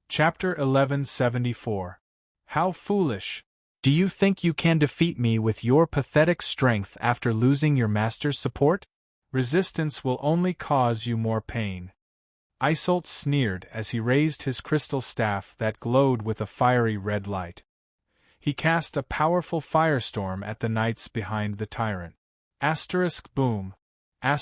Chapter 1174. How foolish! Do you think you can defeat me with your pathetic strength after losing your master's support? Resistance will only cause you more pain. Isolde sneered as he raised his crystal staff that glowed with a fiery red light. He cast a powerful firestorm at the knights behind the tyrant. Boom! A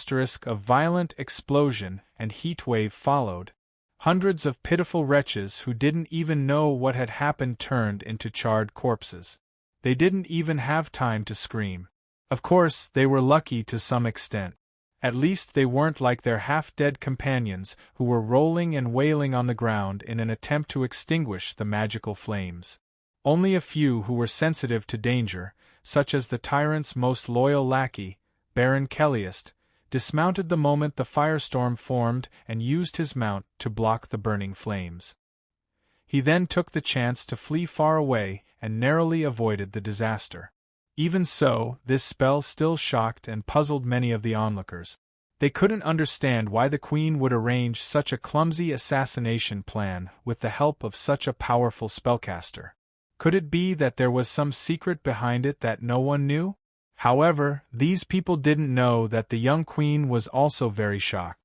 violent explosion and heatwave followed. Hundreds of pitiful wretches who didn't even know what had happened turned into charred corpses. They didn't even have time to scream. Of course, they were lucky to some extent. At least they weren't like their half-dead companions who were rolling and wailing on the ground in an attempt to extinguish the magical flames. Only a few who were sensitive to danger, such as the tyrant's most loyal lackey, Baron Kelliest, dismounted the moment the firestorm formed and used his mount to block the burning flames. He then took the chance to flee far away and narrowly avoided the disaster. Even so, this spell still shocked and puzzled many of the onlookers. They couldn't understand why the Queen would arrange such a clumsy assassination plan with the help of such a powerful spellcaster. Could it be that there was some secret behind it that no one knew? However, these people didn't know that the young Queen was also very shocked.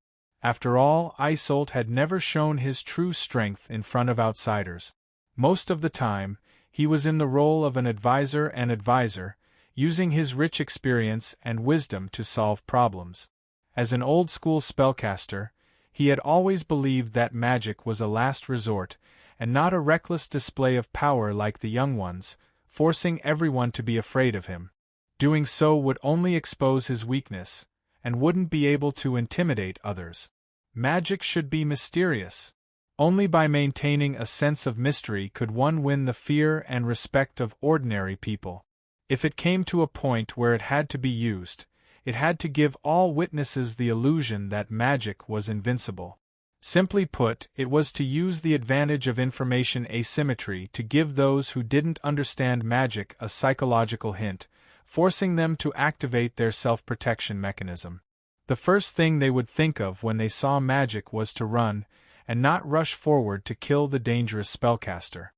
After all, Isolde had never shown his true strength in front of outsiders. Most of the time, he was in the role of an advisor, using his rich experience and wisdom to solve problems. As an old-school spellcaster, he had always believed that magic was a last resort, and not a reckless display of power like the young ones, forcing everyone to be afraid of him. Doing so would only expose his weakness, and wouldn't be able to intimidate others. Magic should be mysterious. Only by maintaining a sense of mystery could one win the fear and respect of ordinary people. If it came to a point where it had to be used, it had to give all witnesses the illusion that magic was invincible. Simply put, it was to use the advantage of information asymmetry to give those who didn't understand magic a psychological hint, forcing them to activate their self-protection mechanism. The first thing they would think of when they saw magic was to run, and not rush forward to kill the dangerous spellcaster.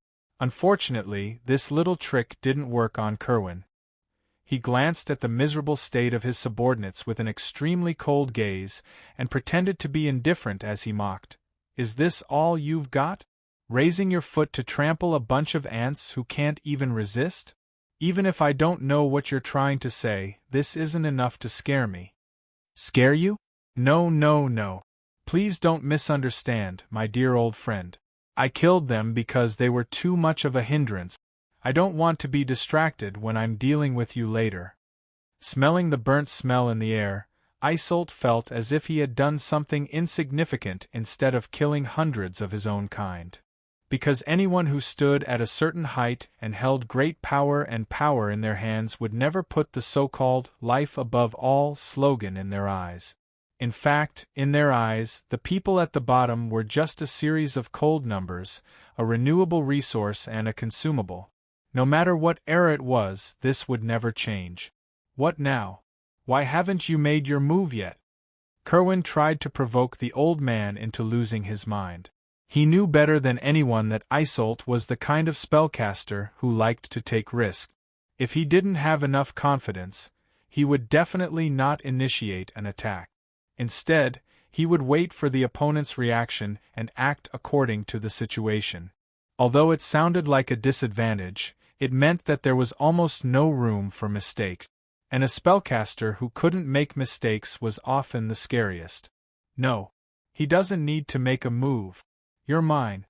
Unfortunately, this little trick didn't work on Kerwin. He glanced at the miserable state of his subordinates with an extremely cold gaze, and pretended to be indifferent as he mocked. "Is this all you've got? Raising your foot to trample a bunch of ants who can't even resist? Even if I don't know what you're trying to say, this isn't enough to scare me." "Scare you? No. Please don't misunderstand, my dear old friend. I killed them because they were too much of a hindrance. I don't want to be distracted when I'm dealing with you later." Smelling the burnt smell in the air, Isolde felt as if he had done something insignificant instead of killing hundreds of his own kind. Because anyone who stood at a certain height and held great power in their hands would never put the so-called life above all slogan in their eyes. In fact, in their eyes, the people at the bottom were just a series of cold numbers, a renewable resource and a consumable. No matter what era it was, this would never change. "What now? Why haven't you made your move yet?" Kerwin tried to provoke the old man into losing his mind. He knew better than anyone that Isolde was the kind of spellcaster who liked to take risks. If he didn't have enough confidence, he would definitely not initiate an attack. Instead, he would wait for the opponent's reaction and act according to the situation. Although it sounded like a disadvantage, it meant that there was almost no room for mistakes. And a spellcaster who couldn't make mistakes was often the scariest. "No. He doesn't need to make a move. You're mine."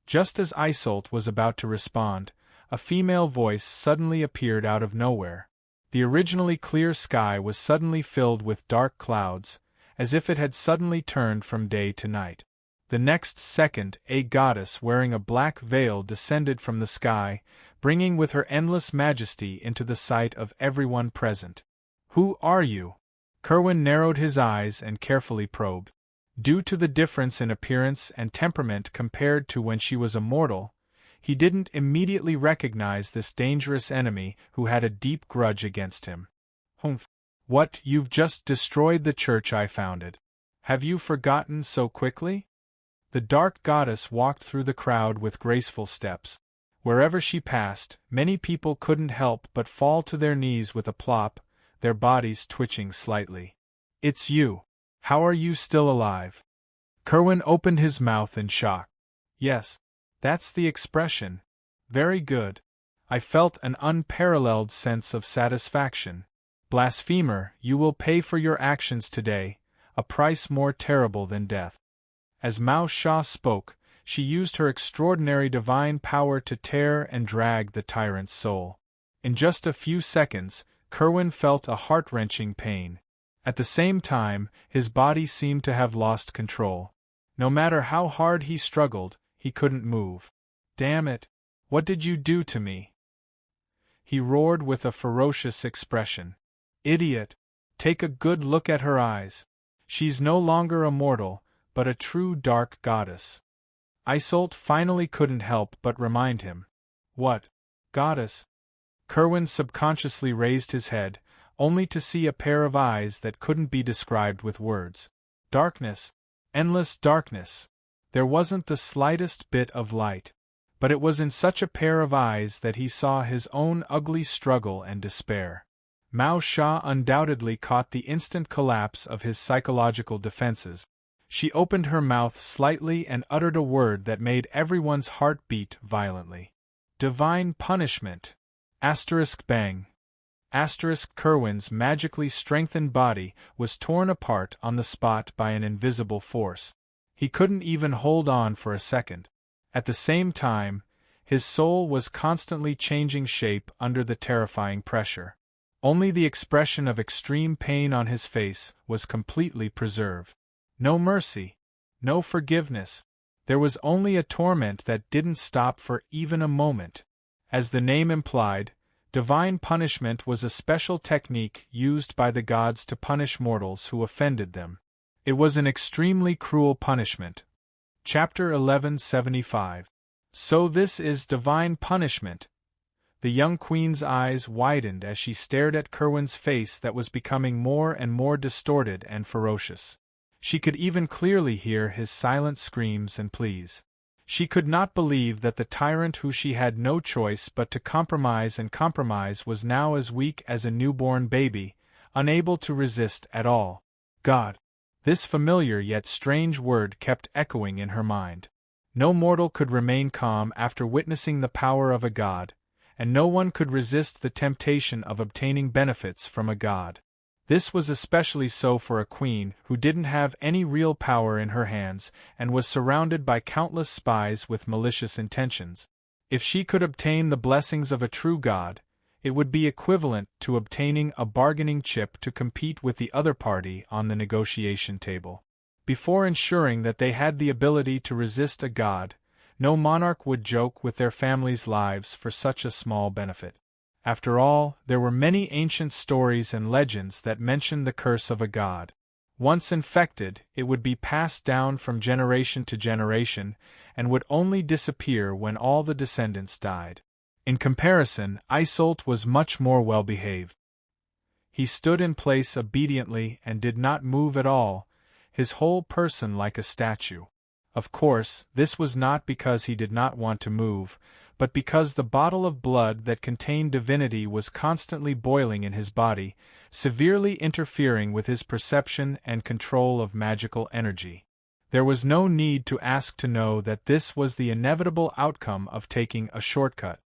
Just as Isolde was about to respond, a female voice suddenly appeared out of nowhere. The originally clear sky was suddenly filled with dark clouds, as if it had suddenly turned from day to night. The next second, a goddess wearing a black veil descended from the sky, bringing with her endless majesty into the sight of everyone present. "Who are you?" Kerwin narrowed his eyes and carefully probed. Due to the difference in appearance and temperament compared to when she was a mortal, he didn't immediately recognize this dangerous enemy who had a deep grudge against him. "Humph. What, you've just destroyed the church I founded. Have you forgotten so quickly?" The dark goddess walked through the crowd with graceful steps. Wherever she passed, many people couldn't help but fall to their knees with a plop, their bodies twitching slightly. "It's you. How are you still alive?" Kerwin opened his mouth in shock. "Yes. That's the expression. Very good." I felt an unparalleled sense of satisfaction. "Blasphemer, you will pay for your actions today, a price more terrible than death." As Mao Sha spoke, she used her extraordinary divine power to tear and drag the tyrant's soul. In just a few seconds, Kerwin felt a heart-wrenching pain. At the same time, his body seemed to have lost control. No matter how hard he struggled, he couldn't move. "Damn it! What did you do to me?" he roared with a ferocious expression. "Idiot! Take a good look at her eyes. She's no longer a mortal, but a true dark goddess." Isolde finally couldn't help but remind him. "What? Goddess?" Kerwin subconsciously raised his head, only to see a pair of eyes that couldn't be described with words. Darkness. Endless darkness. There wasn't the slightest bit of light. But it was in such a pair of eyes that he saw his own ugly struggle and despair. Mao Sha undoubtedly caught the instant collapse of his psychological defenses. She opened her mouth slightly and uttered a word that made everyone's heart beat violently. "Divine punishment!" Bang. Kerwin's magically strengthened body was torn apart on the spot by an invisible force. He couldn't even hold on for a second. At the same time, his soul was constantly changing shape under the terrifying pressure. Only the expression of extreme pain on his face was completely preserved. No mercy. No forgiveness. There was only a torment that didn't stop for even a moment. As the name implied, divine punishment was a special technique used by the gods to punish mortals who offended them. It was an extremely cruel punishment. Chapter 1175. So this is divine punishment. The young queen's eyes widened as she stared at Kerwin's face that was becoming more and more distorted and ferocious. She could even clearly hear his silent screams and pleas. She could not believe that the tyrant who she had no choice but to compromise was now as weak as a newborn baby, unable to resist at all. God! This familiar yet strange word kept echoing in her mind. No mortal could remain calm after witnessing the power of a god, and no one could resist the temptation of obtaining benefits from a god. This was especially so for a queen who didn't have any real power in her hands and was surrounded by countless spies with malicious intentions. If she could obtain the blessings of a true god, it would be equivalent to obtaining a bargaining chip to compete with the other party on the negotiation table. Before ensuring that they had the ability to resist a god, no monarch would joke with their family's lives for such a small benefit. After all, there were many ancient stories and legends that mentioned the curse of a god. Once infected, it would be passed down from generation to generation, and would only disappear when all the descendants died. In comparison, Isolde was much more well-behaved. He stood in place obediently and did not move at all, his whole person like a statue. Of course, this was not because he did not want to move, but because the bottle of blood that contained divinity was constantly boiling in his body, severely interfering with his perception and control of magical energy. There was no need to ask to know that this was the inevitable outcome of taking a shortcut.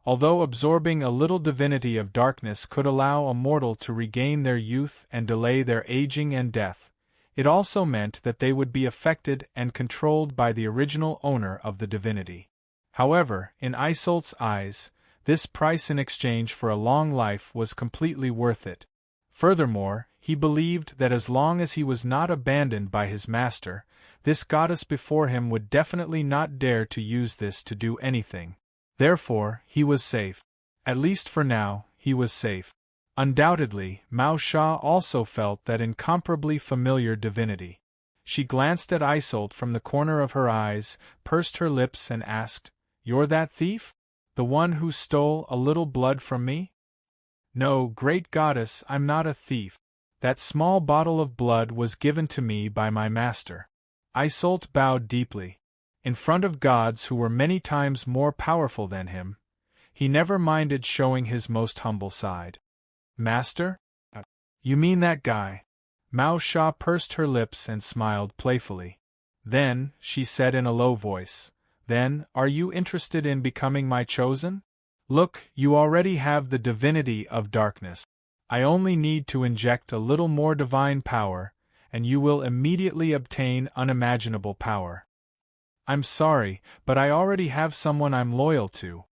Although absorbing a little divinity of darkness could allow a mortal to regain their youth and delay their aging and death, it also meant that they would be affected and controlled by the original owner of the divinity. However, in Isolde's eyes, this price in exchange for a long life was completely worth it. Furthermore, he believed that as long as he was not abandoned by his master, this goddess before him would definitely not dare to use this to do anything. Therefore, he was safe. At least for now, he was safe. Undoubtedly, Mao Sha also felt that incomparably familiar divinity. She glanced at Isolde from the corner of her eyes, pursed her lips and asked, "You're that thief? The one who stole a little blood from me?" "No, great goddess, I'm not a thief. That small bottle of blood was given to me by my master." Isolde bowed deeply. In front of gods who were many times more powerful than him, he never minded showing his most humble side. Master? You mean that guy? Mao Sha pursed her lips and smiled playfully. Then, she said in a low voice, then, are you interested in becoming my chosen? Look, you already have the divinity of darkness. I only need to inject a little more divine power, and you will immediately obtain unimaginable power. I'm sorry, but I already have someone I'm loyal to.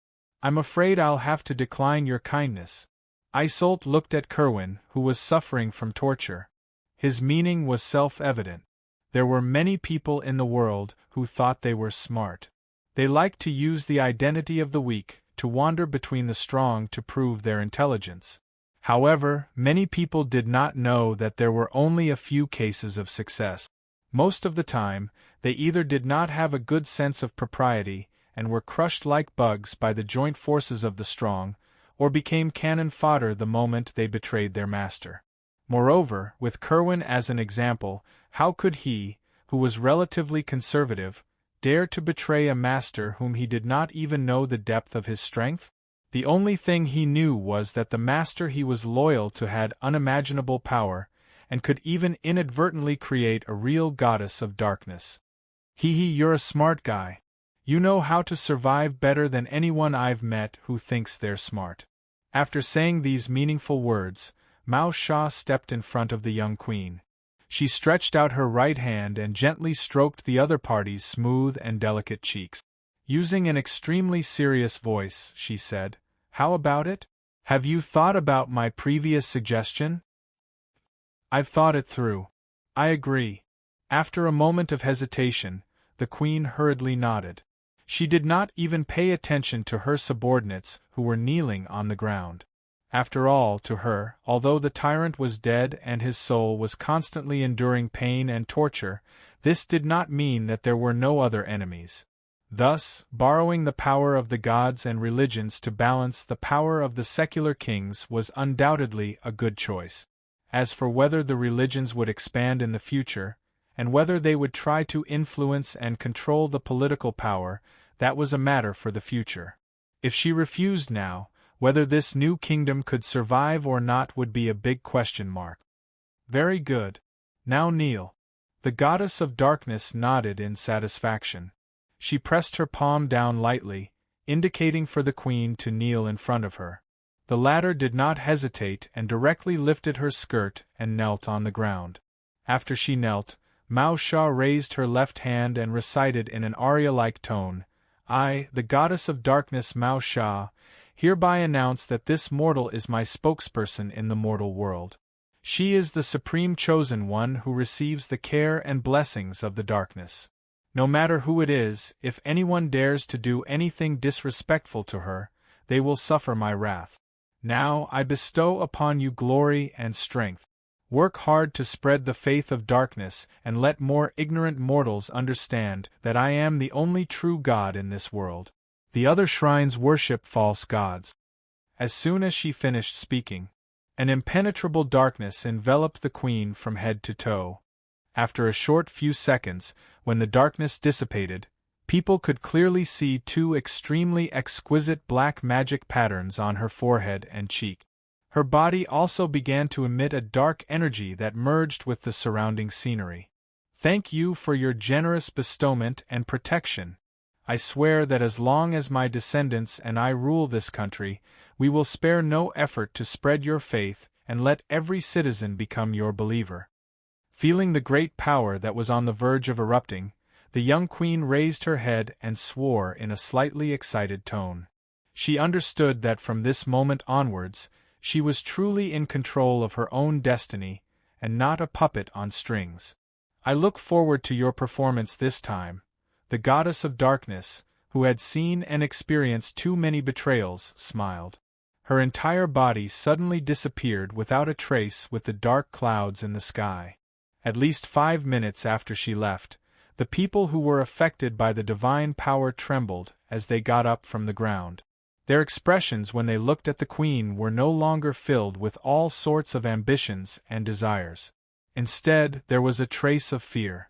I'm afraid I'll have to decline your kindness. Isolde looked at Kerwin, who was suffering from torture. His meaning was self-evident. There were many people in the world who thought they were smart. They liked to use the identity of the weak, to wander between the strong to prove their intelligence. However, many people did not know that there were only a few cases of success. Most of the time, they either did not have a good sense of propriety and were crushed like bugs by the joint forces of the strong, or became cannon fodder the moment they betrayed their master. Moreover, with Kerwin as an example, how could he, who was relatively conservative, dare to betray a master whom he did not even know the depth of his strength? The only thing he knew was that the master he was loyal to had unimaginable power, and could even inadvertently create a real goddess of darkness. You're a smart guy. You know how to survive better than anyone I've met who thinks they're smart. After saying these meaningful words, Mao Sha stepped in front of the young queen. She stretched out her right hand and gently stroked the other party's smooth and delicate cheeks. Using an extremely serious voice, she said, "How about it? Have you thought about my previous suggestion?" "I've thought it through. I agree." After a moment of hesitation, the queen hurriedly nodded. She did not even pay attention to her subordinates who were kneeling on the ground. After all, to her, although the tyrant was dead and his soul was constantly enduring pain and torture, this did not mean that there were no other enemies. Thus, borrowing the power of the gods and religions to balance the power of the secular kings was undoubtedly a good choice. As for whether the religions would expand in the future, and whether they would try to influence and control the political power, that was a matter for the future. If she refused now, whether this new kingdom could survive or not would be a big question mark. Very good. Now kneel. The goddess of darkness nodded in satisfaction. She pressed her palm down lightly, indicating for the queen to kneel in front of her. The latter did not hesitate and directly lifted her skirt and knelt on the ground. After she knelt, Mao Sha raised her left hand and recited in an aria-like tone, "I, the goddess of darkness Mao Sha, hereby announce that this mortal is my spokesperson in the mortal world. She is the supreme chosen one who receives the care and blessings of the darkness. No matter who it is, if anyone dares to do anything disrespectful to her, they will suffer my wrath. Now I bestow upon you glory and strength. Work hard to spread the faith of darkness and let more ignorant mortals understand that I am the only true God in this world. The other shrines worship false gods." As soon as she finished speaking, an impenetrable darkness enveloped the queen from head to toe. After a short few seconds, when the darkness dissipated, people could clearly see two extremely exquisite black magic patterns on her forehead and cheek. Her body also began to emit a dark energy that merged with the surrounding scenery. "Thank you for your generous bestowment and protection. I swear that as long as my descendants and I rule this country, we will spare no effort to spread your faith and let every citizen become your believer." Feeling the great power that was on the verge of erupting, the young queen raised her head and swore in a slightly excited tone. She understood that from this moment onwards, she was truly in control of her own destiny, and not a puppet on strings. "I look forward to your performance this time." The goddess of darkness, who had seen and experienced too many betrayals, smiled. Her entire body suddenly disappeared without a trace with the dark clouds in the sky. At least 5 minutes after she left, the people who were affected by the divine power trembled as they got up from the ground. Their expressions when they looked at the queen were no longer filled with all sorts of ambitions and desires. Instead, there was a trace of fear.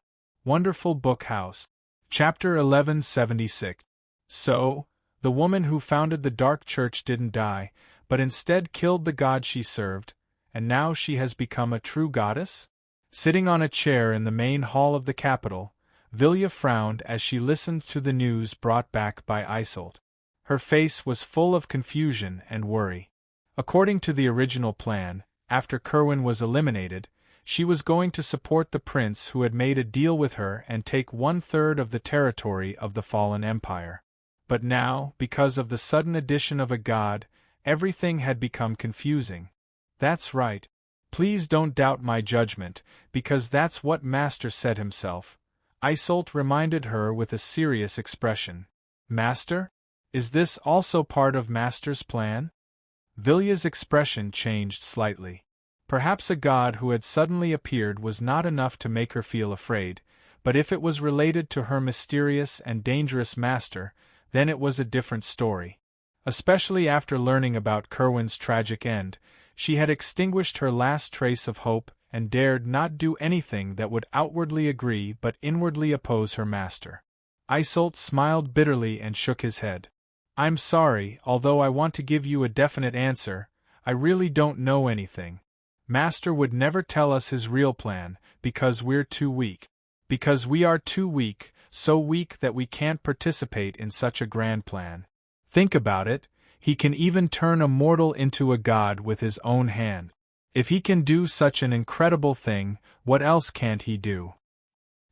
Wonderful Book House. Chapter 1176. So, the woman who founded the Dark Church didn't die, but instead killed the god she served, and now she has become a true goddess? Sitting on a chair in the main hall of the capital, Vilja frowned as she listened to the news brought back by Isolde. Her face was full of confusion and worry. According to the original plan, after Kerwin was eliminated, she was going to support the prince who had made a deal with her and take 1/3 of the territory of the fallen empire. But now, because of the sudden addition of a god, everything had become confusing. That's right. Please don't doubt my judgment, because that's what Master said himself. Isolde reminded her with a serious expression. Master? Is this also part of Master's plan? Vilja's expression changed slightly. Perhaps a god who had suddenly appeared was not enough to make her feel afraid, but if it was related to her mysterious and dangerous master, then it was a different story. Especially after learning about Kerwin's tragic end, she had extinguished her last trace of hope and dared not do anything that would outwardly agree but inwardly oppose her master. Isolde smiled bitterly and shook his head. I'm sorry, although I want to give you a definite answer, I really don't know anything. Master would never tell us his real plan, because we're too weak. Because we are too weak, so weak that we can't participate in such a grand plan. Think about it, he can even turn a mortal into a god with his own hand. If he can do such an incredible thing, what else can't he do?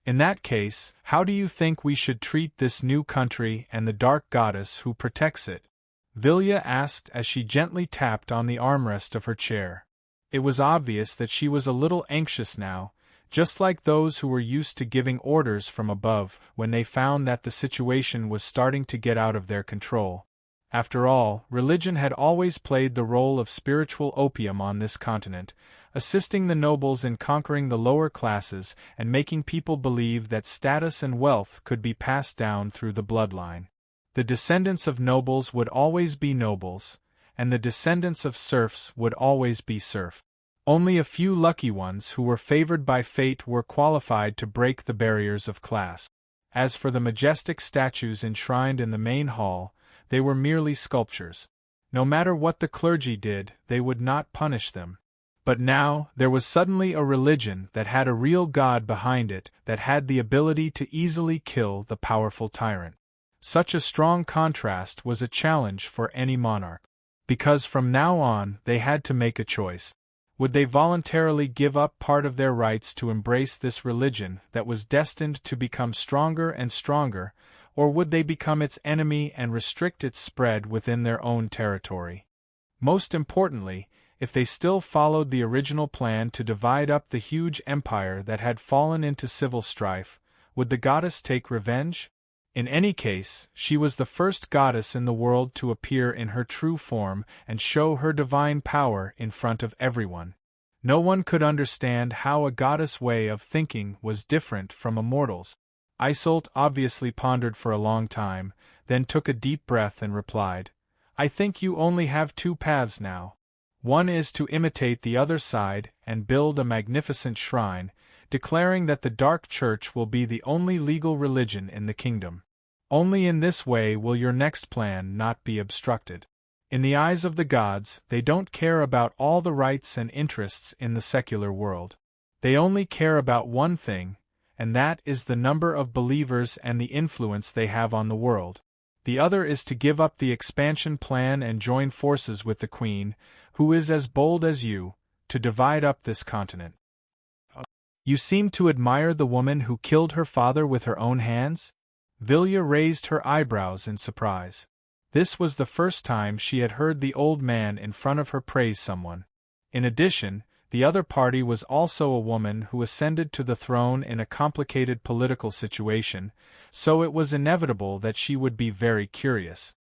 In that case, how do you think we should treat this new country and the dark goddess who protects it? Vilja asked as she gently tapped on the armrest of her chair. It was obvious that she was a little anxious now, just like those who were used to giving orders from above when they found that the situation was starting to get out of their control. After all, religion had always played the role of spiritual opium on this continent, assisting the nobles in conquering the lower classes and making people believe that status and wealth could be passed down through the bloodline. The descendants of nobles would always be nobles, and the descendants of serfs would always be serfs. Only a few lucky ones who were favored by fate were qualified to break the barriers of class. As for the majestic statues enshrined in the main hall, they were merely sculptures. No matter what the clergy did, they would not punish them. But now, there was suddenly a religion that had a real god behind it that had the ability to easily kill the powerful tyrant. Such a strong contrast was a challenge for any monarch. Because from now on, they had to make a choice. Would they voluntarily give up part of their rights to embrace this religion that was destined to become stronger and stronger, or would they become its enemy and restrict its spread within their own territory? Most importantly, if they still followed the original plan to divide up the huge empire that had fallen into civil strife, would the goddess take revenge? In any case, she was the first goddess in the world to appear in her true form and show her divine power in front of everyone. No one could understand how a goddess' way of thinking was different from a mortal's. Isolde obviously pondered for a long time, then took a deep breath and replied, I think you only have two paths now. One is to imitate the other side and build a magnificent shrine, declaring that the Dark Church will be the only legal religion in the kingdom. Only in this way will your next plan not be obstructed. In the eyes of the gods, they don't care about all the rights and interests in the secular world. They only care about one thing, and that is the number of believers and the influence they have on the world. The other is to give up the expansion plan and join forces with the Queen, who is as bold as you, to divide up this continent. You seem to admire the woman who killed her father with her own hands? Vilja raised her eyebrows in surprise. This was the first time she had heard the old man in front of her praise someone. In addition, the other party was also a woman who ascended to the throne in a complicated political situation, so it was inevitable that she would be very curious.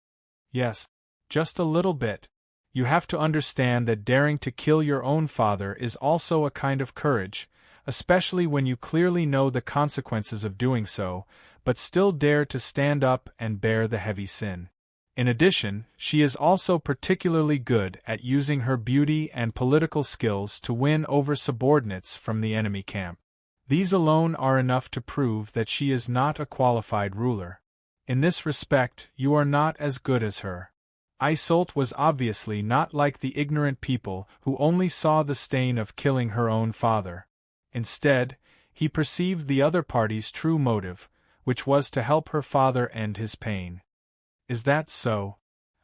Yes, just a little bit. You have to understand that daring to kill your own father is also a kind of courage, especially when you clearly know the consequences of doing so, but still dare to stand up and bear the heavy sin. In addition, she is also particularly good at using her beauty and political skills to win over subordinates from the enemy camp. These alone are enough to prove that she is not a qualified ruler. In this respect, you are not as good as her. Isolde was obviously not like the ignorant people who only saw the stain of killing her own father. Instead, he perceived the other party's true motive, which was to help her father end his pain. Is that so?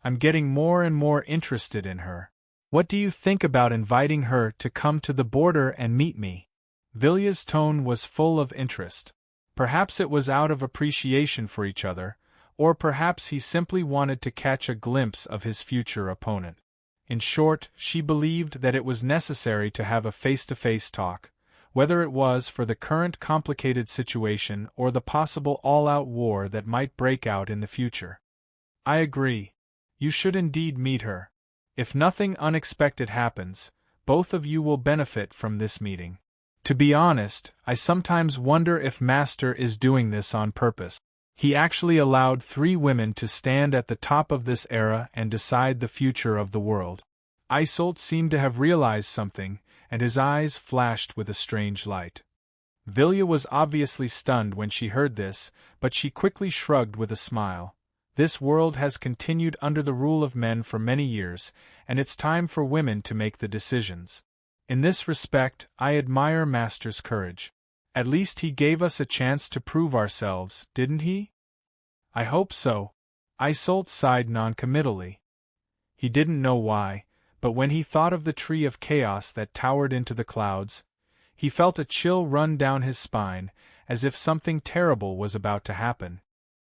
I'm getting more and more interested in her. What do you think about inviting her to come to the border and meet me? Villia's tone was full of interest. Perhaps it was out of appreciation for each other, or perhaps he simply wanted to catch a glimpse of his future opponent. In short, she believed that it was necessary to have a face-to-face talk, whether it was for the current complicated situation or the possible all-out war that might break out in the future. I agree. You should indeed meet her. If nothing unexpected happens, both of you will benefit from this meeting. To be honest, I sometimes wonder if Master is doing this on purpose. He actually allowed 3 women to stand at the top of this era and decide the future of the world. Isolde seemed to have realized something, and his eyes flashed with a strange light. Villia was obviously stunned when she heard this, but she quickly shrugged with a smile. This world has continued under the rule of men for many years, and it's time for women to make the decisions. In this respect, I admire Master's courage. At least he gave us a chance to prove ourselves, didn't he? I hope so. Isolde sighed noncommittally. He didn't know why, but when he thought of the tree of chaos that towered into the clouds, he felt a chill run down his spine, as if something terrible was about to happen.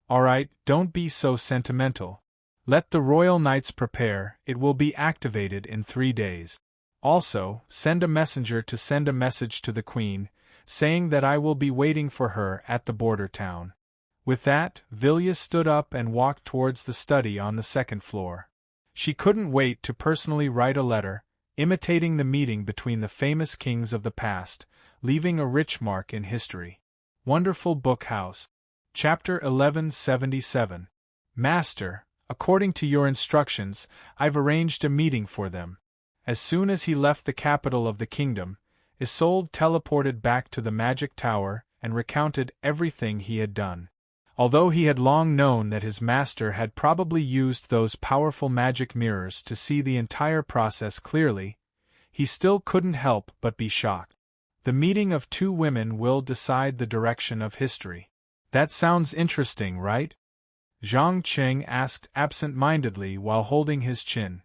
All right, don't be so sentimental. Let the royal knights prepare, it will be activated in 3 days. Also, send a messenger to send a message to the Queen, saying that I will be waiting for her at the border town. With that, Villia stood up and walked towards the study on the 2nd floor. She couldn't wait to personally write a letter, imitating the meeting between the famous kings of the past, leaving a rich mark in history. Wonderful Book House. Chapter 1177. Master, according to your instructions, I've arranged a meeting for them. As soon as he left the capital of the kingdom, Isolde teleported back to the magic tower and recounted everything he had done. Although he had long known that his master had probably used those powerful magic mirrors to see the entire process clearly, he still couldn't help but be shocked. The meeting of 2 women will decide the direction of history. That sounds interesting, right? Zhang Qing asked absent-mindedly while holding his chin.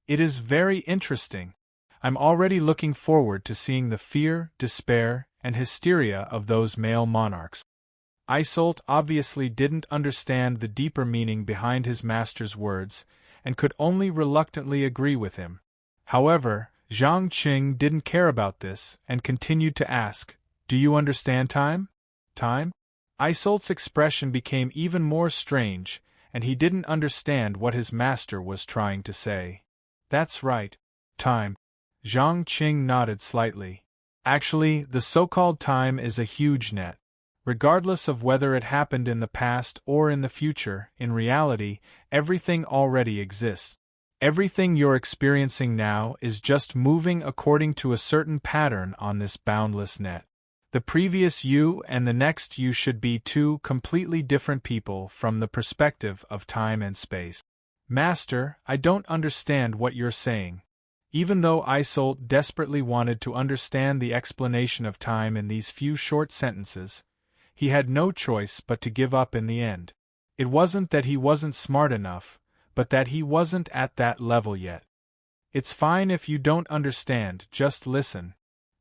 It is very interesting. I'm already looking forward to seeing the fear, despair, and hysteria of those male monarchs. Isolde obviously didn't understand the deeper meaning behind his master's words, and could only reluctantly agree with him. However, Zhang Qing didn't care about this, and continued to ask, Do you understand time? Time? Isolde's expression became even more strange, and he didn't understand what his master was trying to say. That's right. Time. Zhang Qing nodded slightly. Actually, the so-called time is a huge net. Regardless of whether it happened in the past or in the future, in reality, everything already exists. Everything you're experiencing now is just moving according to a certain pattern on this boundless net. The previous you and the next you should be 2 completely different people from the perspective of time and space. Master, I don't understand what you're saying. Even though Isolde desperately wanted to understand the explanation of time in these few short sentences, he had no choice but to give up in the end. It wasn't that he wasn't smart enough, but that he wasn't at that level yet. It's fine if you don't understand, just listen.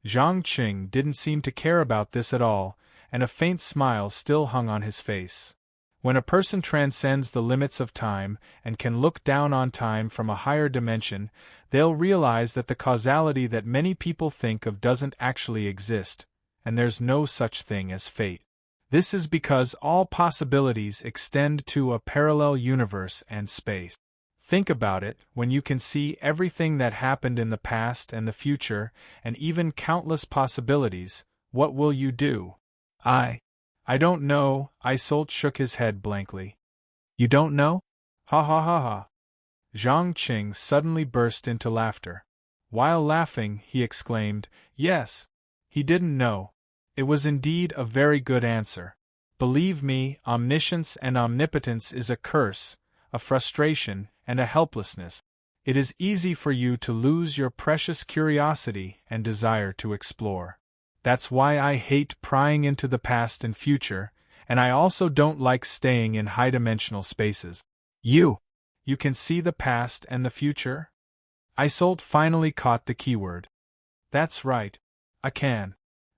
Zhang Qing didn't seem to care about this at all, and a faint smile still hung on his face. When a person transcends the limits of time and can look down on time from a higher dimension, they'll realize that the causality that many people think of doesn't actually exist, and there's no such thing as fate. This is because all possibilities extend to a parallel universe and space. Think about it, when you can see everything that happened in the past and the future, and even countless possibilities, what will you do? I don't know, Isolde shook his head blankly. You don't know? Ha ha ha ha. Zhang Qing suddenly burst into laughter. While laughing, he exclaimed, Yes. He didn't know. It was indeed a very good answer. Believe me, omniscience and omnipotence is a curse, a frustration, and a helplessness. It is easy for you to lose your precious curiosity and desire to explore. That's why I hate prying into the past and future, and I also don't like staying in high-dimensional spaces. You can see the past and the future? Isolt finally caught the keyword. That's right. I can.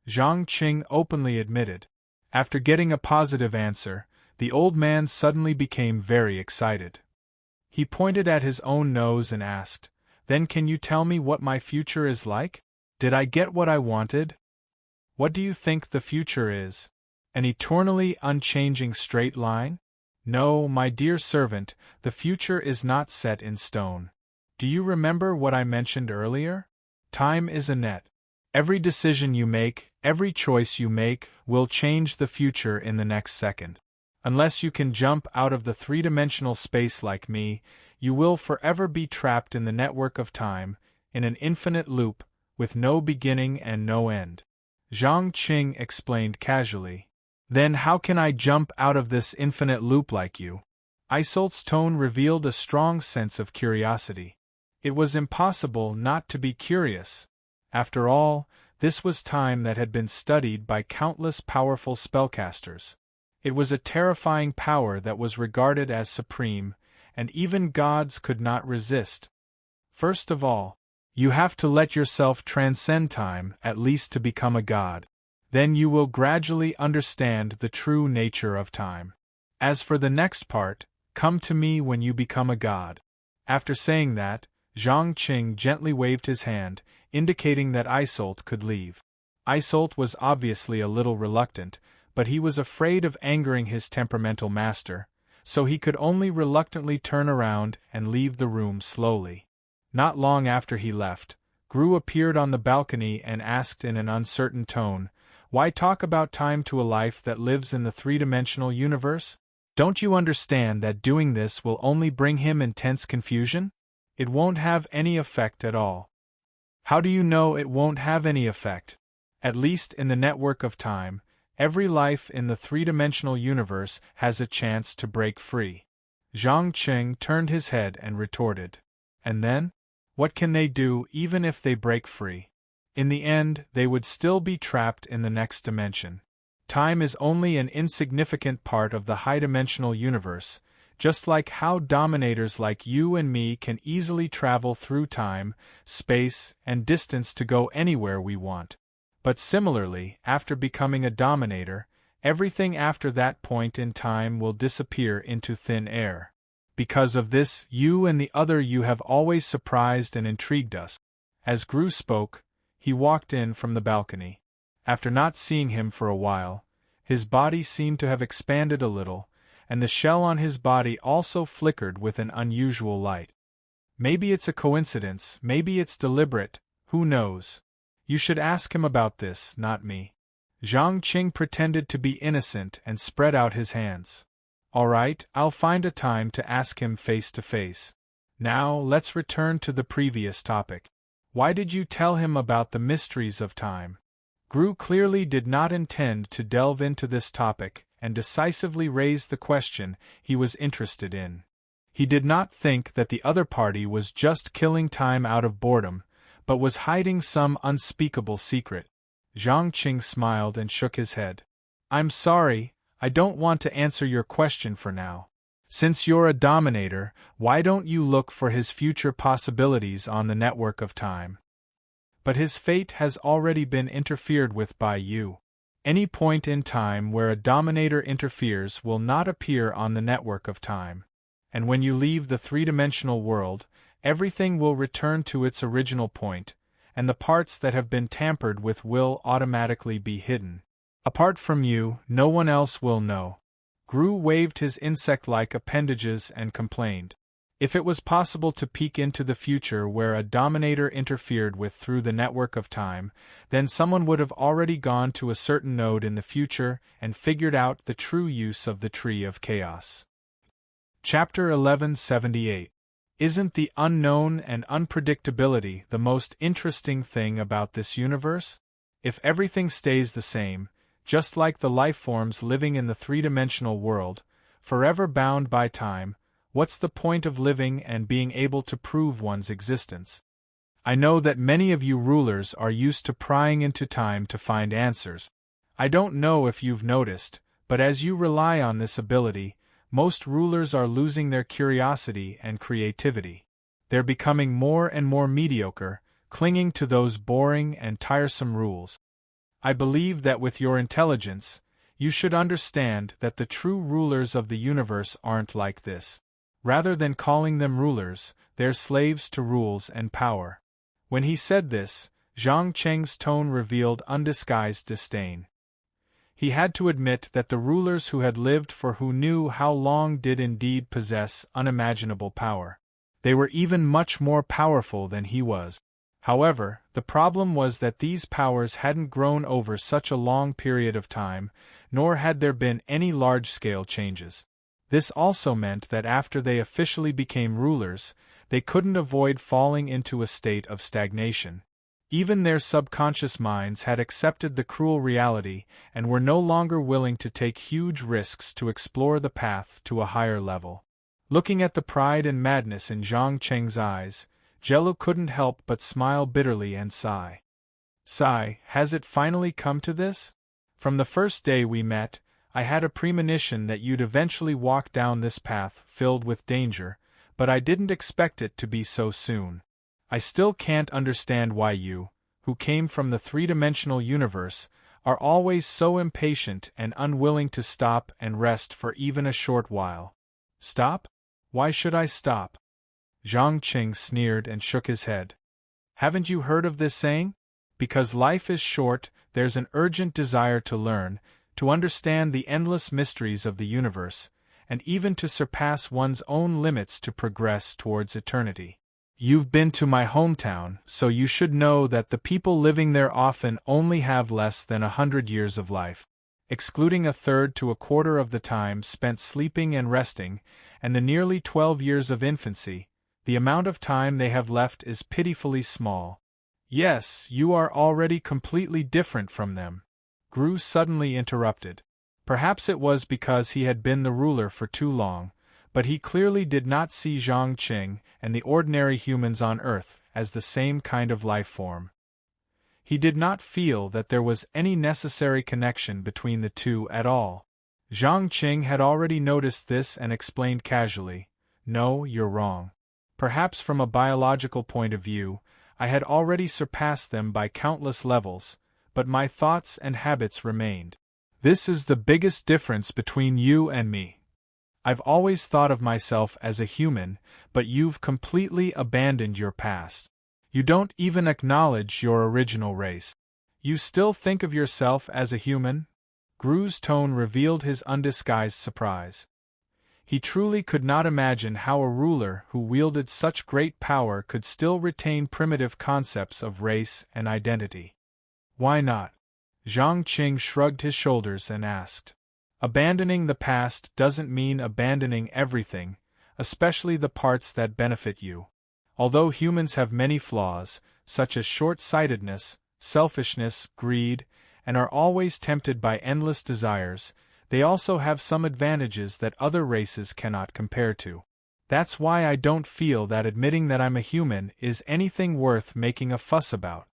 Zhang Qing openly admitted. After getting a positive answer, the old man suddenly became very excited. He pointed at his own nose and asked, "Then can you tell me what my future is like? Did I get what I wanted?" "What do you think the future is? An eternally unchanging straight line? No, my dear servant, the future is not set in stone. Do you remember what I mentioned earlier? Time is a net. Every decision you make, every choice you make, will change the future in the next second. Unless you can jump out of the three-dimensional space like me, you will forever be trapped in the network of time, in an infinite loop, with no beginning and no end." Zhang Qing explained casually. "Then how can I jump out of this infinite loop like you?" Isolt's tone revealed a strong sense of curiosity. It was impossible not to be curious. After all, this was time that had been studied by countless powerful spellcasters. It was a terrifying power that was regarded as supreme, and even gods could not resist. First of all, you have to let yourself transcend time, at least to become a god. Then you will gradually understand the true nature of time. As for the next part, come to me when you become a god. After saying that, Zhang Qing gently waved his hand, indicating that Isolt could leave. Isolt was obviously a little reluctant, but he was afraid of angering his temperamental master, so he could only reluctantly turn around and leave the room slowly. Not long after he left, Gru appeared on the balcony and asked in an uncertain tone, "Why talk about time to a life that lives in the three-dimensional universe? Don't you understand that doing this will only bring him intense confusion? It won't have any effect at all." "How do you know it won't have any effect? At least in the network of time, every life in the three-dimensional universe has a chance to break free." Zhang Qing turned his head and retorted. "And then? What can they do even if they break free? In the end, they would still be trapped in the next dimension. Time is only an insignificant part of the high-dimensional universe, just like how dominators like you and me can easily travel through time, space, and distance to go anywhere we want. But similarly, after becoming a dominator, everything after that point in time will disappear into thin air. Because of this, you and the other you have always surprised and intrigued us." As Gru spoke, he walked in from the balcony. After not seeing him for a while, his body seemed to have expanded a little, and the shell on his body also flickered with an unusual light. "Maybe it's a coincidence, maybe it's deliberate, who knows? You should ask him about this, not me." Zhang Qing pretended to be innocent and spread out his hands. "All right, I'll find a time to ask him face to face. Now, let's return to the previous topic. Why did you tell him about the mysteries of time?" Gru clearly did not intend to delve into this topic, and decisively raised the question he was interested in. He did not think that the other party was just killing time out of boredom, but was hiding some unspeakable secret. Zhang Qing smiled and shook his head. "I'm sorry, I don't want to answer your question for now. Since you're a dominator, why don't you look for his future possibilities on the network of time?" "But his fate has already been interfered with by you. Any point in time where a dominator interferes will not appear on the network of time. And when you leave the three-dimensional world, everything will return to its original point, and the parts that have been tampered with will automatically be hidden. Apart from you, no one else will know." Gru waved his insect-like appendages and complained. If it was possible to peek into the future where a dominator interfered with through the network of time, then someone would have already gone to a certain node in the future and figured out the true use of the Tree of Chaos. Chapter 1178. Isn't the unknown and unpredictability the most interesting thing about this universe? If everything stays the same, just like the life forms living in the three-dimensional world, forever bound by time, what's the point of living and being able to prove one's existence? I know that many of you rulers are used to prying into time to find answers. I don't know if you've noticed, but as you rely on this ability, most rulers are losing their curiosity and creativity. They're becoming more and more mediocre, clinging to those boring and tiresome rules. I believe that with your intelligence, you should understand that the true rulers of the universe aren't like this. Rather than calling them rulers, they're slaves to rules and power. When he said this, Zhang Cheng's tone revealed undisguised disdain. He had to admit that the rulers who had lived for who knew how long did indeed possess unimaginable power. They were even much more powerful than he was. However, the problem was that these powers hadn't grown over such a long period of time, nor had there been any large-scale changes. This also meant that after they officially became rulers, they couldn't avoid falling into a state of stagnation. Even their subconscious minds had accepted the cruel reality and were no longer willing to take huge risks to explore the path to a higher level. Looking at the pride and madness in Zhang Cheng's eyes, Jello couldn't help but smile bitterly and sigh. Sigh, has it finally come to this? From the first day we met, I had a premonition that you'd eventually walk down this path filled with danger, but I didn't expect it to be so soon. I still can't understand why you, who came from the three-dimensional universe, are always so impatient and unwilling to stop and rest for even a short while. Stop? Why should I stop? Zhang Qing sneered and shook his head. Haven't you heard of this saying? Because life is short, there's an urgent desire to learn, to understand the endless mysteries of the universe, and even to surpass one's own limits to progress towards eternity. You've been to my hometown, so you should know that the people living there often only have less than 100 years of life. Excluding a third to a quarter of the time spent sleeping and resting, and the nearly 12 years of infancy, the amount of time they have left is pitifully small. Yes, you are already completely different from them. Gru suddenly interrupted. Perhaps it was because he had been the ruler for too long, but he clearly did not see Zhang Qing and the ordinary humans on Earth as the same kind of life form. He did not feel that there was any necessary connection between the two at all. Zhang Qing had already noticed this and explained casually, "No, you're wrong. Perhaps from a biological point of view, I had already surpassed them by countless levels, but my thoughts and habits remained. This is the biggest difference between you and me. I've always thought of myself as a human, but you've completely abandoned your past. You don't even acknowledge your original race. You still think of yourself as a human?" Gru's tone revealed his undisguised surprise. He truly could not imagine how a ruler who wielded such great power could still retain primitive concepts of race and identity. Why not? Zhang Qing shrugged his shoulders and asked. Abandoning the past doesn't mean abandoning everything, especially the parts that benefit you. Although humans have many flaws, such as short-sightedness, selfishness, greed, and are always tempted by endless desires, they also have some advantages that other races cannot compare to. That's why I don't feel that admitting that I'm a human is anything worth making a fuss about.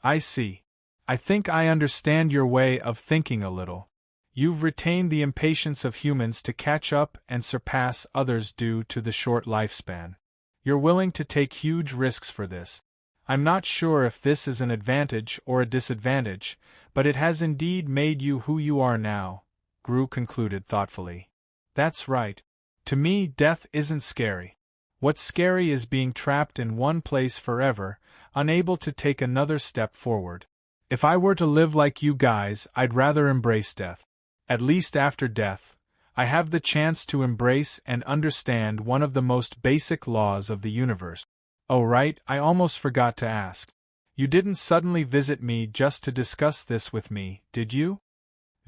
I see. I think I understand your way of thinking a little. You've retained the impatience of humans to catch up and surpass others due to the short lifespan. You're willing to take huge risks for this. I'm not sure if this is an advantage or a disadvantage, but it has indeed made you who you are now, Gru concluded thoughtfully. That's right. To me, death isn't scary. What's scary is being trapped in one place forever, unable to take another step forward. If I were to live like you guys, I'd rather embrace death. At least after death, I have the chance to embrace and understand one of the most basic laws of the universe. Oh right, I almost forgot to ask. You didn't suddenly visit me just to discuss this with me, did you?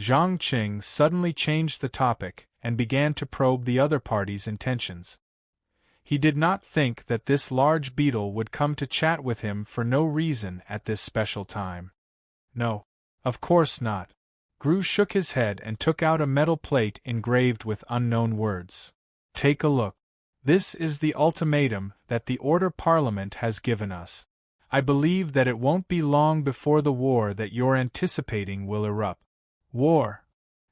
Zhang Qing suddenly changed the topic and began to probe the other party's intentions. He did not think that this large beetle would come to chat with him for no reason at this special time. No. Of course not. Gru shook his head and took out a metal plate engraved with unknown words. Take a look. This is the ultimatum that the Order Parliament has given us. I believe that it won't be long before the war that you're anticipating will erupt. War.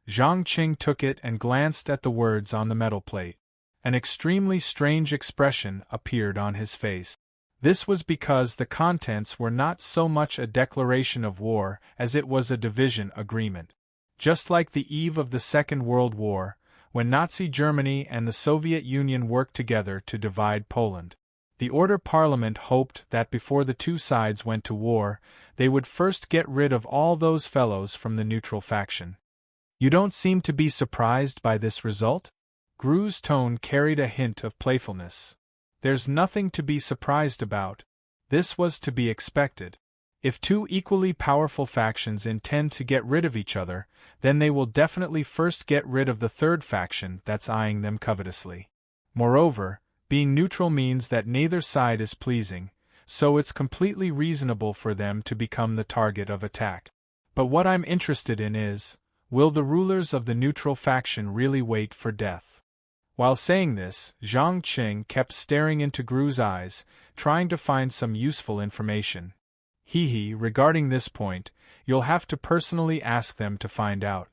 Zhang Qing took it and glanced at the words on the metal plate. An extremely strange expression appeared on his face. This was because the contents were not so much a declaration of war as it was a division agreement. Just like the eve of the Second World War, when Nazi Germany and the Soviet Union worked together to divide Poland. The Order Parliament hoped that before the two sides went to war, they would first get rid of all those fellows from the neutral faction. You don't seem to be surprised by this result? Gru's tone carried a hint of playfulness. There's nothing to be surprised about. This was to be expected. If two equally powerful factions intend to get rid of each other, then they will definitely first get rid of the third faction that's eyeing them covetously. Moreover, being neutral means that neither side is pleasing, so it's completely reasonable for them to become the target of attack. But what I'm interested in is, will the rulers of the neutral faction really wait for death? While saying this, Zhang Qing kept staring into Gru's eyes, trying to find some useful information. Regarding this point, you'll have to personally ask them to find out.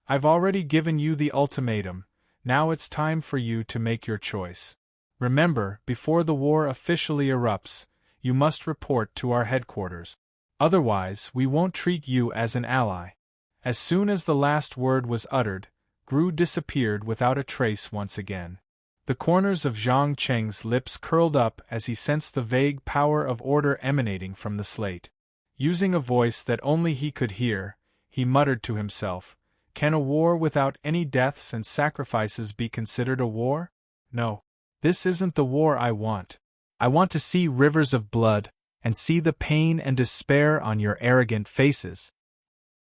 I've already given you the ultimatum, now it's time for you to make your choice. Remember, before the war officially erupts, you must report to our headquarters. Otherwise, we won't treat you as an ally. As soon as the last word was uttered, Gru disappeared without a trace once again. The corners of Zhang Cheng's lips curled up as he sensed the vague power of order emanating from the slate. Using a voice that only he could hear, he muttered to himself, "Can a war without any deaths and sacrifices be considered a war? No. This isn't the war I want. I want to see rivers of blood, and see the pain and despair on your arrogant faces."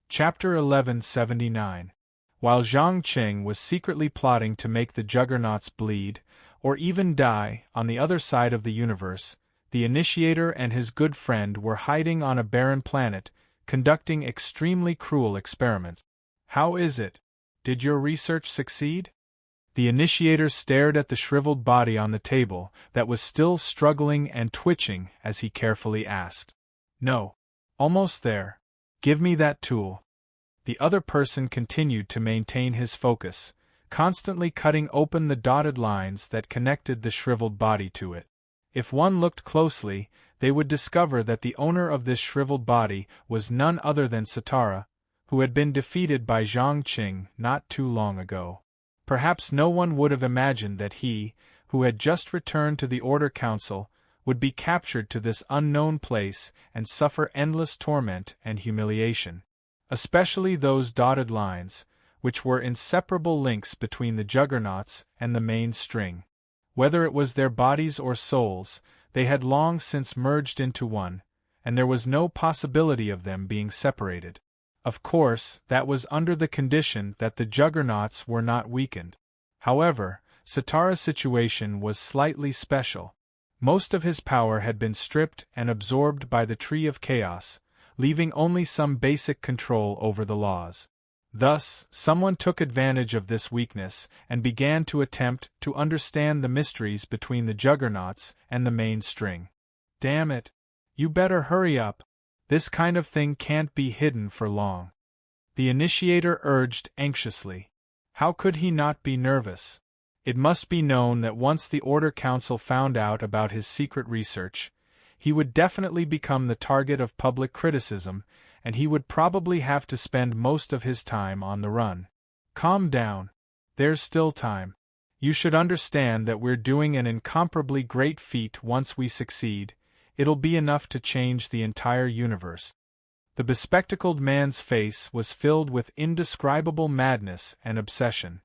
Chapter 1179. While Zhang Qing was secretly plotting to make the juggernauts bleed, or even die, on the other side of the universe, the Initiator and his good friend were hiding on a barren planet, conducting extremely cruel experiments. How is it? Did your research succeed? The Initiator stared at the shriveled body on the table that was still struggling and twitching as he carefully asked. No. Almost there. Give me that tool. The other person continued to maintain his focus, constantly cutting open the dotted lines that connected the shriveled body to it. If one looked closely, they would discover that the owner of this shriveled body was none other than Sitara, who had been defeated by Zhang Qing not too long ago. Perhaps no one would have imagined that he, who had just returned to the Order Council, would be captured to this unknown place and suffer endless torment and humiliation. Especially those dotted lines, which were inseparable links between the juggernauts and the main string. Whether it was their bodies or souls, they had long since merged into one, and there was no possibility of them being separated. Of course, that was under the condition that the juggernauts were not weakened. However, Sitara's situation was slightly special. Most of his power had been stripped and absorbed by the Tree of Chaos, leaving only some basic control over the laws. Thus, someone took advantage of this weakness and began to attempt to understand the mysteries between the juggernauts and the main string. Damn it! You better hurry up. This kind of thing can't be hidden for long. The Initiator urged anxiously. How could he not be nervous? It must be known that once the Order Council found out about his secret research, he would definitely become the target of public criticism, and he would probably have to spend most of his time on the run. Calm down. There's still time. You should understand that we're doing an incomparably great feat once we succeed. It'll be enough to change the entire universe. The bespectacled man's face was filled with indescribable madness and obsession.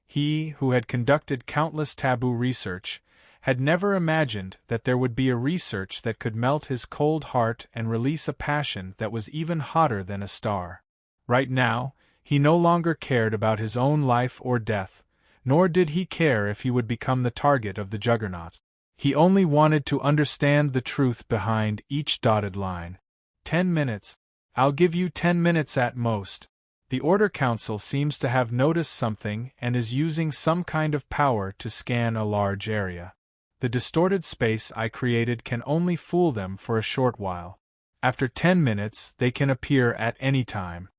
He, who had conducted countless taboo research, had never imagined that there would be a research that could melt his cold heart and release a passion that was even hotter than a star. Right now, he no longer cared about his own life or death, nor did he care if he would become the target of the juggernaut. He only wanted to understand the truth behind each dotted line. 10 minutes. I'll give you 10 minutes at most. The Order Council seems to have noticed something and is using some kind of power to scan a large area. The distorted space I created can only fool them for a short while. After 10 minutes, they can appear at any time.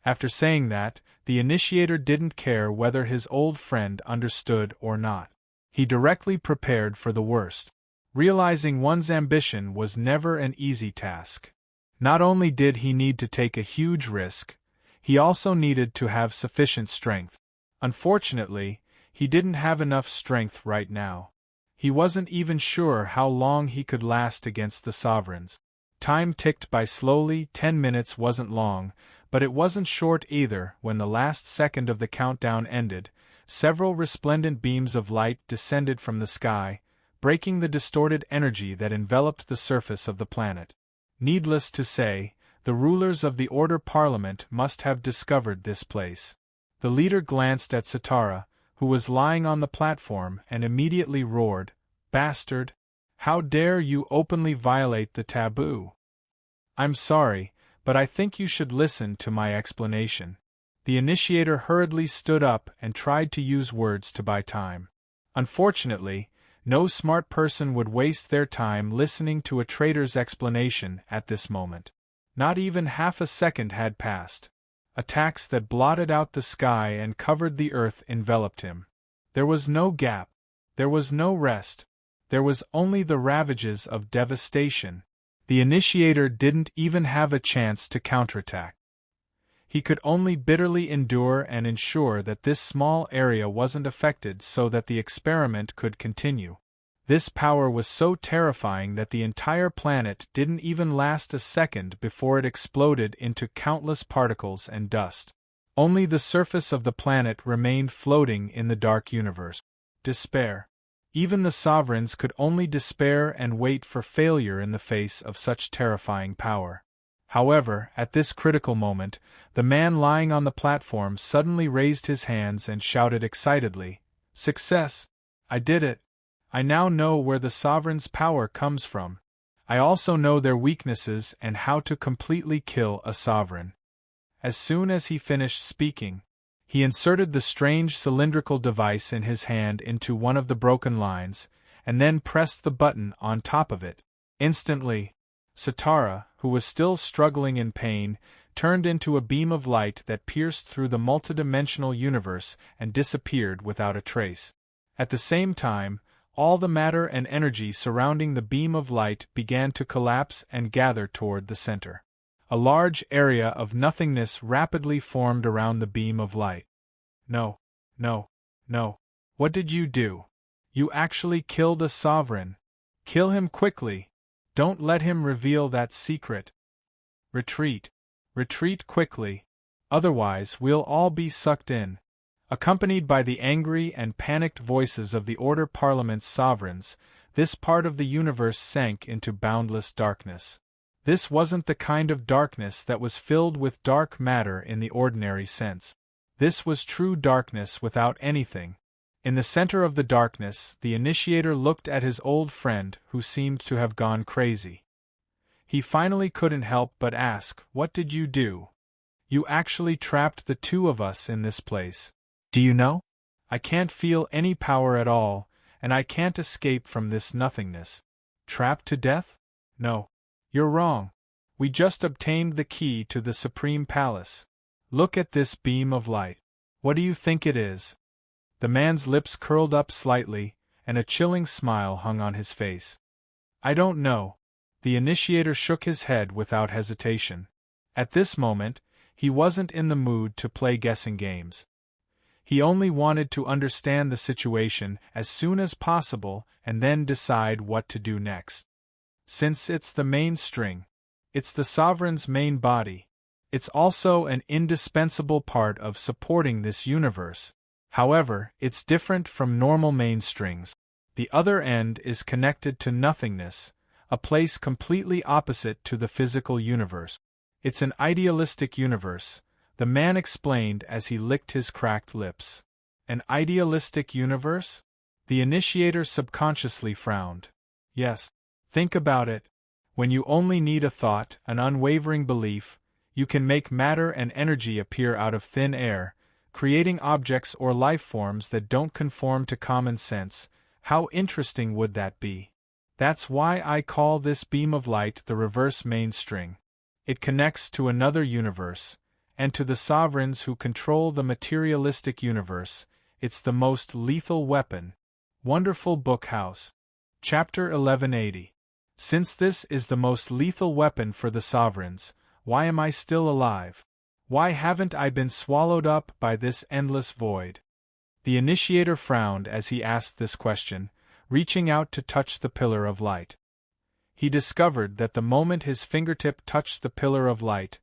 After saying that, the initiator didn't care whether his old friend understood or not. He directly prepared for the worst. Realizing one's ambition was never an easy task. Not only did he need to take a huge risk, he also needed to have sufficient strength. Unfortunately, he didn't have enough strength right now. He wasn't even sure how long he could last against the sovereigns. Time ticked by slowly. 10 minutes wasn't long, but it wasn't short either. When the last second of the countdown ended, several resplendent beams of light descended from the sky, breaking the distorted energy that enveloped the surface of the planet. Needless to say, the rulers of the Order Parliament must have discovered this place. The leader glanced at Sitara, who was lying on the platform, and immediately roared, "Bastard! How dare you openly violate the taboo? I'm sorry, but I think you should listen to my explanation." The initiator hurriedly stood up and tried to use words to buy time. Unfortunately, no smart person would waste their time listening to a traitor's explanation at this moment. Not even half a second had passed. Attacks that blotted out the sky and covered the earth enveloped him. There was no gap. There was no rest. There was only the ravages of devastation. The initiator didn't even have a chance to counterattack. He could only bitterly endure and ensure that this small area wasn't affected so that the experiment could continue. This power was so terrifying that the entire planet didn't even last a second before it exploded into countless particles and dust. Only the surface of the planet remained floating in the dark universe. Despair. Even the sovereigns could only despair and wait for failure in the face of such terrifying power. However, at this critical moment, the man lying on the platform suddenly raised his hands and shouted excitedly, "Success! I did it! I now know where the sovereign's power comes from. I also know their weaknesses and how to completely kill a sovereign." As soon as he finished speaking, he inserted the strange cylindrical device in his hand into one of the broken lines, and then pressed the button on top of it. Instantly, Sitara, who was still struggling in pain, turned into a beam of light that pierced through the multidimensional universe and disappeared without a trace. At the same time, all the matter and energy surrounding the beam of light began to collapse and gather toward the center. A large area of nothingness rapidly formed around the beam of light. No, no, no. What did you do? You actually killed a sovereign. Kill him quickly. Don't let him reveal that secret. Retreat. Retreat quickly. Otherwise, we'll all be sucked in. Accompanied by the angry and panicked voices of the Order Parliament's sovereigns, this part of the universe sank into boundless darkness. This wasn't the kind of darkness that was filled with dark matter in the ordinary sense. This was true darkness without anything. In the center of the darkness, the initiator looked at his old friend who seemed to have gone crazy. He finally couldn't help but ask, "What did you do? You actually trapped the two of us in this place. Do you know? I can't feel any power at all, and I can't escape from this nothingness." Trapped to death? No. You're wrong. We just obtained the key to the Supreme Palace. Look at this beam of light. What do you think it is? The man's lips curled up slightly, and a chilling smile hung on his face. I don't know. The initiator shook his head without hesitation. At this moment, he wasn't in the mood to play guessing games. He only wanted to understand the situation as soon as possible and then decide what to do next. Since it's the main string, it's the sovereign's main body, it's also an indispensable part of supporting this universe. However, it's different from normal main strings. The other end is connected to nothingness, a place completely opposite to the physical universe. It's an idealistic universe, the man explained as he licked his cracked lips. An idealistic universe? The initiator subconsciously frowned. Yes. Think about it. When you only need a thought, an unwavering belief, You can make matter and energy appear out of thin air, creating objects or life forms that don't conform to common sense. How interesting would that be? That's why I call this beam of light the reverse mainstring. It connects to another universe, and to the sovereigns who control the materialistic universe, it's the most lethal weapon. Wonderful Book House. Chapter 1180. Since this is the most lethal weapon for the sovereigns, why am I still alive? Why haven't I been swallowed up by this endless void? The initiator frowned as he asked this question, reaching out to touch the pillar of light. He discovered that the moment his fingertip touched the pillar of light,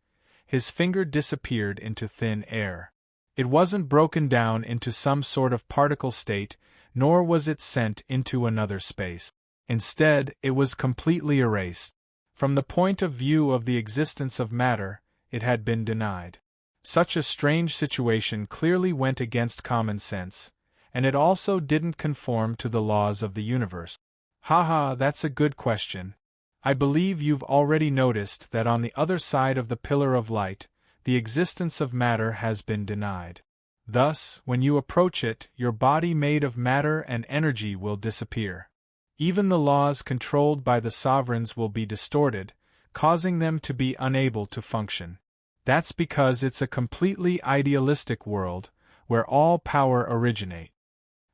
his finger disappeared into thin air. It wasn't broken down into some sort of particle state, nor was it sent into another space. Instead, it was completely erased. From the point of view of the existence of matter, it had been denied. Such a strange situation clearly went against common sense, and it also didn't conform to the laws of the universe. Haha, that's a good question. I believe you've already noticed that on the other side of the pillar of light, the existence of matter has been denied. Thus, when you approach it, your body made of matter and energy will disappear. Even the laws controlled by the sovereigns will be distorted, causing them to be unable to function. That's because it's a completely idealistic world, where all power originates.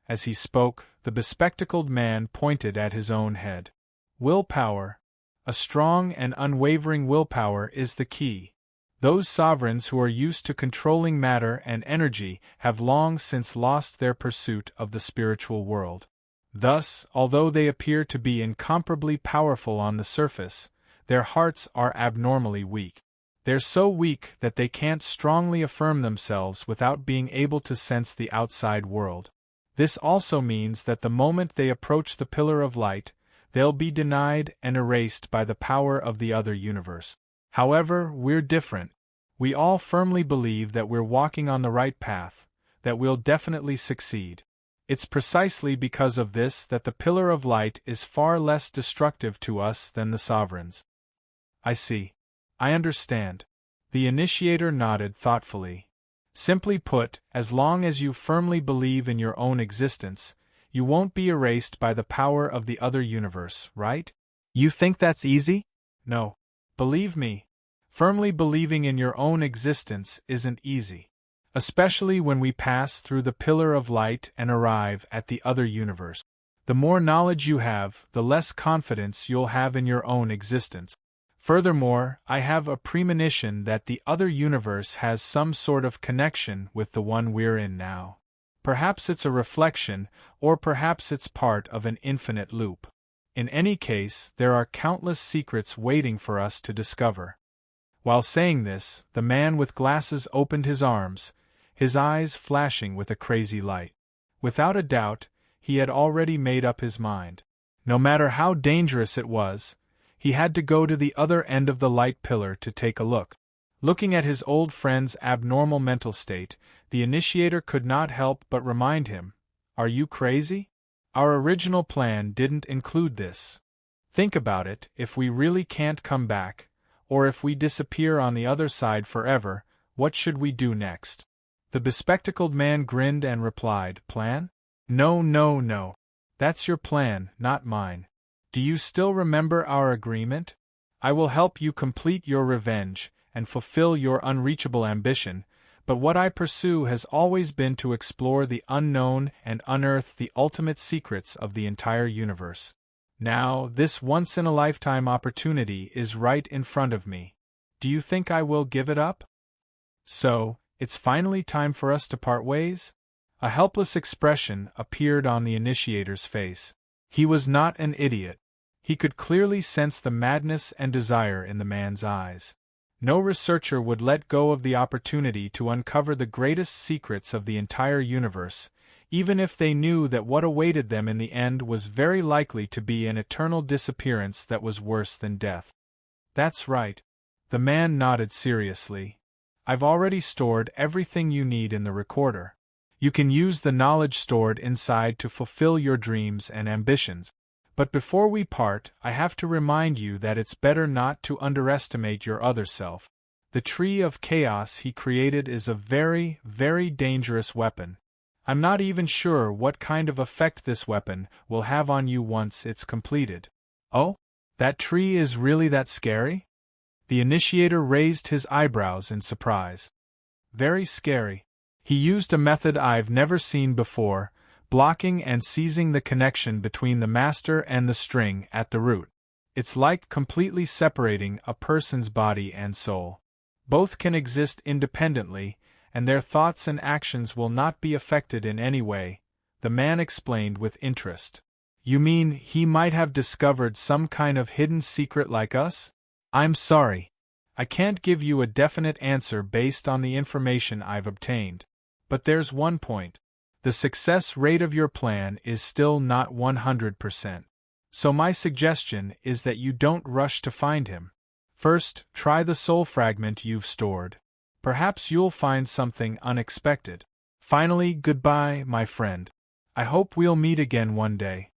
As he spoke, the bespectacled man pointed at his own head. Willpower. A strong and unwavering willpower is the key. Those sovereigns who are used to controlling matter and energy have long since lost their pursuit of the spiritual world. Thus, although they appear to be incomparably powerful on the surface, their hearts are abnormally weak. They're so weak that they can't strongly affirm themselves without being able to sense the outside world. This also means that the moment they approach the pillar of light, they'll be denied and erased by the power of the other universe. However, we're different. We all firmly believe that we're walking on the right path, that we'll definitely succeed. It's precisely because of this that the pillar of light is far less destructive to us than the sovereigns. I see. I understand. The initiator nodded thoughtfully. Simply put, as long as you firmly believe in your own existence, you won't be erased by the power of the other universe, right? You think that's easy? No. Believe me, firmly believing in your own existence isn't easy. Especially when we pass through the pillar of light and arrive at the other universe. The more knowledge you have, the less confidence you'll have in your own existence. Furthermore, I have a premonition that the other universe has some sort of connection with the one we're in now. Perhaps it's a reflection, or perhaps it's part of an infinite loop. In any case, there are countless secrets waiting for us to discover. While saying this, the man with glasses opened his arms, his eyes flashing with a crazy light. Without a doubt, he had already made up his mind. No matter how dangerous it was, he had to go to the other end of the light pillar to take a look. Looking at his old friend's abnormal mental state, the initiator could not help but remind him, "Are you crazy? Our original plan didn't include this. Think about it, if we really can't come back, or if we disappear on the other side forever, what should we do next?" The bespectacled man grinned and replied, "Plan? No, no, no. That's your plan, not mine. Do you still remember our agreement? I will help you complete your revenge and fulfill your unreachable ambition, but what I pursue has always been to explore the unknown and unearth the ultimate secrets of the entire universe. Now, this once-in-a-lifetime opportunity is right in front of me. Do you think I will give it up? So, it's finally time for us to part ways?" A helpless expression appeared on the initiator's face. He was not an idiot. He could clearly sense the madness and desire in the man's eyes. No researcher would let go of the opportunity to uncover the greatest secrets of the entire universe, even if they knew that what awaited them in the end was very likely to be an eternal disappearance that was worse than death. "That's right." The man nodded seriously. "I've already stored everything you need in the recorder. You can use the knowledge stored inside to fulfill your dreams and ambitions. But before we part, I have to remind you that it's better not to underestimate your other self. The tree of chaos he created is a very, very dangerous weapon. I'm not even sure what kind of effect this weapon will have on you once it's completed. Oh? That tree is really that scary? The initiator raised his eyebrows in surprise. Very scary. He used a method I've never seen before, blocking and seizing the connection between the master and the string at the root. It's like completely separating a person's body and soul. Both can exist independently, and their thoughts and actions will not be affected in any way, the man explained with interest. You mean he might have discovered some kind of hidden secret like us? I'm sorry. I can't give you a definite answer based on the information I've obtained. But there's one point. The success rate of your plan is still not 100%. So my suggestion is that you don't rush to find him. First, try the soul fragment you've stored. Perhaps you'll find something unexpected. Finally, goodbye, my friend. I hope we'll meet again one day.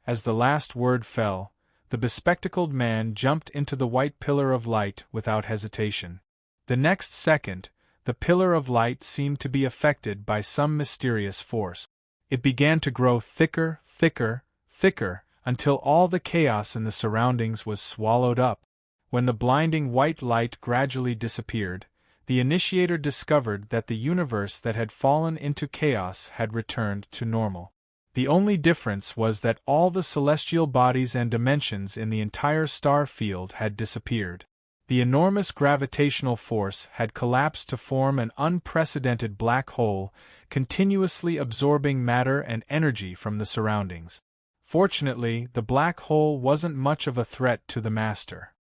As the last word fell, the bespectacled man jumped into the white pillar of light without hesitation. The next second, the pillar of light seemed to be affected by some mysterious force. It began to grow thicker, thicker, thicker, until all the chaos in the surroundings was swallowed up. When the blinding white light gradually disappeared, the initiator discovered that the universe that had fallen into chaos had returned to normal. The only difference was that all the celestial bodies and dimensions in the entire star field had disappeared. The enormous gravitational force had collapsed to form an unprecedented black hole, continuously absorbing matter and energy from the surroundings. Fortunately, the black hole wasn't much of a threat to the master.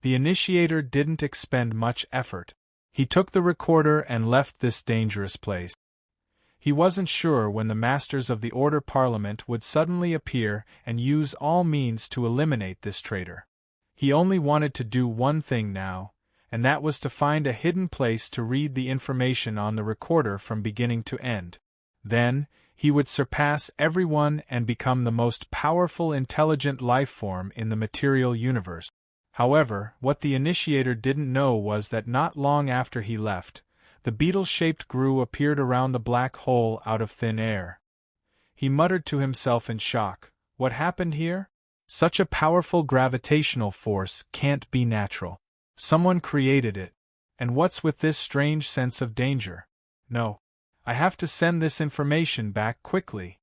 The initiator didn't expend much effort. He took the recorder and left this dangerous place. He wasn't sure when the masters of the Order Parliament would suddenly appear and use all means to eliminate this traitor. He only wanted to do one thing now, and that was to find a hidden place to read the information on the recorder from beginning to end. Then, he would surpass everyone and become the most powerful intelligent life form in the material universe. However, what the initiator didn't know was that not long after he left, the beetle-shaped grue appeared around the black hole out of thin air. He muttered to himself in shock, "What happened here? Such a powerful gravitational force can't be natural. Someone created it. And what's with this strange sense of danger? No. I have to send this information back quickly."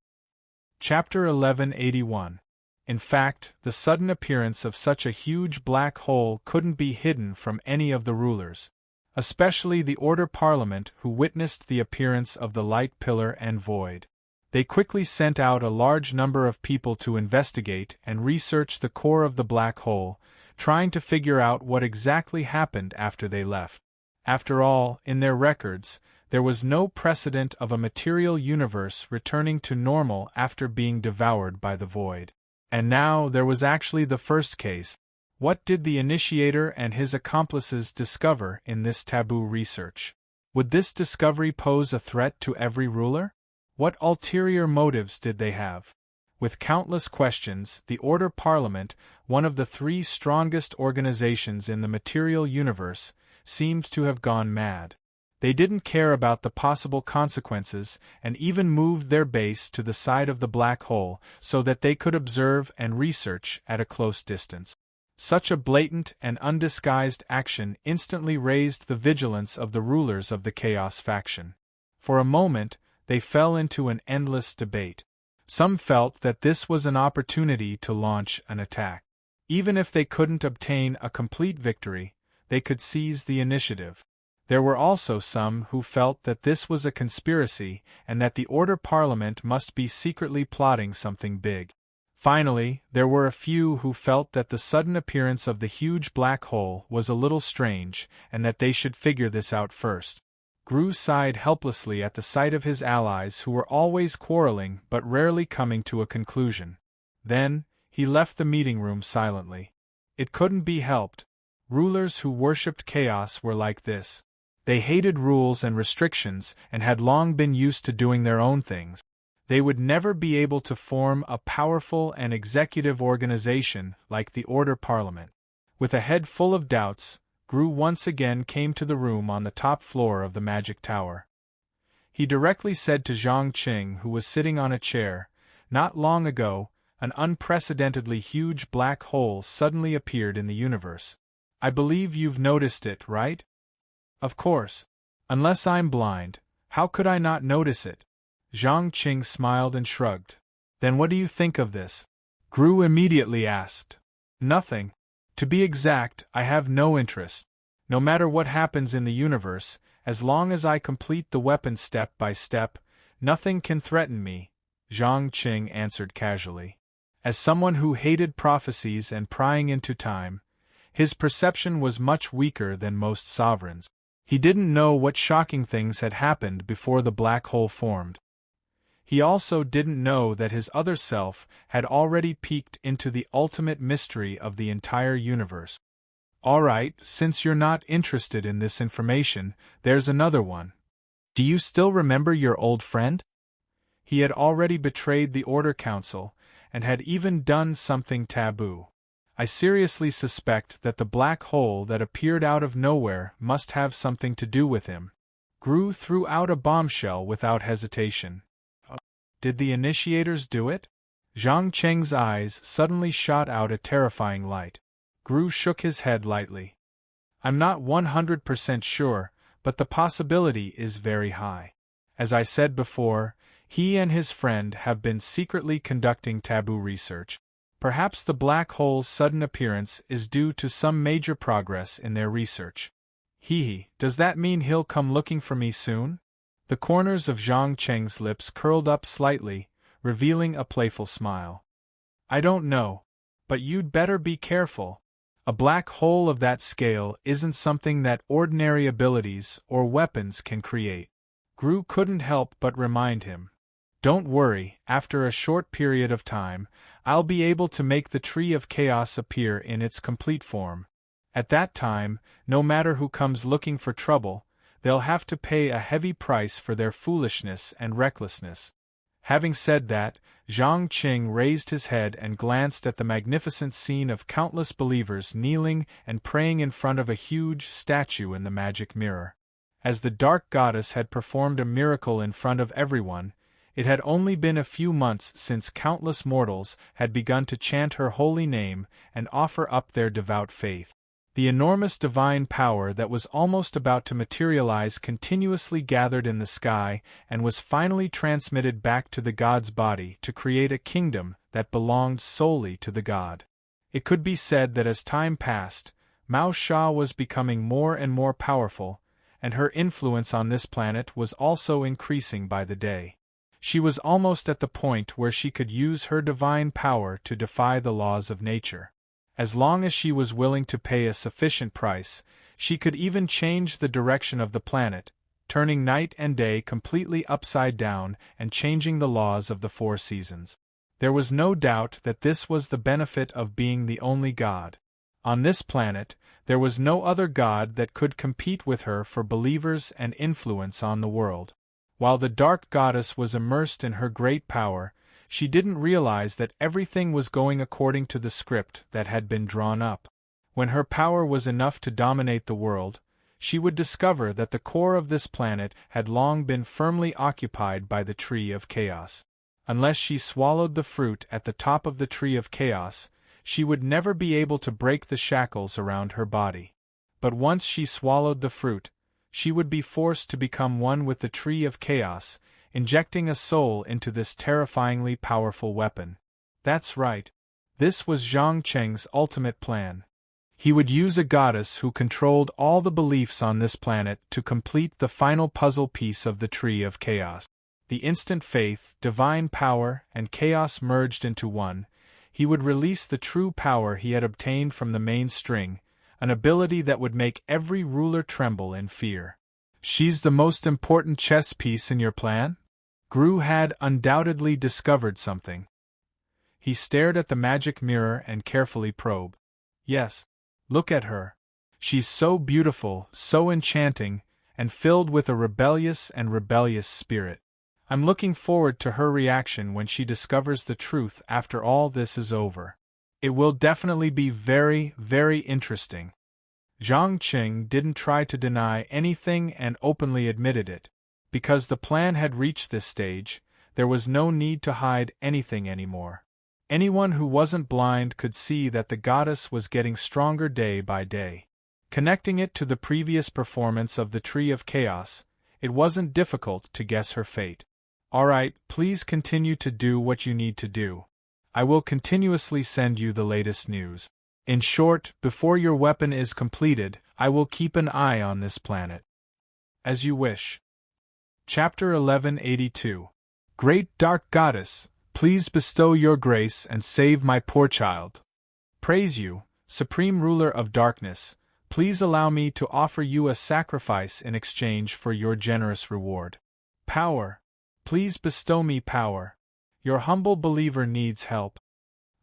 Chapter 1181. In fact, the sudden appearance of such a huge black hole couldn't be hidden from any of the rulers, especially the Order Parliament, who witnessed the appearance of the light pillar and void. They quickly sent out a large number of people to investigate and research the core of the black hole, trying to figure out what exactly happened after they left. After all, in their records, there was no precedent of a material universe returning to normal after being devoured by the void. And now there was actually the first case. What did the initiator and his accomplices discover in this taboo research? Would this discovery pose a threat to every ruler? What ulterior motives did they have? With countless questions, the Order Parliament, one of the three strongest organizations in the material universe, seemed to have gone mad. They didn't care about the possible consequences and even moved their base to the side of the black hole so that they could observe and research at a close distance. Such a blatant and undisguised action instantly raised the vigilance of the rulers of the Chaos faction. For a moment, they fell into an endless debate. Some felt that this was an opportunity to launch an attack. Even if they couldn't obtain a complete victory, they could seize the initiative. There were also some who felt that this was a conspiracy and that the Order Parliament must be secretly plotting something big. Finally, there were a few who felt that the sudden appearance of the huge black hole was a little strange and that they should figure this out first. Grue sighed helplessly at the sight of his allies who were always quarreling but rarely coming to a conclusion. Then, he left the meeting room silently. It couldn't be helped. Rulers who worshipped chaos were like this. They hated rules and restrictions and had long been used to doing their own things. They would never be able to form a powerful and executive organization like the Order Parliament. With a head full of doubts, Gru once again came to the room on the top floor of the magic tower. He directly said to Zhang Qing, who was sitting on a chair, "Not long ago, an unprecedentedly huge black hole suddenly appeared in the universe. I believe you've noticed it, right?" "Of course. Unless I'm blind, how could I not notice it?" Zhang Qing smiled and shrugged. "Then what do you think of this?" Gru immediately asked. "Nothing. To be exact, I have no interest. No matter what happens in the universe, as long as I complete the weapon step by step, nothing can threaten me," Zhang Qing answered casually. As someone who hated prophecies and prying into time, his perception was much weaker than most sovereigns. He didn't know what shocking things had happened before the black hole formed. He also didn't know that his other self had already peeked into the ultimate mystery of the entire universe. "All right, since you're not interested in this information, there's another one. Do you still remember your old friend? He had already betrayed the Order Council, and had even done something taboo. I seriously suspect that the black hole that appeared out of nowhere must have something to do with him." Gru threw out a bombshell without hesitation. "Did the initiators do it?" Zhang Cheng's eyes suddenly shot out a terrifying light. Gru shook his head lightly. "I'm not 100% sure, but the possibility is very high. As I said before, he and his friend have been secretly conducting taboo research. Perhaps the black hole's sudden appearance is due to some major progress in their research. Does that mean he'll come looking for me soon?" The corners of Zhang Cheng's lips curled up slightly, revealing a playful smile. "I don't know. But you'd better be careful. A black hole of that scale isn't something that ordinary abilities or weapons can create." Gru couldn't help but remind him. "Don't worry, after a short period of time, I'll be able to make the Tree of Chaos appear in its complete form. At that time, no matter who comes looking for trouble, they'll have to pay a heavy price for their foolishness and recklessness." Having said that, Zhang Qing raised his head and glanced at the magnificent scene of countless believers kneeling and praying in front of a huge statue in the magic mirror. As the Dark Goddess had performed a miracle in front of everyone, it had only been a few months since countless mortals had begun to chant her holy name and offer up their devout faith. The enormous divine power that was almost about to materialize continuously gathered in the sky and was finally transmitted back to the god's body to create a kingdom that belonged solely to the god. It could be said that as time passed, Mao Sha was becoming more and more powerful, and her influence on this planet was also increasing by the day. She was almost at the point where she could use her divine power to defy the laws of nature. As long as she was willing to pay a sufficient price, she could even change the direction of the planet, turning night and day completely upside down and changing the laws of the four seasons. There was no doubt that this was the benefit of being the only god. On this planet, there was no other god that could compete with her for believers and influence on the world. While the Dark Goddess was immersed in her great power, she didn't realize that everything was going according to the script that had been drawn up. When her power was enough to dominate the world, she would discover that the core of this planet had long been firmly occupied by the Tree of Chaos. Unless she swallowed the fruit at the top of the Tree of Chaos, she would never be able to break the shackles around her body. But once she swallowed the fruit, she would be forced to become one with the Tree of Chaos, injecting a soul into this terrifyingly powerful weapon. That's right. This was Zhang Cheng's ultimate plan. He would use a goddess who controlled all the beliefs on this planet to complete the final puzzle piece of the Tree of Chaos. The instant faith, divine power, and chaos merged into one, he would release the true power he had obtained from the main string, an ability that would make every ruler tremble in fear. "She's the most important chess piece in your plan?" Gru had undoubtedly discovered something. He stared at the magic mirror and carefully probed. "Yes. Look at her. She's so beautiful, so enchanting, and filled with a rebellious spirit. I'm looking forward to her reaction when she discovers the truth after all this is over. It will definitely be very, very interesting." Zhang Qing didn't try to deny anything and openly admitted it. Because the plan had reached this stage, there was no need to hide anything anymore. Anyone who wasn't blind could see that the goddess was getting stronger day by day. Connecting it to the previous performance of the Tree of Chaos, it wasn't difficult to guess her fate. Alright, please continue to do what you need to do. I will continuously send you the latest news. In short, before your weapon is completed, I will keep an eye on this planet. As you wish. Chapter 1182. Great Dark Goddess, please bestow your grace and save my poor child. Praise you, Supreme Ruler of Darkness, please allow me to offer you a sacrifice in exchange for your generous reward. Power. Please bestow me power. Your humble believer needs help.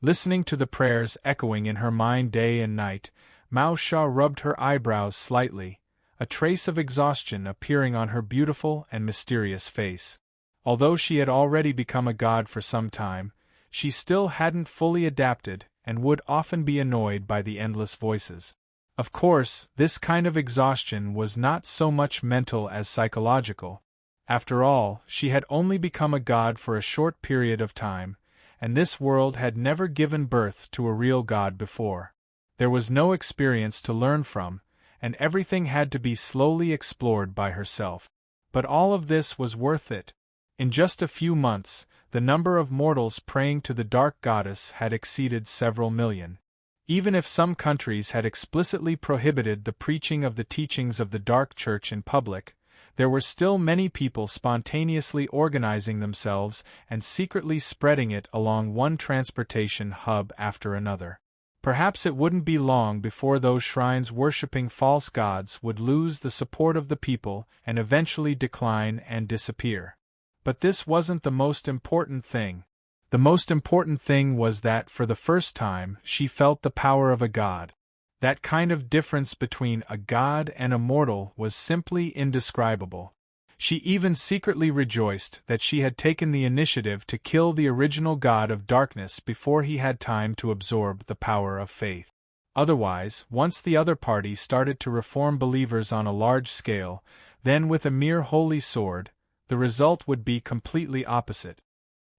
Listening to the prayers echoing in her mind day and night, Mao Sha rubbed her eyebrows slightly, a trace of exhaustion appearing on her beautiful and mysterious face. Although she had already become a god for some time, she still hadn't fully adapted and would often be annoyed by the endless voices. Of course, this kind of exhaustion was not so much mental as psychological. After all, she had only become a god for a short period of time, and this world had never given birth to a real god before. There was no experience to learn from, and everything had to be slowly explored by herself. But all of this was worth it. In just a few months, the number of mortals praying to the Dark Goddess had exceeded several million. Even if some countries had explicitly prohibited the preaching of the teachings of the Dark Church in public, there were still many people spontaneously organizing themselves and secretly spreading it along one transportation hub after another. Perhaps it wouldn't be long before those shrines worshipping false gods would lose the support of the people and eventually decline and disappear. But this wasn't the most important thing. The most important thing was that for the first time she felt the power of a god. That kind of difference between a god and a mortal was simply indescribable. She even secretly rejoiced that she had taken the initiative to kill the original god of darkness before he had time to absorb the power of faith. Otherwise, once the other party started to reform believers on a large scale, then with a mere holy sword, the result would be completely opposite.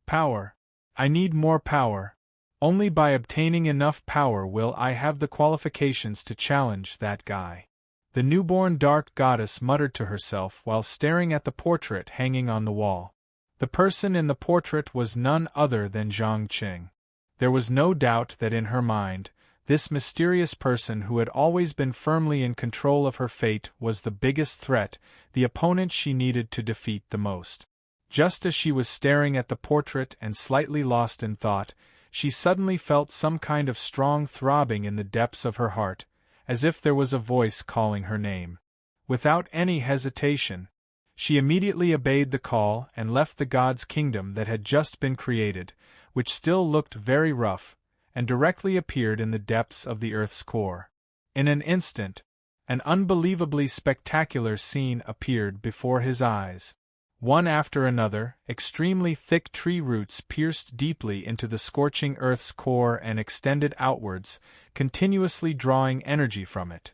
Power. I need more power. Only by obtaining enough power will I have the qualifications to challenge that guy. The newborn Dark Goddess muttered to herself while staring at the portrait hanging on the wall. The person in the portrait was none other than Zhang Qing. There was no doubt that in her mind, this mysterious person who had always been firmly in control of her fate was the biggest threat, the opponent she needed to defeat the most. Just as she was staring at the portrait and slightly lost in thought, she suddenly felt some kind of strong throbbing in the depths of her heart, as if there was a voice calling her name. Without any hesitation, she immediately obeyed the call and left the god's kingdom that had just been created, which still looked very rough, and directly appeared in the depths of the Earth's core. In an instant, an unbelievably spectacular scene appeared before his eyes. One after another, extremely thick tree roots pierced deeply into the scorching Earth's core and extended outwards, continuously drawing energy from it.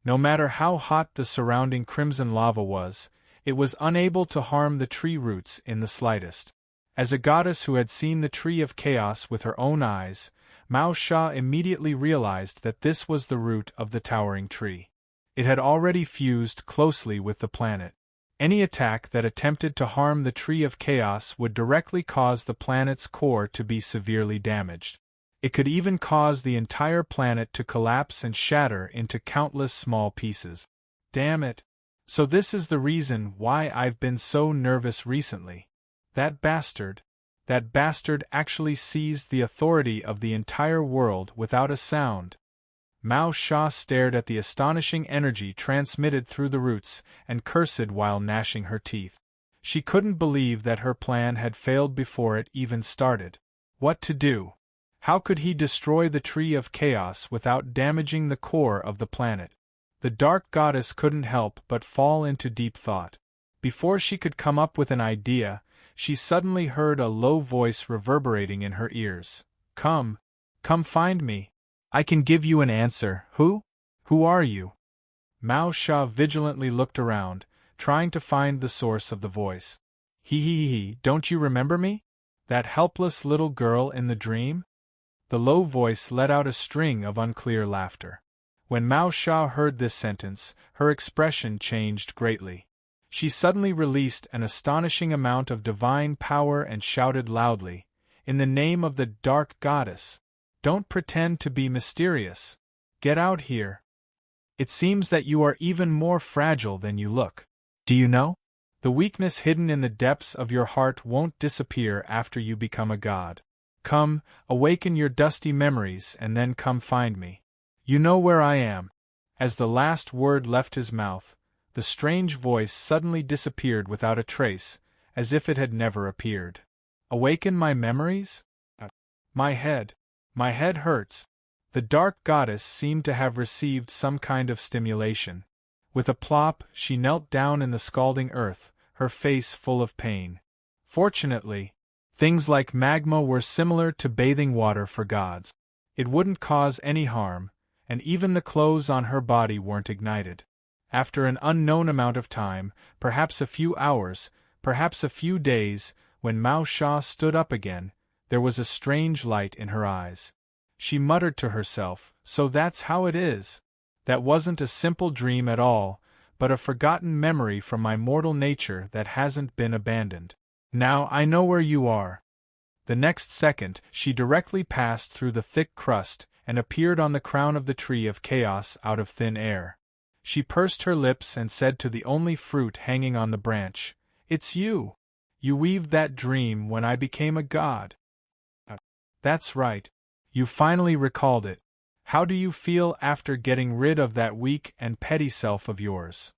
No matter how hot the surrounding crimson lava was, it was unable to harm the tree roots in the slightest. As a goddess who had seen the Tree of Chaos with her own eyes, Mao Sha immediately realized that this was the root of the towering tree. It had already fused closely with the planet. Any attack that attempted to harm the Tree of Chaos would directly cause the planet's core to be severely damaged. It could even cause the entire planet to collapse and shatter into countless small pieces. Damn it. So this is the reason why I've been so nervous recently. That bastard actually seized the authority of the entire world without a sound. Mao Sha stared at the astonishing energy transmitted through the roots and cursed while gnashing her teeth. She couldn't believe that her plan had failed before it even started. What to do? How could he destroy the Tree of Chaos without damaging the core of the planet? The Dark Goddess couldn't help but fall into deep thought. Before she could come up with an idea, she suddenly heard a low voice reverberating in her ears. Come find me. I can give you an answer. Who are you? Mao Sha vigilantly looked around, trying to find the source of the voice. He, don't you remember me? That helpless little girl in the dream? The low voice let out a string of unclear laughter. When Mao Sha heard this sentence, her expression changed greatly. She suddenly released an astonishing amount of divine power and shouted loudly, "In the name of the Dark Goddess! Don't pretend to be mysterious. Get out here. It seems that you are even more fragile than you look. Do you know? The weakness hidden in the depths of your heart won't disappear after you become a god. Come, awaken your dusty memories and then come find me. You know where I am." As the last word left his mouth, the strange voice suddenly disappeared without a trace, as if it had never appeared. Awaken my memories? My head hurts. The Dark Goddess seemed to have received some kind of stimulation. With a plop, she knelt down in the scalding earth, her face full of pain. Fortunately, things like magma were similar to bathing water for gods. It wouldn't cause any harm, and even the clothes on her body weren't ignited. After an unknown amount of time, perhaps a few hours, perhaps a few days, when Mao Sha stood up again, there was a strange light in her eyes. She muttered to herself, "So that's how it is. That wasn't a simple dream at all, but a forgotten memory from my mortal nature that hasn't been abandoned. Now I know where you are." The next second, she directly passed through the thick crust and appeared on the crown of the tree of chaos out of thin air. She pursed her lips and said to the only fruit hanging on the branch, "It's you. You weaved that dream when I became a god." "That's right. You finally recalled it. How do you feel after getting rid of that weak and petty self of yours?"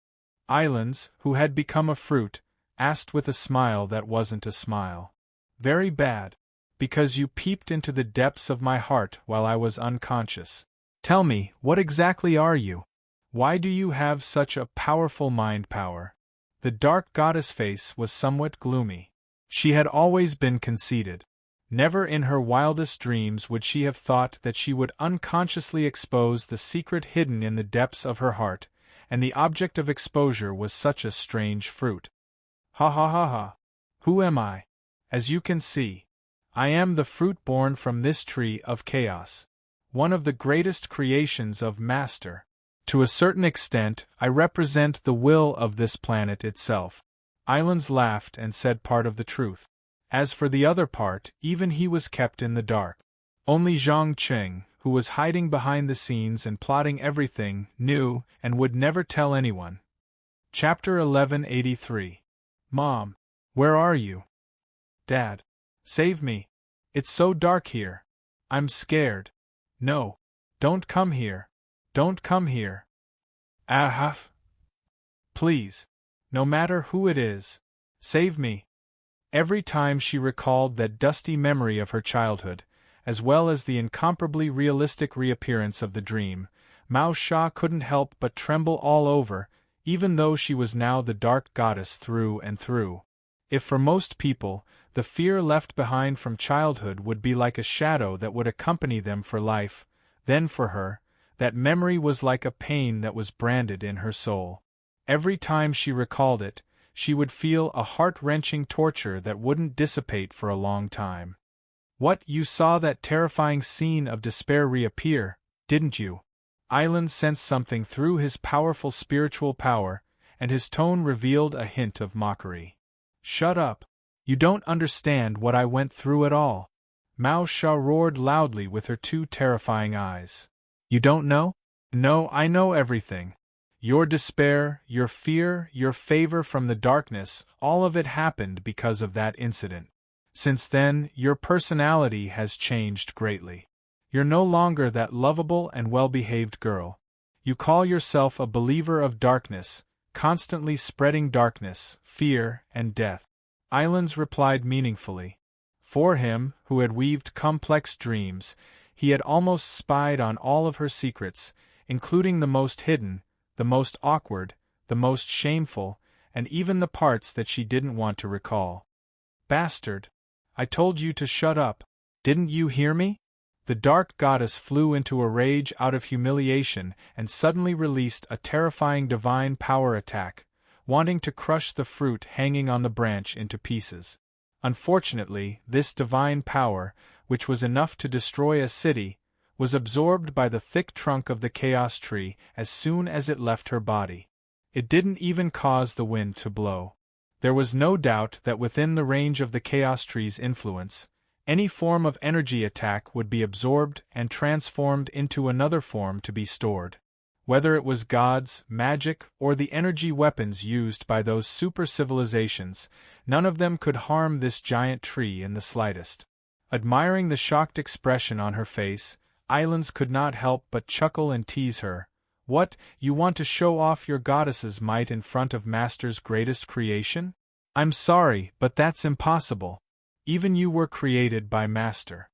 Islands, who had become a fruit, asked with a smile that wasn't a smile. "Very bad. Because you peeped into the depths of my heart while I was unconscious. Tell me, what exactly are you? Why do you have such a powerful mind power?" The Dark Goddess' face was somewhat gloomy. She had always been conceited. Never in her wildest dreams would she have thought that she would unconsciously expose the secret hidden in the depths of her heart, and the object of exposure was such a strange fruit. "Ha ha ha ha. Who am I? As you can see, I am the fruit born from this tree of chaos. One of the greatest creations of Master. To a certain extent, I represent the will of this planet itself." Islands laughed and said part of the truth. As for the other part, even he was kept in the dark. Only Zhang Qing, who was hiding behind the scenes and plotting everything, knew and would never tell anyone. Chapter 1183. Mom, where are you? Dad, save me. It's so dark here. I'm scared. No. Don't come here. Don't come here. Ahaf. Please. No matter who it is. Save me. Every time she recalled that dusty memory of her childhood, as well as the incomparably realistic reappearance of the dream, Mao Sha couldn't help but tremble all over, even though she was now the Dark Goddess through and through. If for most people, the fear left behind from childhood would be like a shadow that would accompany them for life, then for her, that memory was like a pain that was branded in her soul. Every time she recalled it, she would feel a heart-wrenching torture that wouldn't dissipate for a long time. "What, you saw that terrifying scene of despair reappear, didn't you?" Island sensed something through his powerful spiritual power, and his tone revealed a hint of mockery. "Shut up. You don't understand what I went through at all." Mao Sha roared loudly with her two terrifying eyes. "You don't know?" "No, I know everything. Your despair, your fear, your favor from the darkness, all of it happened because of that incident. Since then, your personality has changed greatly. You're no longer that lovable and well-behaved girl. You call yourself a believer of darkness, constantly spreading darkness, fear, and death." Islands replied meaningfully. For him, who had weaved complex dreams, he had almost spied on all of her secrets, including the most hidden, the most awkward, the most shameful, and even the parts that she didn't want to recall. "Bastard! I told you to shut up. Didn't you hear me? The dark goddess flew into a rage out of humiliation and suddenly released a terrifying divine power attack, wanting to crush the fruit hanging on the branch into pieces. Unfortunately, this divine power, which was enough to destroy a city, was absorbed by the thick trunk of the chaos tree as soon as it left her body. It didn't even cause the wind to blow. There was no doubt that within the range of the chaos tree's influence, any form of energy attack would be absorbed and transformed into another form to be stored. Whether it was gods, magic, or the energy weapons used by those super civilizations, none of them could harm this giant tree in the slightest. Admiring the shocked expression on her face, Islands could not help but chuckle and tease her. What, you want to show off your goddess's might in front of Master's greatest creation? I'm sorry, but that's impossible. Even you were created by Master.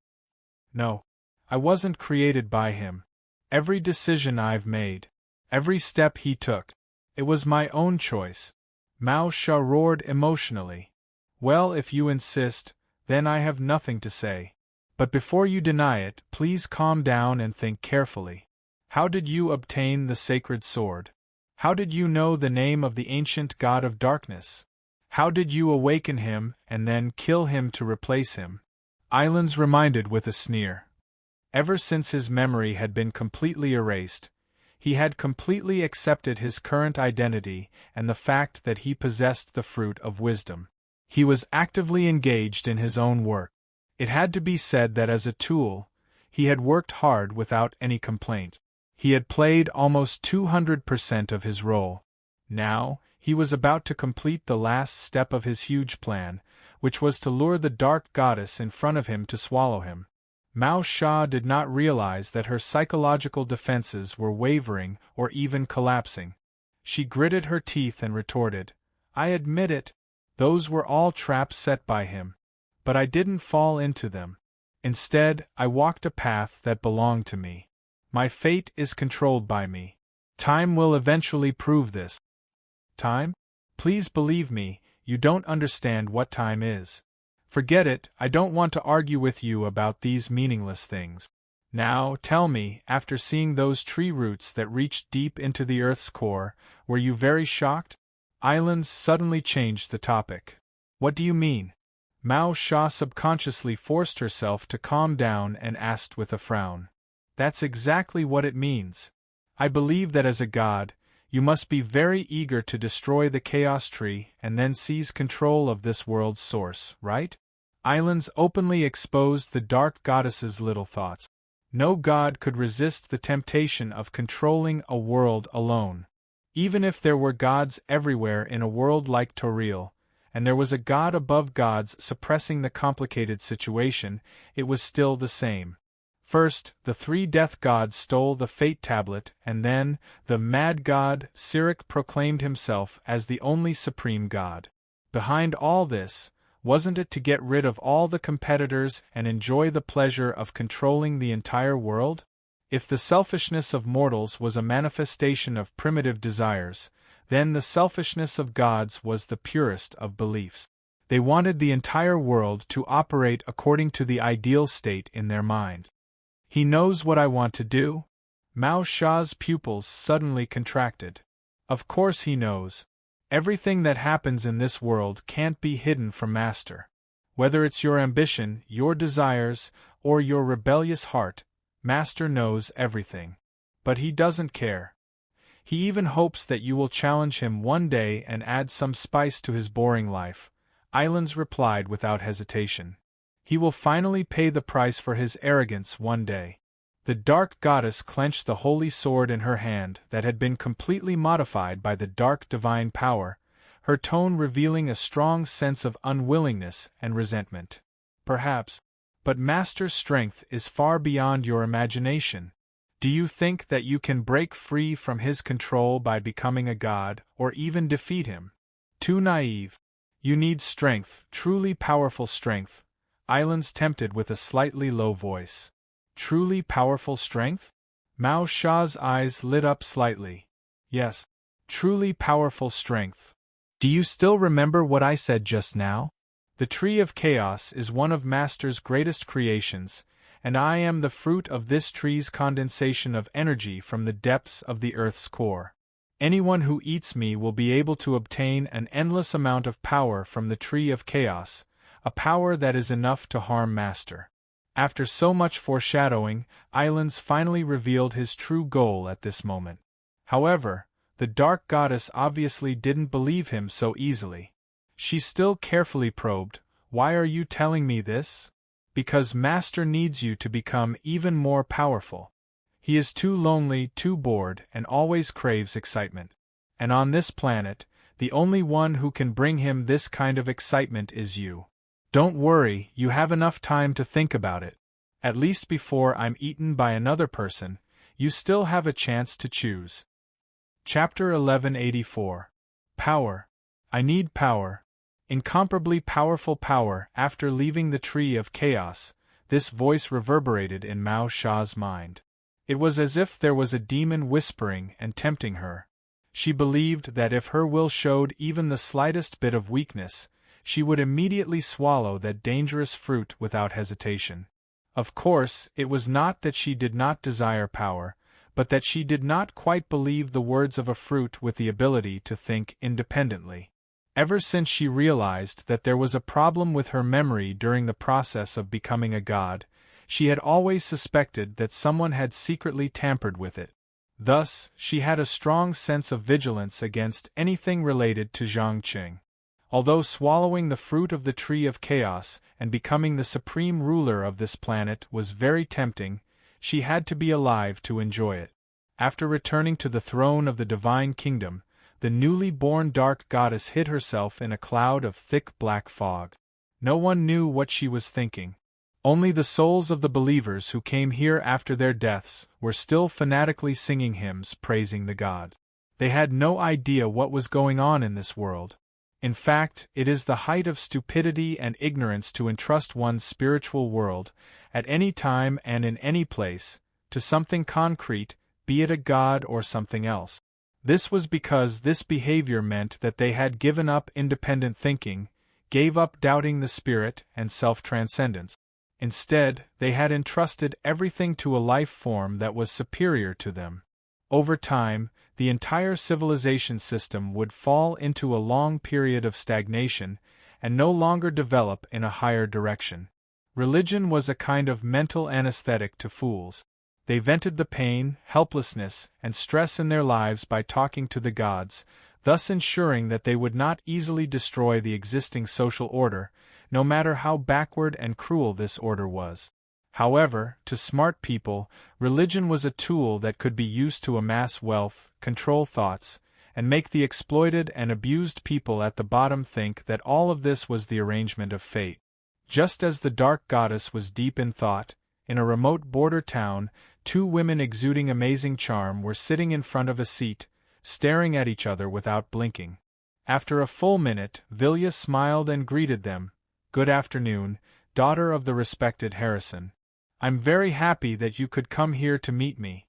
No, I wasn't created by him. Every decision I've made, every step he took, it was my own choice. Mao Sha roared emotionally. Well, if you insist, then I have nothing to say. But before you deny it, please calm down and think carefully. How did you obtain the sacred sword? How did you know the name of the ancient god of darkness? How did you awaken him and then kill him to replace him? Islands reminded with a sneer. Ever since his memory had been completely erased, he had completely accepted his current identity and the fact that he possessed the fruit of wisdom. He was actively engaged in his own work. It had to be said that as a tool, he had worked hard without any complaint. He had played almost 200% of his role. Now, he was about to complete the last step of his huge plan, which was to lure the dark goddess in front of him to swallow him. Mao Sha did not realize that her psychological defenses were wavering or even collapsing. She gritted her teeth and retorted, I admit it, those were all traps set by him. But I didn't fall into them. Instead, I walked a path that belonged to me. My fate is controlled by me. Time will eventually prove this. Time? Please believe me, you don't understand what time is. Forget it, I don't want to argue with you about these meaningless things. Now, tell me, after seeing those tree roots that reached deep into the Earth's core, were you very shocked? Islands suddenly changed the topic. What do you mean? Mao Sha subconsciously forced herself to calm down and asked with a frown. That's exactly what it means. I believe that as a god, you must be very eager to destroy the Chaos Tree and then seize control of this world's source, right? Islands openly exposed the dark goddess's little thoughts. No god could resist the temptation of controlling a world alone. Even if there were gods everywhere in a world like Toril, and there was a god above gods suppressing the complicated situation, it was still the same. First, the three death gods stole the fate tablet, and then, the mad god, Sirik, proclaimed himself as the only supreme god. Behind all this, wasn't it to get rid of all the competitors and enjoy the pleasure of controlling the entire world? If the selfishness of mortals was a manifestation of primitive desires, then the selfishness of gods was the purest of beliefs. They wanted the entire world to operate according to the ideal state in their mind. He knows what I want to do? Mao Sha's pupils suddenly contracted. Of course he knows. Everything that happens in this world can't be hidden from Master. Whether it's your ambition, your desires, or your rebellious heart, Master knows everything. But he doesn't care. He even hopes that you will challenge him one day and add some spice to his boring life, Islands replied without hesitation. He will finally pay the price for his arrogance one day. The dark goddess clenched the holy sword in her hand that had been completely modified by the dark divine power, her tone revealing a strong sense of unwillingness and resentment. Perhaps, but Master's strength is far beyond your imagination. Do you think that you can break free from his control by becoming a god, or even defeat him? Too naive. You need strength, truly powerful strength. Islands tempted with a slightly low voice. Truly powerful strength? Mao Sha's eyes lit up slightly. Yes, truly powerful strength. Do you still remember what I said just now? The Tree of Chaos is one of Master's greatest creations, and I am the fruit of this tree's condensation of energy from the depths of the earth's core. Anyone who eats me will be able to obtain an endless amount of power from the tree of chaos, a power that is enough to harm Master. After so much foreshadowing, Islands finally revealed his true goal at this moment. However, the Dark Goddess obviously didn't believe him so easily. She still carefully probed, "Why are you telling me this?" "Because Master needs you to become even more powerful. He is too lonely, too bored, and always craves excitement. And on this planet, the only one who can bring him this kind of excitement is you. Don't worry, you have enough time to think about it. At least before I'm eaten by another person, you still have a chance to choose." Chapter 1184. Power. I need power. Incomparably powerful power. After leaving the Tree of Chaos, this voice reverberated in Mao Sha's mind. It was as if there was a demon whispering and tempting her. She believed that if her will showed even the slightest bit of weakness, she would immediately swallow that dangerous fruit without hesitation. Of course, it was not that she did not desire power, but that she did not quite believe the words of a fruit with the ability to think independently. Ever since she realized that there was a problem with her memory during the process of becoming a god, she had always suspected that someone had secretly tampered with it. Thus, she had a strong sense of vigilance against anything related to Zhangqing. Although swallowing the fruit of the Tree of Chaos and becoming the supreme ruler of this planet was very tempting, she had to be alive to enjoy it. After returning to the throne of the Divine Kingdom, the newly born Dark Goddess hid herself in a cloud of thick black fog. No one knew what she was thinking. Only the souls of the believers who came here after their deaths were still fanatically singing hymns praising the god. They had no idea what was going on in this world. In fact, it is the height of stupidity and ignorance to entrust one's spiritual world, at any time and in any place, to something concrete, be it a god or something else. This was because this behavior meant that they had given up independent thinking, gave up doubting the spirit and self-transcendence. Instead, they had entrusted everything to a life form that was superior to them. Over time, the entire civilization system would fall into a long period of stagnation and no longer develop in a higher direction. Religion was a kind of mental anesthetic to fools. They vented the pain, helplessness, and stress in their lives by talking to the gods, thus ensuring that they would not easily destroy the existing social order, no matter how backward and cruel this order was. However, to smart people, religion was a tool that could be used to amass wealth, control thoughts, and make the exploited and abused people at the bottom think that all of this was the arrangement of fate. Just as the Dark Goddess was deep in thought, in a remote border town, two women exuding amazing charm were sitting in front of a seat, staring at each other without blinking. After a full minute, Vilya smiled and greeted them. "Good afternoon, daughter of the respected Harrison. I'm very happy that you could come here to meet me.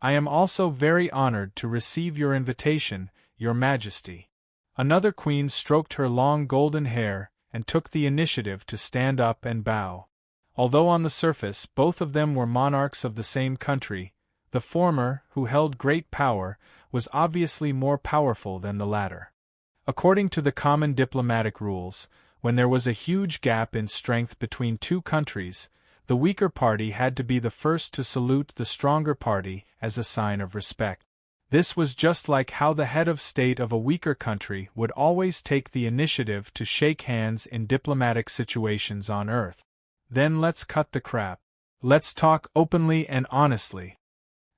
I am also very honored to receive your invitation, Your Majesty." Another queen stroked her long golden hair and took the initiative to stand up and bow. Although on the surface both of them were monarchs of the same country, the former, who held great power, was obviously more powerful than the latter. According to the common diplomatic rules, when there was a huge gap in strength between two countries, the weaker party had to be the first to salute the stronger party as a sign of respect. This was just like how the head of state of a weaker country would always take the initiative to shake hands in diplomatic situations on Earth. Then let's cut the crap. Let's talk openly and honestly.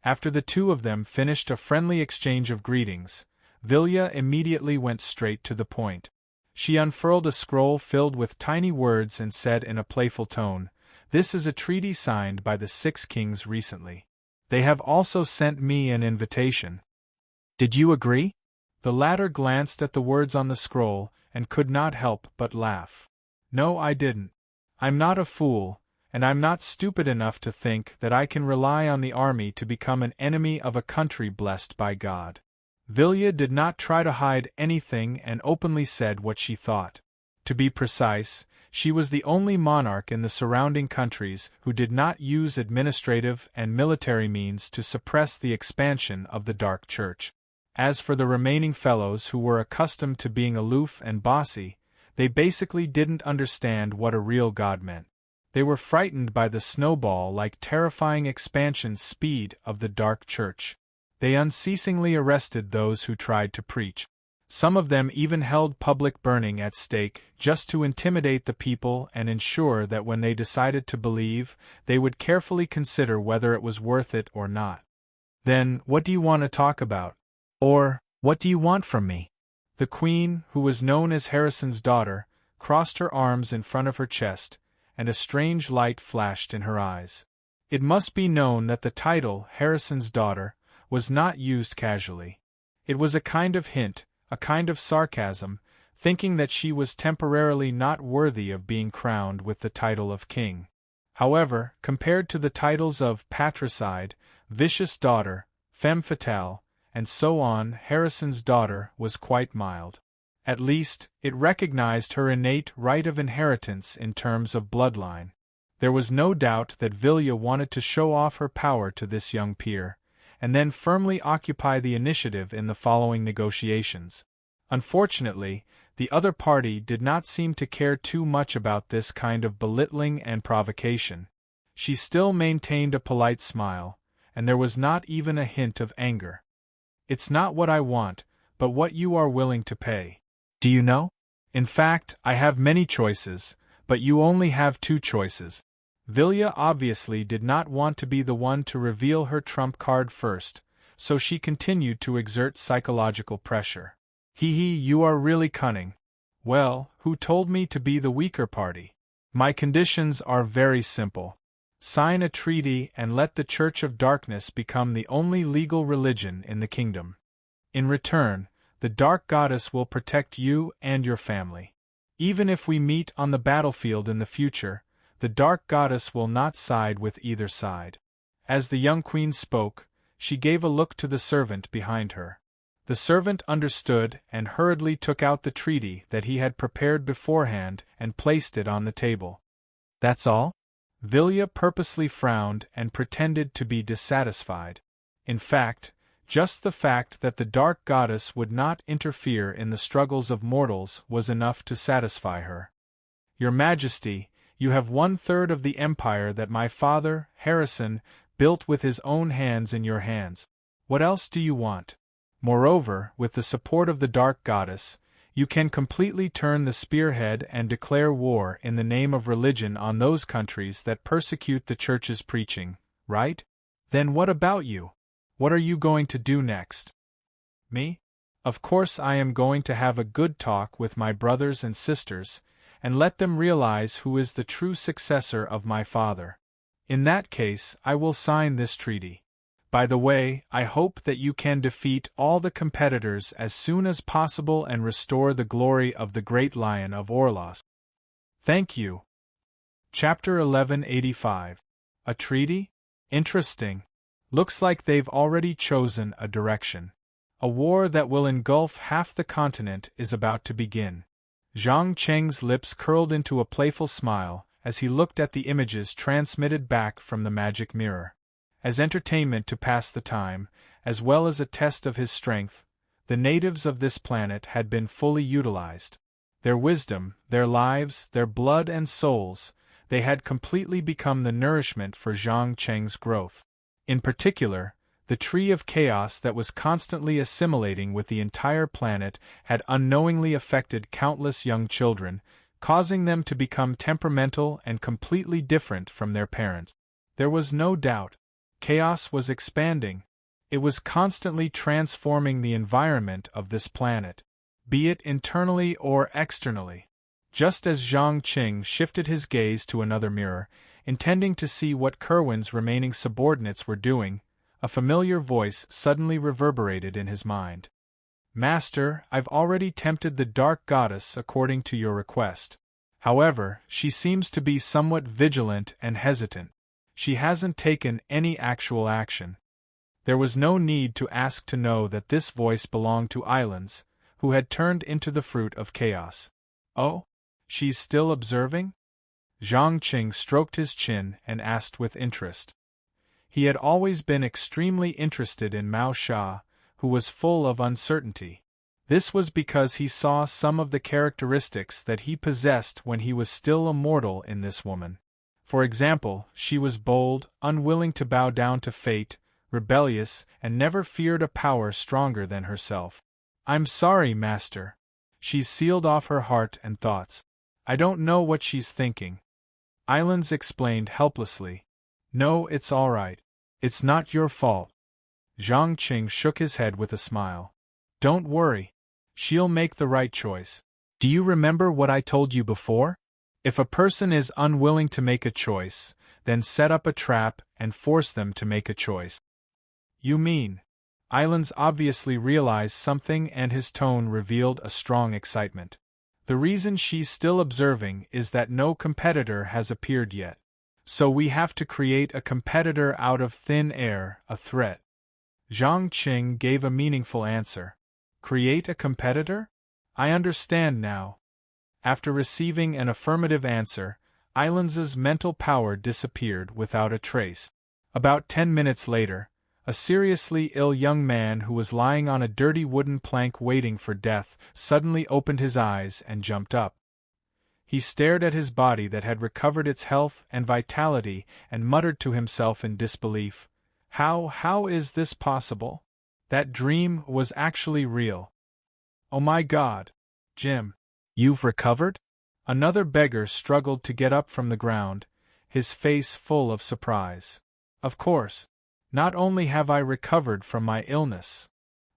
After the two of them finished a friendly exchange of greetings, Vilya immediately went straight to the point. She unfurled a scroll filled with tiny words and said in a playful tone, "This is a treaty signed by the 6 kings recently. They have also sent me an invitation. Did you agree?" The latter glanced at the words on the scroll and could not help but laugh. "No, I didn't. I'm not a fool, and I'm not stupid enough to think that I can rely on the army to become an enemy of a country blessed by God." Vilya did not try to hide anything and openly said what she thought. To be precise, She was the only monarch in the surrounding countries who did not use administrative and military means to suppress the expansion of the Dark Church. As for the remaining fellows who were accustomed to being aloof and bossy, they basically didn't understand what a real god meant. They were frightened by the snowball-like terrifying expansion speed of the Dark Church. They unceasingly arrested those who tried to preach. Some of them even held public burning at stake just to intimidate the people and ensure that when they decided to believe, they would carefully consider whether it was worth it or not. Then, what do you want to talk about? Or, what do you want from me? The queen, who was known as Harrison's daughter, crossed her arms in front of her chest, and a strange light flashed in her eyes. It must be known that the title, Harrison's daughter, was not used casually. It was a kind of hint, a kind of sarcasm, thinking that she was temporarily not worthy of being crowned with the title of king. However, compared to the titles of patricide, vicious daughter, femme fatale, and so on, Harrison's daughter was quite mild. At least, it recognized her innate right of inheritance in terms of bloodline. There was no doubt that Vilja wanted to show off her power to this young peer, and then firmly occupy the initiative in the following negotiations. Unfortunately, the other party did not seem to care too much about this kind of belittling and provocation. She still maintained a polite smile, and there was not even a hint of anger. "It's not what I want, but what you are willing to pay. Do you know? In fact, I have many choices, but you only have two choices." Vilja obviously did not want to be the one to reveal her trump card first, so she continued to exert psychological pressure. You are really cunning." "Well, who told me to be the weaker party? My conditions are very simple. Sign a treaty and let the Church of Darkness become the only legal religion in the kingdom. In return, the Dark Goddess will protect you and your family. Even if we meet on the battlefield in the future, the Dark Goddess will not side with either side." As the young queen spoke, she gave a look to the servant behind her. The servant understood and hurriedly took out the treaty that he had prepared beforehand and placed it on the table. "That's all?" Vilja purposely frowned and pretended to be dissatisfied. In fact, just the fact that the Dark Goddess would not interfere in the struggles of mortals was enough to satisfy her. "Your Majesty, you have 1/3 of the empire that my father, Harrison, built with his own hands in your hands. What else do you want? Moreover, with the support of the Dark Goddess, you can completely turn the spearhead and declare war in the name of religion on those countries that persecute the Church's preaching, right? Then what about you? What are you going to do next?" "Me? Of course I am going to have a good talk with my brothers and sisters, and let them realize who is the true successor of my father. In that case, I will sign this treaty. By the way, I hope that you can defeat all the competitors as soon as possible and restore the glory of the Great Lion of Orlos." "Thank you." Chapter 1185. A treaty? Interesting. Looks like they've already chosen a direction. A war that will engulf half the continent is about to begin. Zhang Cheng's lips curled into a playful smile as he looked at the images transmitted back from the magic mirror. As entertainment to pass the time, as well as a test of his strength, the natives of this planet had been fully utilized. Their wisdom, their lives, their blood and souls, they had completely become the nourishment for Zhang Cheng's growth. In particular, the tree of chaos that was constantly assimilating with the entire planet had unknowingly affected countless young children, causing them to become temperamental and completely different from their parents. There was no doubt. Chaos was expanding. It was constantly transforming the environment of this planet, be it internally or externally. Just as Zhang Qing shifted his gaze to another mirror, intending to see what Kerwin's remaining subordinates were doing, a familiar voice suddenly reverberated in his mind. "Master, I've already tempted the Dark Goddess according to your request. However, she seems to be somewhat vigilant and hesitant. She hasn't taken any actual action." There was no need to ask to know that this voice belonged to Islands, who had turned into the fruit of chaos. "Oh? She's still observing? Zhang Qing stroked his chin and asked with interest. He had always been extremely interested in Mao Xia, who was full of uncertainty. This was because he saw some of the characteristics that he possessed when he was still a mortal in this woman. For example, she was bold, unwilling to bow down to fate, rebellious, and never feared a power stronger than herself. "I'm sorry, master." She's sealed off her heart and thoughts. "I don't know what she's thinking." Islands explained helplessly. "No, it's all right. It's not your fault." Zhang Qing shook his head with a smile. "Don't worry. She'll make the right choice. Do you remember what I told you before? If a person is unwilling to make a choice, then set up a trap and force them to make a choice." "You mean?" Islands obviously realized something and his tone revealed a strong excitement. "The reason she's still observing is that no competitor has appeared yet. So we have to create a competitor out of thin air, a threat." Zhang Qing gave a meaningful answer. "Create a competitor? I understand now." After receiving an affirmative answer, Islands's mental power disappeared without a trace. About 10 minutes later, a seriously ill young man who was lying on a dirty wooden plank waiting for death suddenly opened his eyes and jumped up. He stared at his body that had recovered its health and vitality and muttered to himself in disbelief, How is this possible? That dream was actually real. Oh my God! Jim, you've recovered?" Another beggar struggled to get up from the ground, his face full of surprise. "Of course. Not only have I recovered from my illness.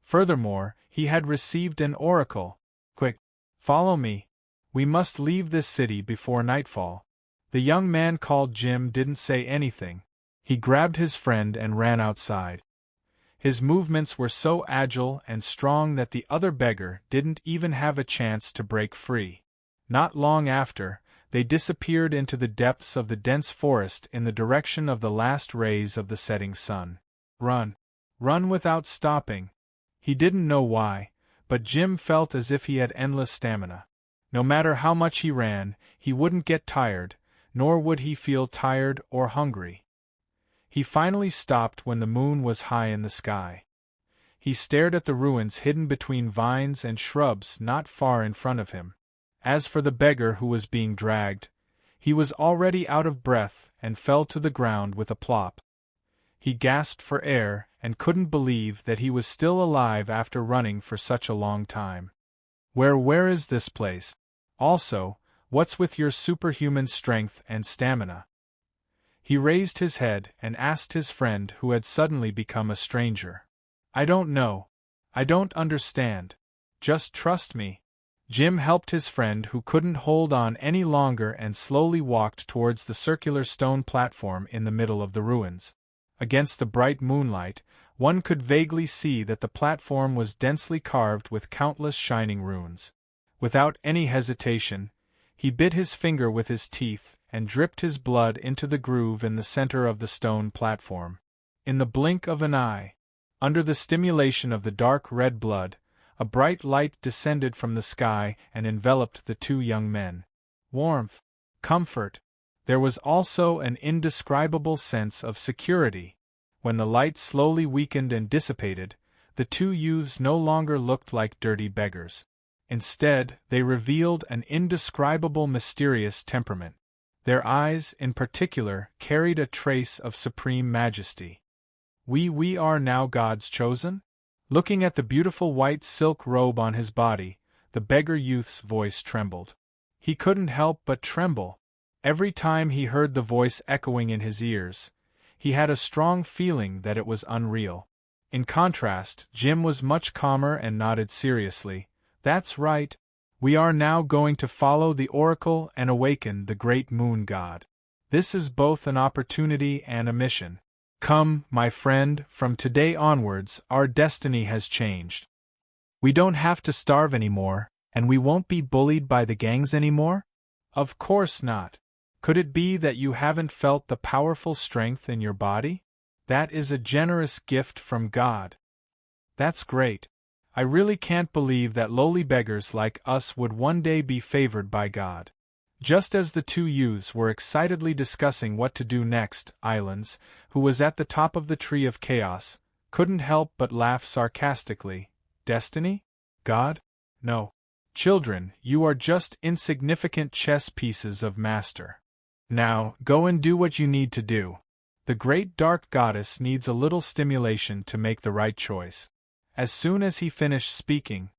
Furthermore, he had received an oracle. Quick, follow me. We must leave this city before nightfall." The young man called Jim didn't say anything. He grabbed his friend and ran outside. His movements were so agile and strong that the other beggar didn't even have a chance to break free. Not long after, they disappeared into the depths of the dense forest in the direction of the last rays of the setting sun. Run. Run without stopping. He didn't know why, but Jim felt as if he had endless stamina. No matter how much he ran, he wouldn't get tired, nor would he feel tired or hungry. He finally stopped when the moon was high in the sky. He stared at the ruins hidden between vines and shrubs not far in front of him. As for the beggar who was being dragged, he was already out of breath and fell to the ground with a plop. He gasped for air and couldn't believe that he was still alive after running for such a long time. Where is this place? Also, what's with your superhuman strength and stamina?" He raised his head and asked his friend who had suddenly become a stranger. "I don't know. I don't understand. Just trust me." Jim helped his friend who couldn't hold on any longer and slowly walked towards the circular stone platform in the middle of the ruins. Against the bright moonlight, one could vaguely see that the platform was densely carved with countless shining runes. Without any hesitation, he bit his finger with his teeth and dripped his blood into the groove in the center of the stone platform. In the blink of an eye, under the stimulation of the dark red blood, a bright light descended from the sky and enveloped the two young men. Warmth, comfort. There was also an indescribable sense of security. When the light slowly weakened and dissipated, the two youths no longer looked like dirty beggars. Instead, they revealed an indescribable mysterious temperament. Their eyes, in particular, carried a trace of supreme majesty. We are now God's chosen?" Looking at the beautiful white silk robe on his body, the beggar youth's voice trembled. He couldn't help but tremble. Every time he heard the voice echoing in his ears, he had a strong feeling that it was unreal. In contrast, Jim was much calmer and nodded seriously. "That's right. We are now going to follow the oracle and awaken the great moon god. This is both an opportunity and a mission. Come, my friend, from today onwards, our destiny has changed. We don't have to starve anymore, and we won't be bullied by the gangs anymore?" "Of course not. Could it be that you haven't felt the powerful strength in your body? That is a generous gift from God." "That's great. I really can't believe that lowly beggars like us would one day be favored by God. Just as the two youths were excitedly discussing what to do next, Islands, who was at the top of the tree of chaos, couldn't help but laugh sarcastically. Destiny? God? No. Children, you are just insignificant chess pieces of master. Now, go and do what you need to do. The great dark goddess needs a little stimulation to make the right choice. As soon as he finished speaking,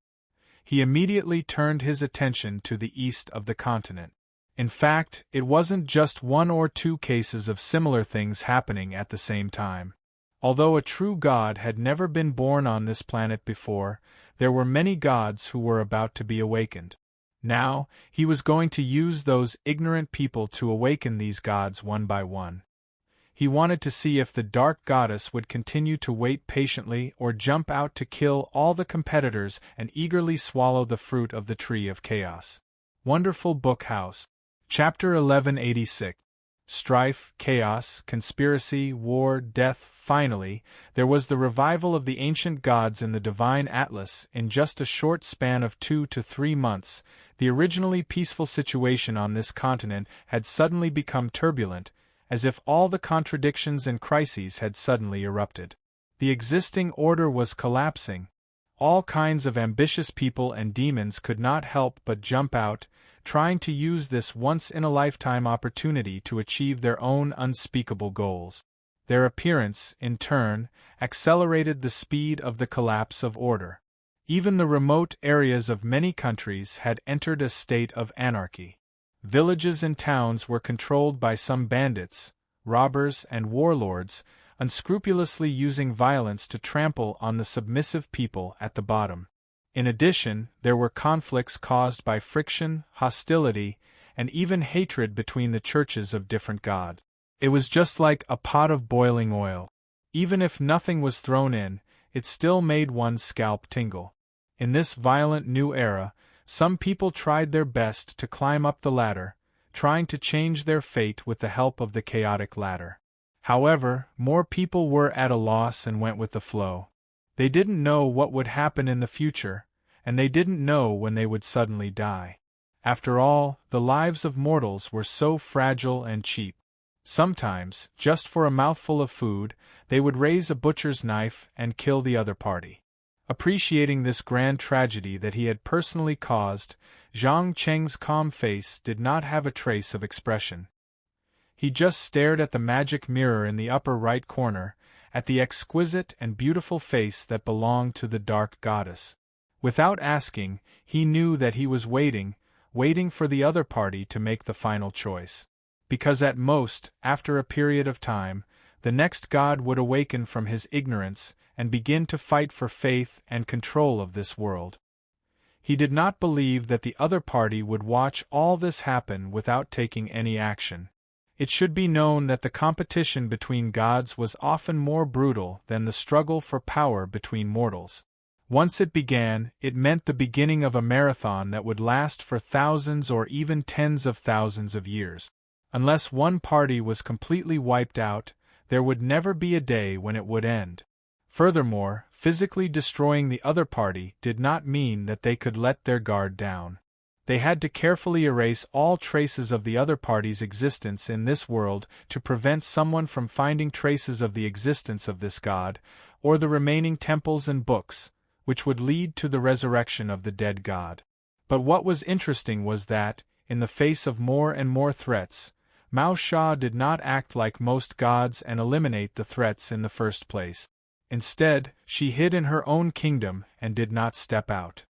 he immediately turned his attention to the east of the continent. In fact, it wasn't just one or two cases of similar things happening at the same time. Although a true god had never been born on this planet before, there were many gods who were about to be awakened. Now, he was going to use those ignorant people to awaken these gods one by one. He wanted to see if the Dark Goddess would continue to wait patiently or jump out to kill all the competitors and eagerly swallow the fruit of the Tree of Chaos. Wonderful Book House. Chapter 1186. Strife, chaos, conspiracy, war, death. Finally, there was the revival of the ancient gods in the divine Atlas in just a short span of 2 to 3 months. The originally peaceful situation on this continent had suddenly become turbulent, as if all the contradictions and crises had suddenly erupted. The existing order was collapsing. All kinds of ambitious people and demons could not help but jump out, trying to use this once-in-a-lifetime opportunity to achieve their own unspeakable goals. Their appearance, in turn, accelerated the speed of the collapse of order. Even the remote areas of many countries had entered a state of anarchy. Villages and towns were controlled by some bandits, robbers, and warlords, unscrupulously using violence to trample on the submissive people at the bottom. In addition, there were conflicts caused by friction, hostility, and even hatred between the churches of different gods. It was just like a pot of boiling oil. Even if nothing was thrown in, it still made one's scalp tingle. In this violent new era, some people tried their best to climb up the ladder, trying to change their fate with the help of the chaotic ladder. However, more people were at a loss and went with the flow. They didn't know what would happen in the future, and they didn't know when they would suddenly die. After all, the lives of mortals were so fragile and cheap. Sometimes, just for a mouthful of food, they would raise a butcher's knife and kill the other party. Appreciating this grand tragedy that he had personally caused, Zhang Cheng's calm face did not have a trace of expression. He just stared at the magic mirror in the upper right corner, at the exquisite and beautiful face that belonged to the Dark Goddess. Without asking, he knew that he was waiting for the other party to make the final choice. Because at most, after a period of time, the next god would awaken from his ignorance and begin to fight for faith and control of this world. He did not believe that the other party would watch all this happen without taking any action. It should be known that the competition between gods was often more brutal than the struggle for power between mortals. Once it began, it meant the beginning of a marathon that would last for thousands or even tens of thousands of years. Unless one party was completely wiped out, there would never be a day when it would end. Furthermore, physically destroying the other party did not mean that they could let their guard down. They had to carefully erase all traces of the other party's existence in this world to prevent someone from finding traces of the existence of this god, or the remaining temples and books, which would lead to the resurrection of the dead god. But what was interesting was that, in the face of more and more threats, Mao Sha did not act like most gods and eliminate the threats in the first place. Instead, she hid in her own kingdom and did not step out.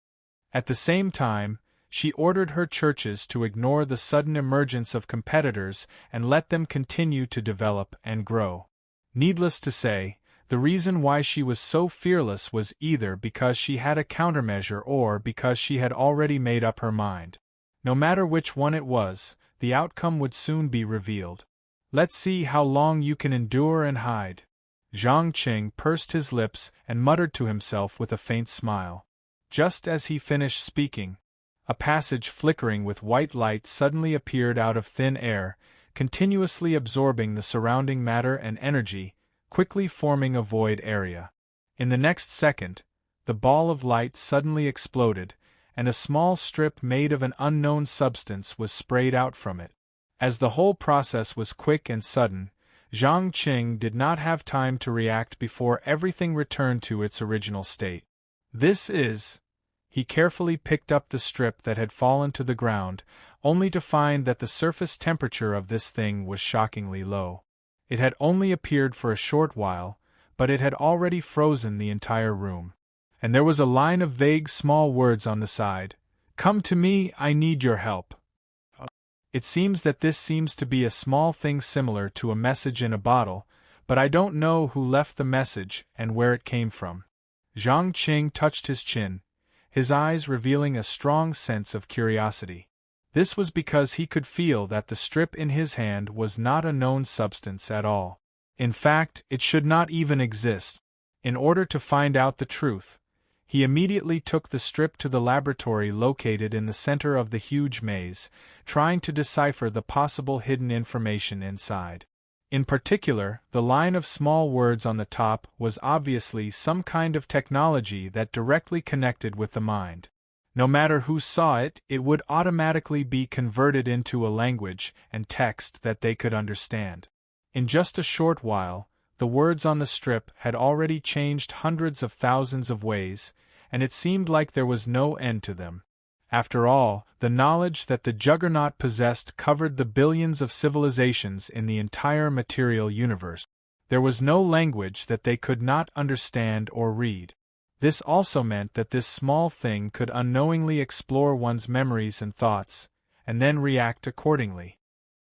At the same time, she ordered her churches to ignore the sudden emergence of competitors and let them continue to develop and grow. Needless to say, the reason why she was so fearless was either because she had a countermeasure or because she had already made up her mind. No matter which one it was, the outcome would soon be revealed. Let's see how long you can endure and hide. Zhang Qing pursed his lips and muttered to himself with a faint smile. Just as he finished speaking, a passage flickering with white light suddenly appeared out of thin air, continuously absorbing the surrounding matter and energy, quickly forming a void area. In the next second, the ball of light suddenly exploded, and a small strip made of an unknown substance was sprayed out from it. As the whole process was quick and sudden, Zhang Qing did not have time to react before everything returned to its original state. This is... He carefully picked up the strip that had fallen to the ground, only to find that the surface temperature of this thing was shockingly low. It had only appeared for a short while, but it had already frozen the entire room. And there was a line of vague small words on the side. "Come to me, I need your help." It seems that this seems to be a small thing similar to a message in a bottle, but I don't know who left the message and where it came from. Zhang Qing touched his chin, his eyes revealing a strong sense of curiosity. This was because he could feel that the strip in his hand was not a known substance at all. In fact, it should not even exist. In order to find out the truth, he immediately took the strip to the laboratory located in the center of the huge maze, trying to decipher the possible hidden information inside. In particular, the line of small words on the top was obviously some kind of technology that directly connected with the mind. No matter who saw it, it would automatically be converted into a language and text that they could understand. In just a short while, the words on the strip had already changed hundreds of thousands of ways, and it seemed like there was no end to them. After all, the knowledge that the Juggernaut possessed covered the billions of civilizations in the entire material universe. There was no language that they could not understand or read. This also meant that this small thing could unknowingly explore one's memories and thoughts, and then react accordingly.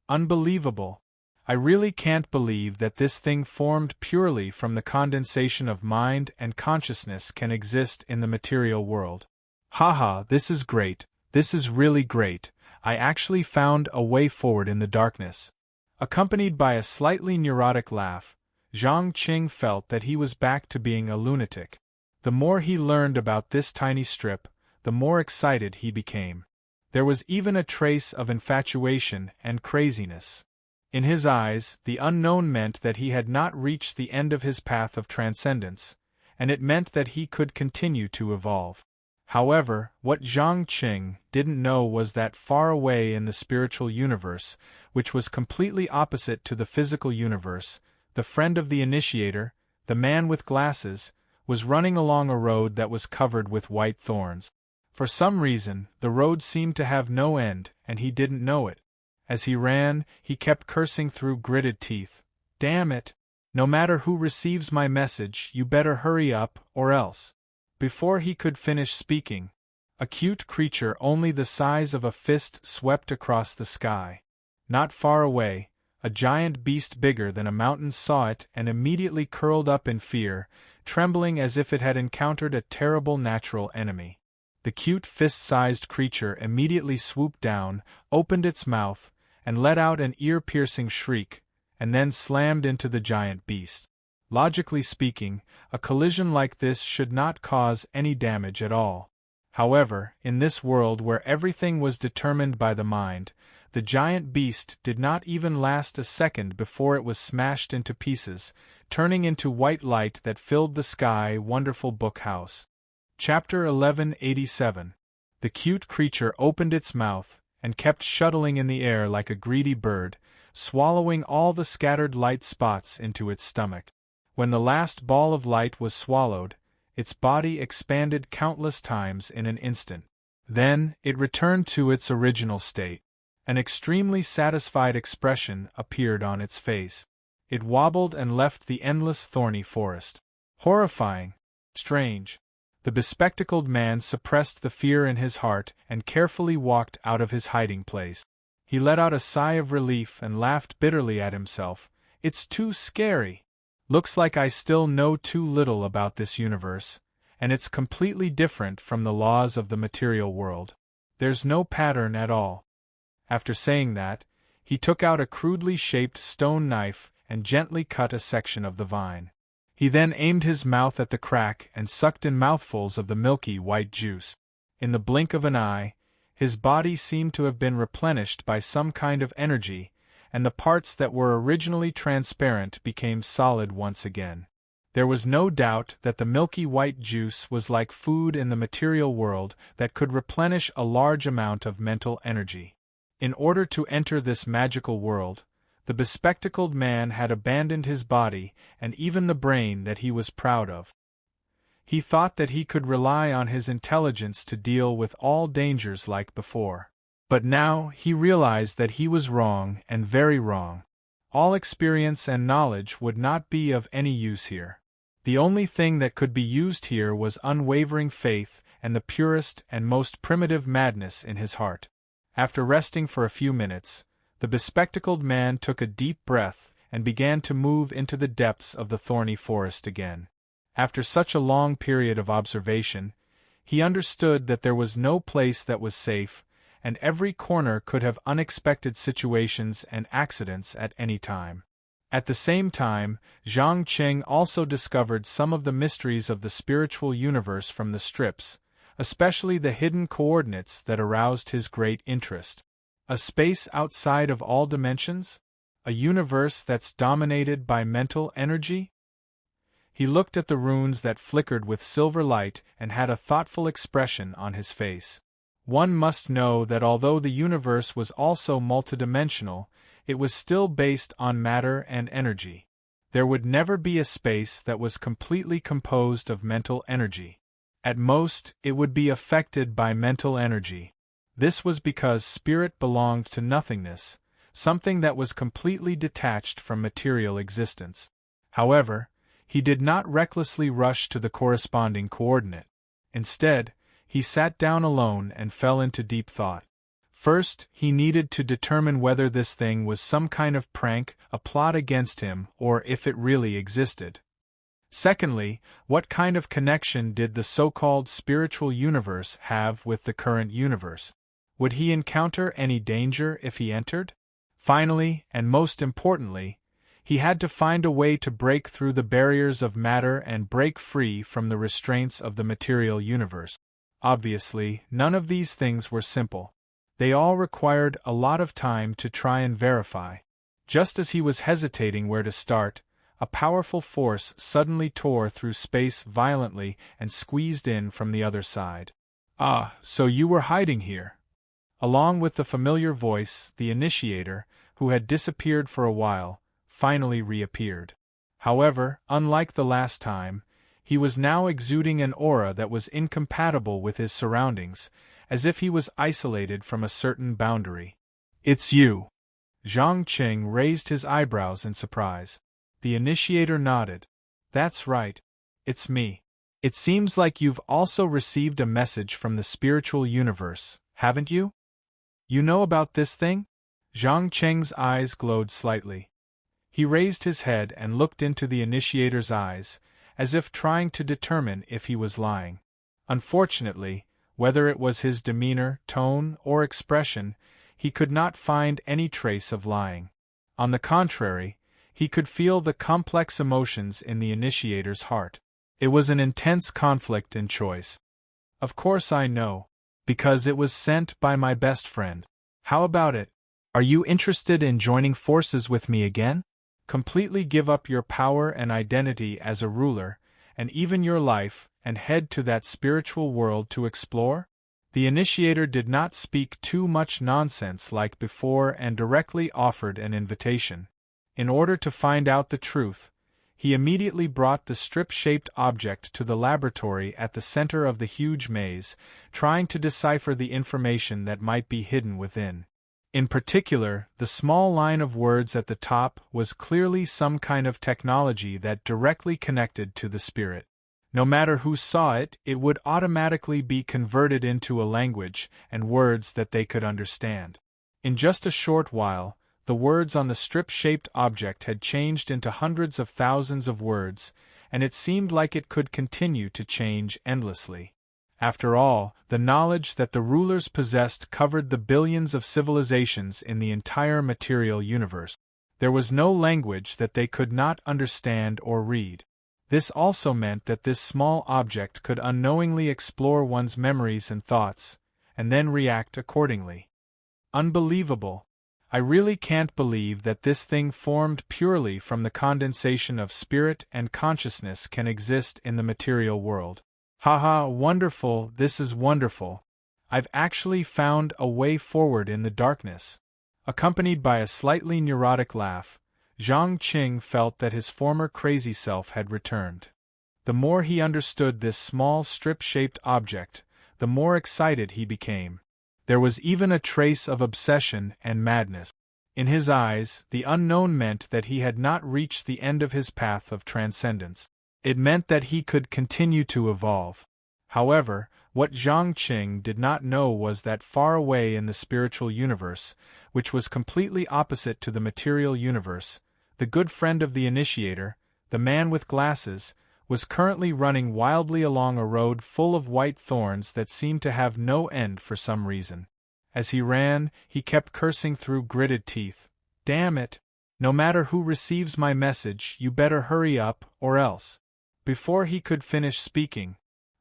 Unbelievable! I really can't believe that this thing formed purely from the condensation of mind and consciousness can exist in the material world. Haha, this is great, this is really great, I actually found a way forward in the darkness. Accompanied by a slightly neurotic laugh, Zhang Qing felt that he was back to being a lunatic. The more he learned about this tiny strip, the more excited he became. There was even a trace of infatuation and craziness. In his eyes, the unknown meant that he had not reached the end of his path of transcendence, and it meant that he could continue to evolve. However, what Zhang Qing didn't know was that far away in the spiritual universe, which was completely opposite to the physical universe, the friend of the initiator, the man with glasses, was running along a road that was covered with white thorns. For some reason, the road seemed to have no end, and he didn't know it. As he ran, he kept cursing through gritted teeth. "Damn it! No matter who receives my message, you better hurry up, or else." Before he could finish speaking, a cute creature only the size of a fist swept across the sky. Not far away, a giant beast bigger than a mountain saw it and immediately curled up in fear, trembling as if it had encountered a terrible natural enemy. The cute fist-sized creature immediately swooped down, opened its mouth, and let out an ear-piercing shriek, and then slammed into the giant beast. Logically speaking, a collision like this should not cause any damage at all. However, in this world where everything was determined by the mind, the giant beast did not even last a second before it was smashed into pieces, turning into white light that filled the sky. Wonderful Book House. Chapter 1187. The cute creature opened its mouth, and kept shuttling in the air like a greedy bird, swallowing all the scattered light spots into its stomach. When the last ball of light was swallowed, its body expanded countless times in an instant. Then, it returned to its original state. An extremely satisfied expression appeared on its face. It wobbled and left the endless thorny forest. Horrifying! Strange! The bespectacled man suppressed the fear in his heart and carefully walked out of his hiding place. He let out a sigh of relief and laughed bitterly at himself. It's too scary. Looks like I still know too little about this universe, and it's completely different from the laws of the material world. There's no pattern at all. After saying that, he took out a crudely shaped stone knife and gently cut a section of the vine. He then aimed his mouth at the crack and sucked in mouthfuls of the milky white juice. In the blink of an eye, his body seemed to have been replenished by some kind of energy, and the parts that were originally transparent became solid once again. There was no doubt that the milky white juice was like food in the material world that could replenish a large amount of mental energy. In order to enter this magical world, the bespectacled man had abandoned his body and even the brain that he was proud of. He thought that he could rely on his intelligence to deal with all dangers like before. But now he realized that he was wrong and very wrong. All experience and knowledge would not be of any use here. The only thing that could be used here was unwavering faith and the purest and most primitive madness in his heart. After resting for a few minutes, the bespectacled man took a deep breath and began to move into the depths of the thorny forest again. After such a long period of observation, he understood that there was no place that was safe, and every corner could have unexpected situations and accidents at any time. At the same time, Zhang Qing also discovered some of the mysteries of the spiritual universe from the strips, especially the hidden coordinates that aroused his great interest. A space outside of all dimensions? A universe that's dominated by mental energy? He looked at the runes that flickered with silver light and had a thoughtful expression on his face. One must know that although the universe was also multidimensional, it was still based on matter and energy. There would never be a space that was completely composed of mental energy. At most, it would be affected by mental energy. This was because spirit belonged to nothingness, something that was completely detached from material existence. However, he did not recklessly rush to the corresponding coordinate. Instead, he sat down alone and fell into deep thought. First, he needed to determine whether this thing was some kind of prank, a plot against him, or if it really existed. Secondly, what kind of connection did the so-called spiritual universe have with the current universe? Would he encounter any danger if he entered? Finally, and most importantly, he had to find a way to break through the barriers of matter and break free from the restraints of the material universe. Obviously, none of these things were simple. They all required a lot of time to try and verify. Just as he was hesitating where to start, a powerful force suddenly tore through space violently and squeezed in from the other side. "Ah, so you were hiding here." Along with the familiar voice, the initiator, who had disappeared for a while, finally reappeared. However, unlike the last time, he was now exuding an aura that was incompatible with his surroundings, as if he was isolated from a certain boundary. "It's you." Zhang Qing raised his eyebrows in surprise. The initiator nodded. "That's right. It's me. It seems like you've also received a message from the spiritual universe, haven't you? You know about this thing?" Zhang Qing's eyes glowed slightly. He raised his head and looked into the initiator's eyes, as if trying to determine if he was lying. Unfortunately, whether it was his demeanor, tone, or expression, he could not find any trace of lying. On the contrary, he could feel the complex emotions in the initiator's heart. It was an intense conflict in choice. "Of course I know, because it was sent by my best friend. How about it? Are you interested in joining forces with me again? Completely give up your power and identity as a ruler, and even your life, and head to that spiritual world to explore?" The initiator did not speak too much nonsense like before and directly offered an invitation. In order to find out the truth, he immediately brought the strip-shaped object to the laboratory at the center of the huge maze, trying to decipher the information that might be hidden within. In particular, the small line of words at the top was clearly some kind of technology that directly connected to the spirit. No matter who saw it, it would automatically be converted into a language and words that they could understand. In just a short while, the words on the strip-shaped object had changed into hundreds of thousands of words, and it seemed like it could continue to change endlessly. After all, the knowledge that the rulers possessed covered the billions of civilizations in the entire material universe. There was no language that they could not understand or read. This also meant that this small object could unknowingly explore one's memories and thoughts, and then react accordingly. Unbelievable! I really can't believe that this thing formed purely from the condensation of spirit and consciousness can exist in the material world. Haha, wonderful, this is wonderful. I've actually found a way forward in the darkness. Accompanied by a slightly neurotic laugh, Zhang Qing felt that his former crazy self had returned. The more he understood this small strip-shaped object, the more excited he became. There was even a trace of obsession and madness. In his eyes, the unknown meant that he had not reached the end of his path of transcendence. It meant that he could continue to evolve. However, what Zhang Qing did not know was that far away in the spiritual universe, which was completely opposite to the material universe, the good friend of the initiator, the man with glasses, was currently running wildly along a road full of white thorns that seemed to have no end for some reason. As he ran, he kept cursing through gritted teeth. Damn it! No matter who receives my message, you better hurry up, or else. Before he could finish speaking,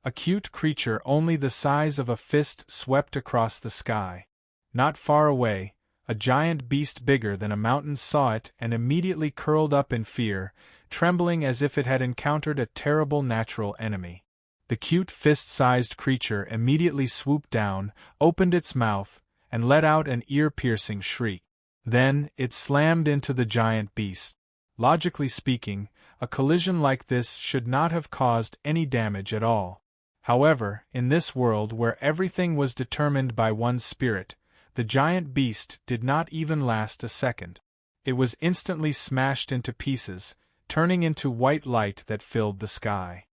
a cute creature only the size of a fist swept across the sky. Not far away, a giant beast bigger than a mountain saw it and immediately curled up in fear, trembling as if it had encountered a terrible natural enemy. The cute fist-sized creature immediately swooped down, opened its mouth, and let out an ear-piercing shriek. Then, it slammed into the giant beast. Logically speaking, a collision like this should not have caused any damage at all. However, in this world where everything was determined by one's spirit, the giant beast did not even last a second. It was instantly smashed into pieces, turning into white light that filled the sky.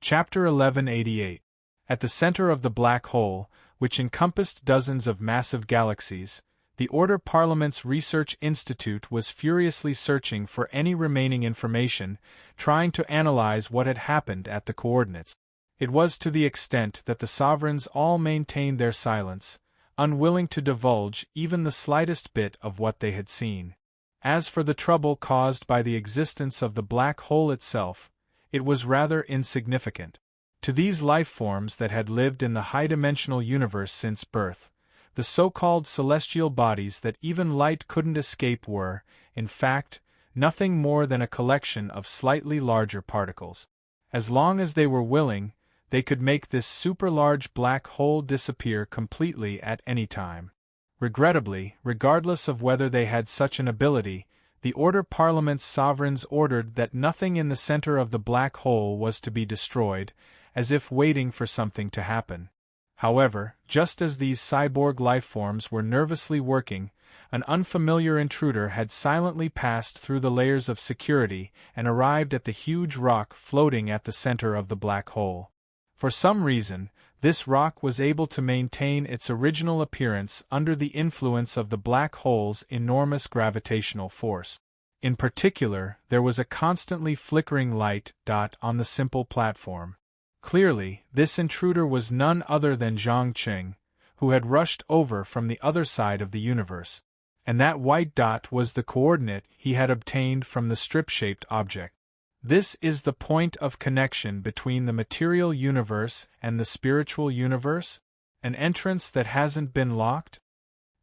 Chapter 1188. At the center of the black hole, which encompassed dozens of massive galaxies, the Order Parliament's Research Institute was furiously searching for any remaining information, trying to analyze what had happened at the coordinates. It was to the extent that the sovereigns all maintained their silence, unwilling to divulge even the slightest bit of what they had seen. As for the trouble caused by the existence of the black hole itself, it was rather insignificant. To these life forms that had lived in the high-dimensional universe since birth, the so-called celestial bodies that even light couldn't escape were, in fact, nothing more than a collection of slightly larger particles. As long as they were willing, they could make this super-large black hole disappear completely at any time. Regrettably, regardless of whether they had such an ability, the Order Parliament's sovereigns ordered that nothing in the center of the black hole was to be destroyed, as if waiting for something to happen. However, just as these cyborg lifeforms were nervously working, an unfamiliar intruder had silently passed through the layers of security and arrived at the huge rock floating at the center of the black hole. For some reason, this rock was able to maintain its original appearance under the influence of the black hole's enormous gravitational force. In particular, there was a constantly flickering light dot on the simple platform. Clearly, this intruder was none other than Zhang Qing, who had rushed over from the other side of the universe. And that white dot was the coordinate he had obtained from the strip-shaped object. This is the point of connection between the material universe and the spiritual universe? An entrance that hasn't been locked?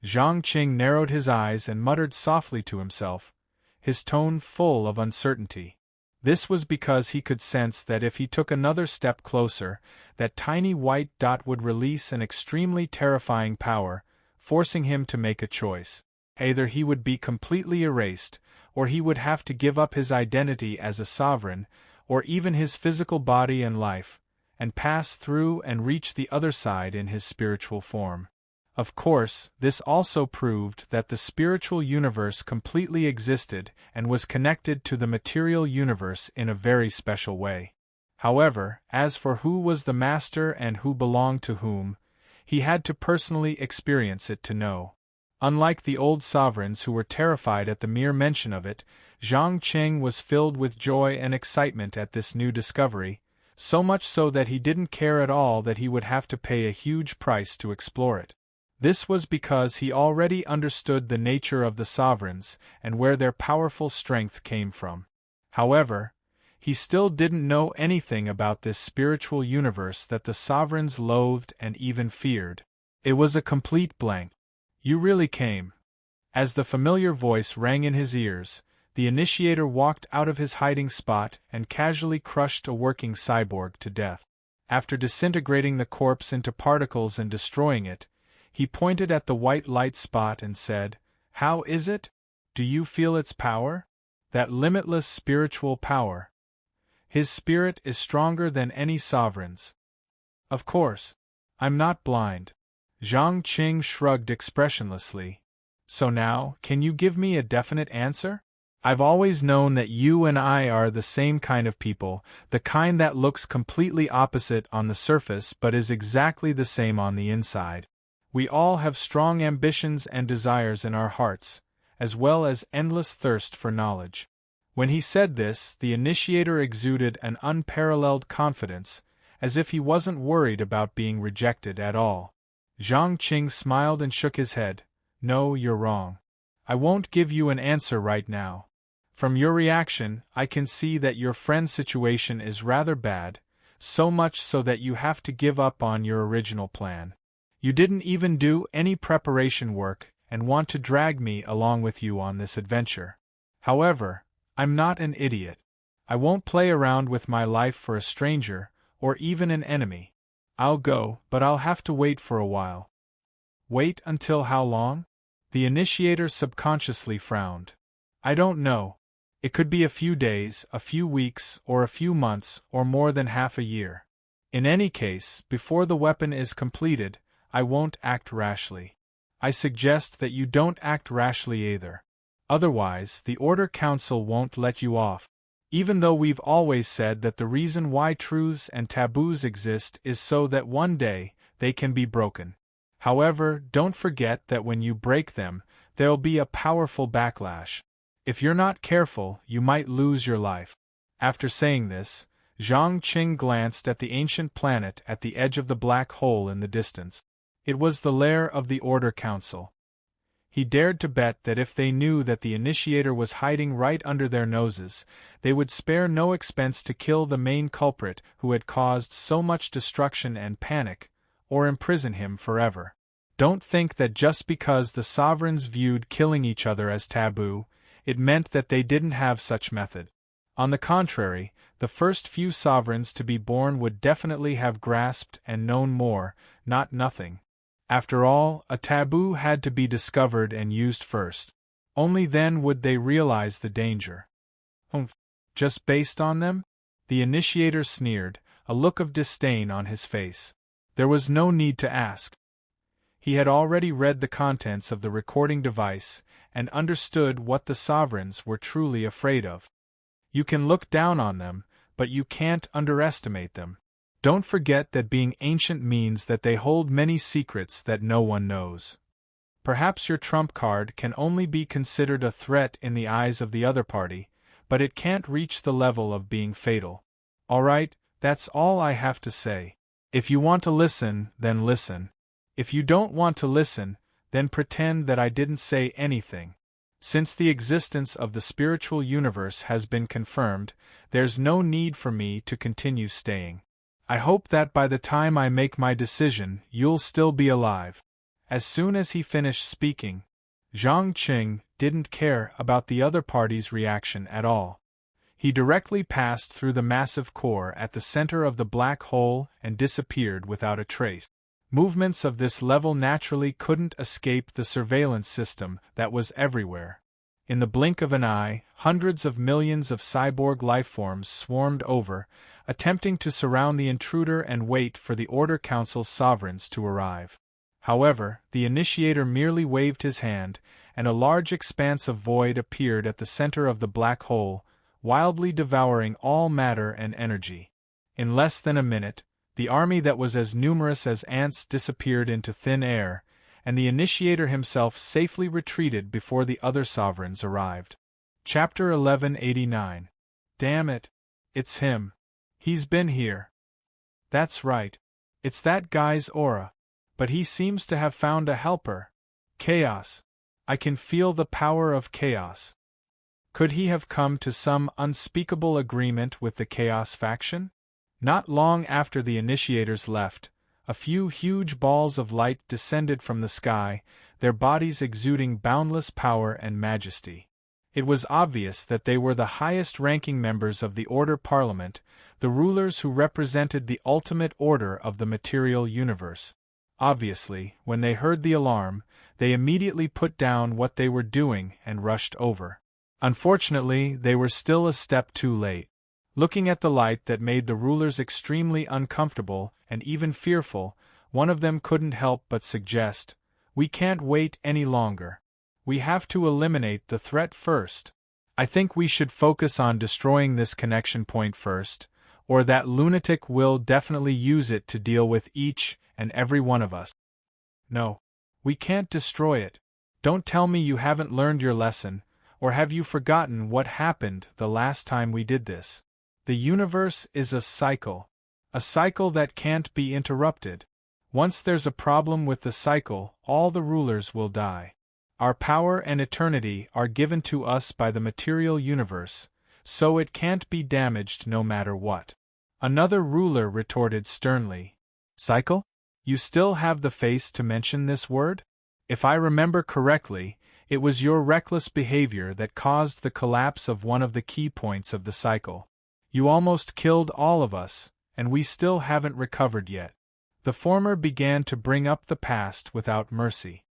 Zhang Qing narrowed his eyes and muttered softly to himself, his tone full of uncertainty. This was because he could sense that if he took another step closer, that tiny white dot would release an extremely terrifying power, forcing him to make a choice. Either he would be completely erased, or he would have to give up his identity as a sovereign, or even his physical body and life, and pass through and reach the other side in his spiritual form. Of course, this also proved that the spiritual universe completely existed and was connected to the material universe in a very special way. However, as for who was the master and who belonged to whom, he had to personally experience it to know. Unlike the old sovereigns who were terrified at the mere mention of it, Zhang Qing was filled with joy and excitement at this new discovery, so much so that he didn't care at all that he would have to pay a huge price to explore it. This was because he already understood the nature of the sovereigns and where their powerful strength came from. However, he still didn't know anything about this spiritual universe that the sovereigns loathed and even feared. It was a complete blank. "You really came. As the familiar voice rang in his ears, the initiator walked out of his hiding spot and casually crushed a working cyborg to death. After disintegrating the corpse into particles and destroying it, he pointed at the white light spot and said, "How is it? Do you feel its power? That limitless spiritual power. His spirit is stronger than any sovereign's." "Of course. I'm not blind." Zhang Qing shrugged expressionlessly. "So now, can you give me a definite answer? I've always known that you and I are the same kind of people, the kind that looks completely opposite on the surface but is exactly the same on the inside. We all have strong ambitions and desires in our hearts, as well as endless thirst for knowledge." When he said this, the initiator exuded an unparalleled confidence, as if he wasn't worried about being rejected at all. Zhang Qing smiled and shook his head. "No, you're wrong. I won't give you an answer right now. From your reaction, I can see that your friend's situation is rather bad, so much so that you have to give up on your original plan. You didn't even do any preparation work and want to drag me along with you on this adventure. However, I'm not an idiot. I won't play around with my life for a stranger, or even an enemy. I'll go, but I'll have to wait for a while." "Wait until how long?" The initiator subconsciously frowned. "I don't know. It could be a few days, a few weeks, or a few months, or more than half a year. In any case, before the weapon is completed, I won't act rashly. I suggest that you don't act rashly either. Otherwise, the Order Council won't let you off. Even though we've always said that the reason why truths and taboos exist is so that one day they can be broken. However, don't forget that when you break them, there'll be a powerful backlash. If you're not careful, you might lose your life." After saying this, Zhang Qing glanced at the ancient planet at the edge of the black hole in the distance. It was the lair of the Order Council. He dared to bet that if they knew that the initiator was hiding right under their noses, they would spare no expense to kill the main culprit who had caused so much destruction and panic, or imprison him forever. Don't think that just because the sovereigns viewed killing each other as taboo, it meant that they didn't have such method. On the contrary, the first few sovereigns to be born would definitely have grasped and known more, not nothing. After all, a taboo had to be discovered and used first. Only then would they realize the danger. Just based on them? The initiator sneered, a look of disdain on his face. There was no need to ask. He had already read the contents of the recording device and understood what the sovereigns were truly afraid of. You can look down on them, but you can't underestimate them. Don't forget that being ancient means that they hold many secrets that no one knows. Perhaps your trump card can only be considered a threat in the eyes of the other party, but it can't reach the level of being fatal. Alright, that's all I have to say. If you want to listen, then listen. If you don't want to listen, then pretend that I didn't say anything. Since the existence of the spiritual universe has been confirmed, there's no need for me to continue staying. I hope that by the time I make my decision, you'll still be alive." As soon as he finished speaking, Zhang Qing didn't care about the other party's reaction at all. He directly passed through the massive core at the center of the black hole and disappeared without a trace. Movements of this level naturally couldn't escape the surveillance system that was everywhere. In the blink of an eye, hundreds of millions of cyborg lifeforms swarmed over, attempting to surround the intruder and wait for the Order Council's sovereigns to arrive. However, the initiator merely waved his hand, and a large expanse of void appeared at the center of the black hole, wildly devouring all matter and energy. In less than a minute, the army that was as numerous as ants disappeared into thin air, and the initiator himself safely retreated before the other sovereigns arrived. Chapter 1189. Damn it! It's him. He's been here. That's right. It's that guy's aura. But he seems to have found a helper. Chaos. I can feel the power of chaos. Could he have come to some unspeakable agreement with the Chaos faction? Not long after the initiators left, a few huge balls of light descended from the sky, their bodies exuding boundless power and majesty. It was obvious that they were the highest-ranking members of the Order Parliament, the rulers who represented the ultimate order of the material universe. Obviously, when they heard the alarm, they immediately put down what they were doing and rushed over. Unfortunately, they were still a step too late. Looking at the light that made the rulers extremely uncomfortable and even fearful, one of them couldn't help but suggest, "We can't wait any longer. We have to eliminate the threat first. I think we should focus on destroying this connection point first, or that lunatic will definitely use it to deal with each and every one of us." "No. We can't destroy it. Don't tell me you haven't learned your lesson, or have you forgotten what happened the last time we did this? The universe is a cycle that can't be interrupted. Once there's a problem with the cycle, all the rulers will die. Our power and eternity are given to us by the material universe, so it can't be damaged no matter what." Another ruler retorted sternly. "Cycle? You still have the face to mention this word? If I remember correctly, it was your reckless behavior that caused the collapse of one of the key points of the cycle. You almost killed all of us, and we still haven't recovered yet." The former began to bring up the past without mercy.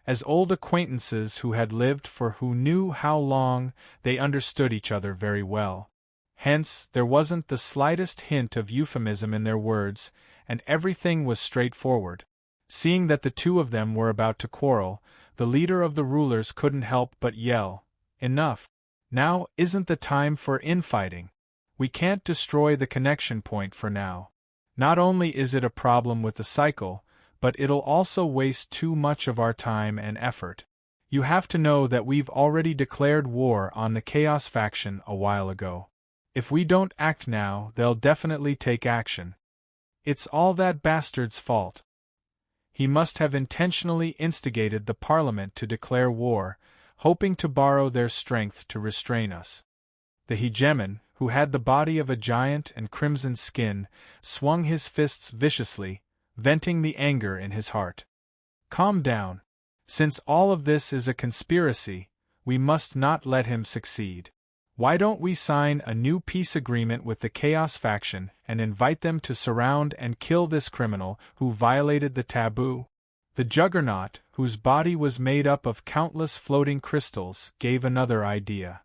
As old acquaintances who had lived for who knew how long, they understood each other very well. Hence, there wasn't the slightest hint of euphemism in their words, and everything was straightforward. Seeing that the two of them were about to quarrel, the leader of the rulers couldn't help but yell, "Enough! Now isn't the time for infighting. We can't destroy the connection point for now. Not only is it a problem with the cycle, but it'll also waste too much of our time and effort. You have to know that we've already declared war on the Chaos faction a while ago. If we don't act now, they'll definitely take action. It's all that bastard's fault. He must have intentionally instigated the Parliament to declare war, hoping to borrow their strength to restrain us." The hegemon, who had the body of a giant and crimson skin, swung his fists viciously, venting the anger in his heart. "Calm down. Since all of this is a conspiracy, we must not let him succeed. Why don't we sign a new peace agreement with the Chaos faction and invite them to surround and kill this criminal who violated the taboo?" The Juggernaut, whose body was made up of countless floating crystals, gave another idea.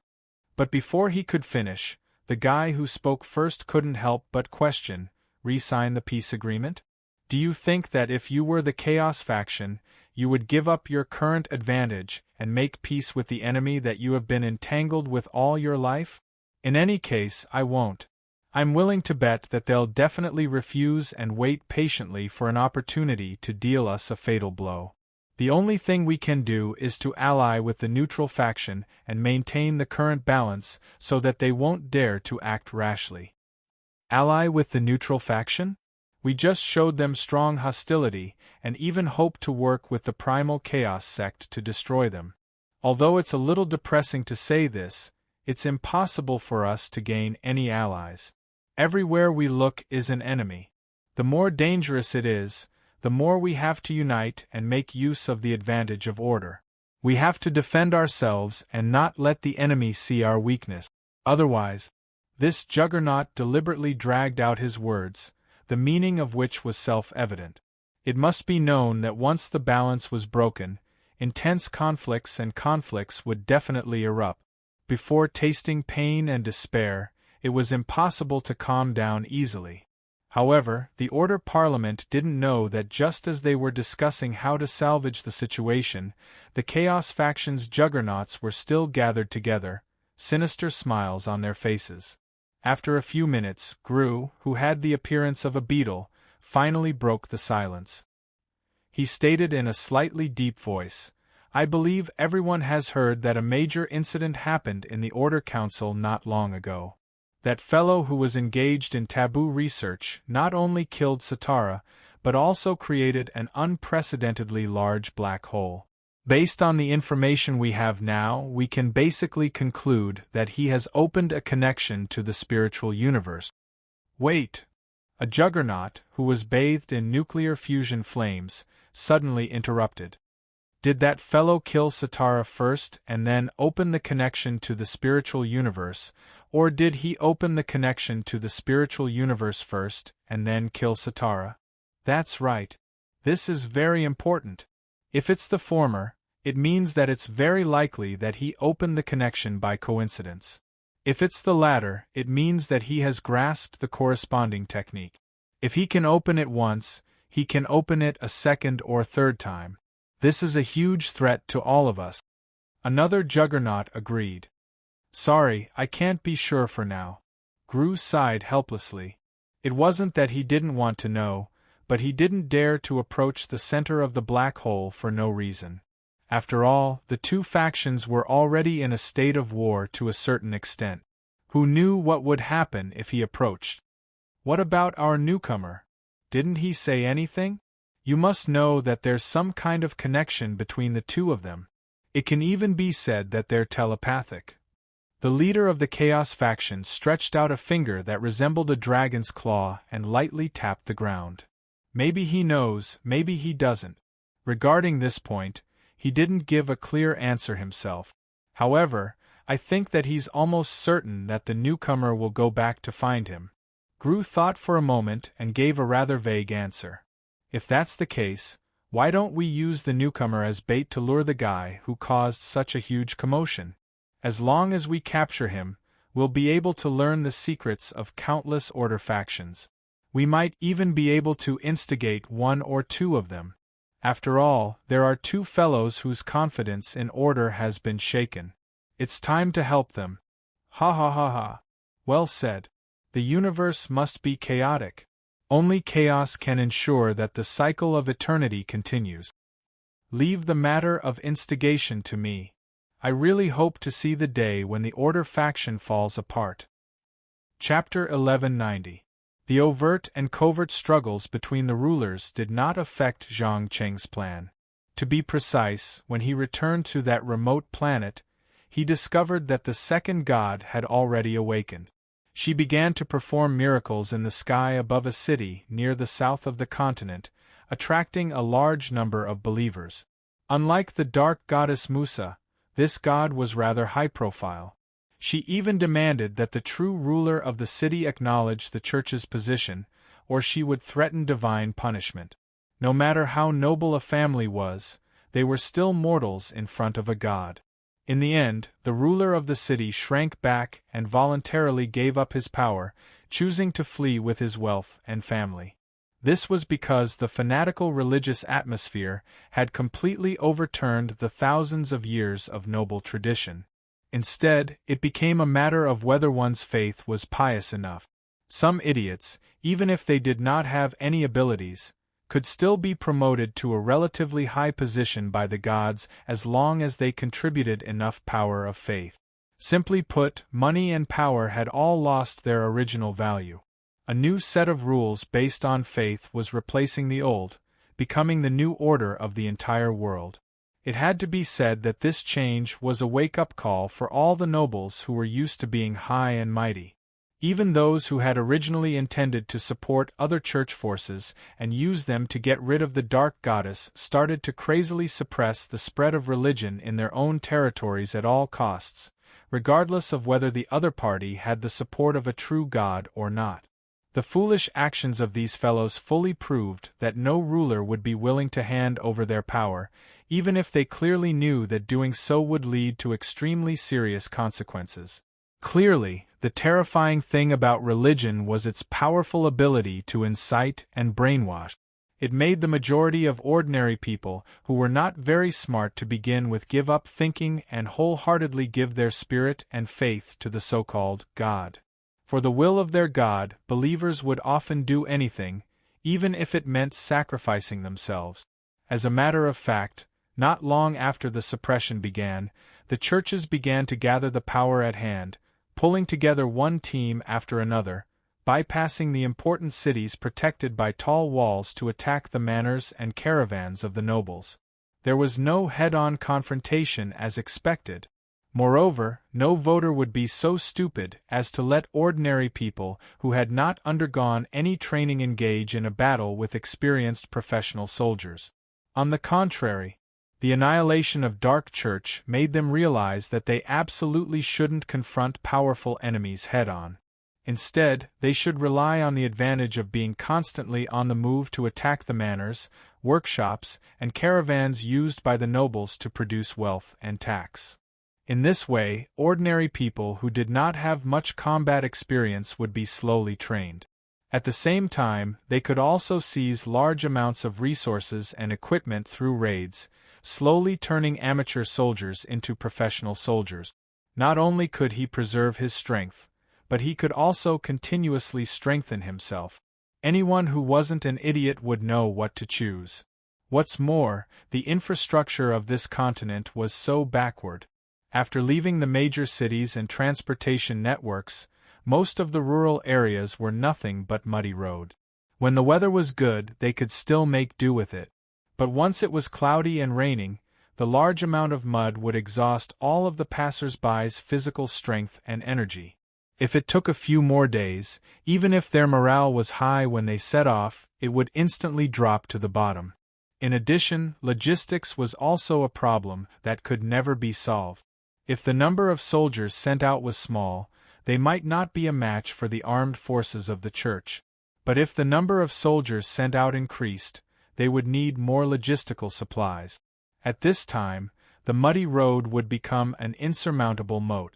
But before he could finish, the guy who spoke first couldn't help but question, "Re-sign the peace agreement? Do you think that if you were the Chaos faction, you would give up your current advantage and make peace with the enemy that you have been entangled with all your life? In any case, I won't. I'm willing to bet that they'll definitely refuse and wait patiently for an opportunity to deal us a fatal blow. The only thing we can do is to ally with the neutral faction and maintain the current balance so that they won't dare to act rashly." Ally with the neutral faction? We just showed them strong hostility, and even hoped to work with the Primal Chaos sect to destroy them. Although it's a little depressing to say this, it's impossible for us to gain any allies. Everywhere we look is an enemy. The more dangerous it is, the more we have to unite and make use of the advantage of order. We have to defend ourselves and not let the enemy see our weakness. Otherwise, this Juggernaut deliberately dragged out his words, the meaning of which was self-evident. It must be known that once the balance was broken, intense conflicts would definitely erupt. Before tasting pain and despair, it was impossible to calm down easily. However, the Order Parliament didn't know that just as they were discussing how to salvage the situation, the Chaos faction's juggernauts were still gathered together, sinister smiles on their faces. After a few minutes, Gru, who had the appearance of a beetle, finally broke the silence. He stated in a slightly deep voice, "I believe everyone has heard that a major incident happened in the Order Council not long ago. That fellow who was engaged in taboo research not only killed Satara, but also created an unprecedentedly large black hole. Based on the information we have now, we can basically conclude that he has opened a connection to the spiritual universe." Wait! A juggernaut, who was bathed in nuclear fusion flames, suddenly interrupted. Did that fellow kill Satara first and then open the connection to the spiritual universe, or did he open the connection to the spiritual universe first and then kill Satara? That's right. This is very important. If it's the former, it means that it's very likely that he opened the connection by coincidence. If it's the latter, it means that he has grasped the corresponding technique. If he can open it once, he can open it a second or third time. This is a huge threat to all of us. Another juggernaut agreed. Sorry, I can't be sure for now. Gru sighed helplessly. It wasn't that he didn't want to know, but he didn't dare to approach the center of the black hole for no reason. After all, the two factions were already in a state of war to a certain extent. Who knew what would happen if he approached? What about our newcomer? Didn't he say anything? You must know that there's some kind of connection between the two of them. It can even be said that they're telepathic. The leader of the Chaos faction stretched out a finger that resembled a dragon's claw and lightly tapped the ground. Maybe he knows, maybe he doesn't. Regarding this point, he didn't give a clear answer himself. However, I think that he's almost certain that the newcomer will go back to find him. Gru thought for a moment and gave a rather vague answer. If that's the case, why don't we use the newcomer as bait to lure the guy who caused such a huge commotion? As long as we capture him, we'll be able to learn the secrets of countless Order factions. We might even be able to instigate one or two of them. After all, there are two fellows whose confidence in Order has been shaken. It's time to help them. Ha ha ha ha. Well said. The universe must be chaotic. Only chaos can ensure that the cycle of eternity continues. Leave the matter of instigation to me. I really hope to see the day when the Order faction falls apart. Chapter 1190. The overt and covert struggles between the rulers did not affect Zhang Cheng's plan. To be precise, when he returned to that remote planet, he discovered that the second god had already awakened. She began to perform miracles in the sky above a city near the south of the continent, attracting a large number of believers. Unlike the dark goddess Musa, this god was rather high-profile. She even demanded that the true ruler of the city acknowledge the church's position, or she would threaten divine punishment. No matter how noble a family was, they were still mortals in front of a god. In the end, the ruler of the city shrank back and voluntarily gave up his power, choosing to flee with his wealth and family. This was because the fanatical religious atmosphere had completely overturned the thousands of years of noble tradition. Instead, it became a matter of whether one's faith was pious enough. Some idiots, even if they did not have any abilities, could still be promoted to a relatively high position by the gods as long as they contributed enough power of faith. Simply put, money and power had all lost their original value. A new set of rules based on faith was replacing the old, becoming the new order of the entire world. It had to be said that this change was a wake-up call for all the nobles who were used to being high and mighty. Even those who had originally intended to support other church forces and use them to get rid of the dark goddess started to crazily suppress the spread of religion in their own territories at all costs, regardless of whether the other party had the support of a true god or not. The foolish actions of these fellows fully proved that no ruler would be willing to hand over their power, even if they clearly knew that doing so would lead to extremely serious consequences. Clearly, the terrifying thing about religion was its powerful ability to incite and brainwash. It made the majority of ordinary people who were not very smart to begin with give up thinking and wholeheartedly give their spirit and faith to the so-called God. For the will of their God, believers would often do anything, even if it meant sacrificing themselves. As a matter of fact, not long after the suppression began, the churches began to gather the power at hand, pulling together one team after another, bypassing the important cities protected by tall walls to attack the manors and caravans of the nobles. There was no head-on confrontation as expected. Moreover, no voter would be so stupid as to let ordinary people who had not undergone any training engage in a battle with experienced professional soldiers. On the contrary, The annihilation of Dark Church made them realize that they absolutely shouldn't confront powerful enemies head-on. Instead, they should rely on the advantage of being constantly on the move to attack the manors, workshops, and caravans used by the nobles to produce wealth and tax. In this way, ordinary people who did not have much combat experience would be slowly trained. At the same time, they could also seize large amounts of resources and equipment through raids, slowly turning amateur soldiers into professional soldiers. Not only could he preserve his strength, but he could also continuously strengthen himself. Anyone who wasn't an idiot would know what to choose. What's more, the infrastructure of this continent was so backward. After leaving the major cities and transportation networks, most of the rural areas were nothing but muddy road. When the weather was good, they could still make do with it. But once it was cloudy and raining, the large amount of mud would exhaust all of the passers-by's physical strength and energy. If it took a few more days, even if their morale was high when they set off, it would instantly drop to the bottom. In addition, logistics was also a problem that could never be solved. If the number of soldiers sent out was small, they might not be a match for the armed forces of the church. But if the number of soldiers sent out increased, they would need more logistical supplies. At this time, the muddy road would become an insurmountable moat.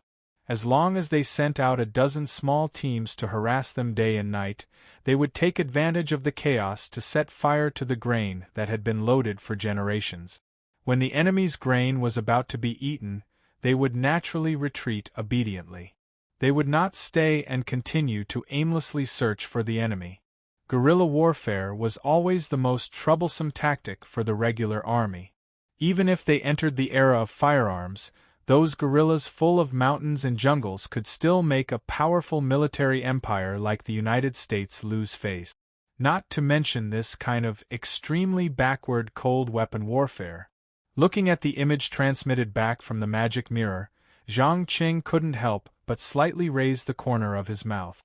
As long as they sent out a dozen small teams to harass them day and night, they would take advantage of the chaos to set fire to the grain that had been loaded for generations. When the enemy's grain was about to be eaten, they would naturally retreat obediently. They would not stay and continue to aimlessly search for the enemy. Guerrilla warfare was always the most troublesome tactic for the regular army. Even if they entered the era of firearms, those guerrillas full of mountains and jungles could still make a powerful military empire like the United States lose face. Not to mention this kind of extremely backward cold weapon warfare. Looking at the image transmitted back from the magic mirror, Zhang Qing couldn't help but slightly raise the corner of his mouth.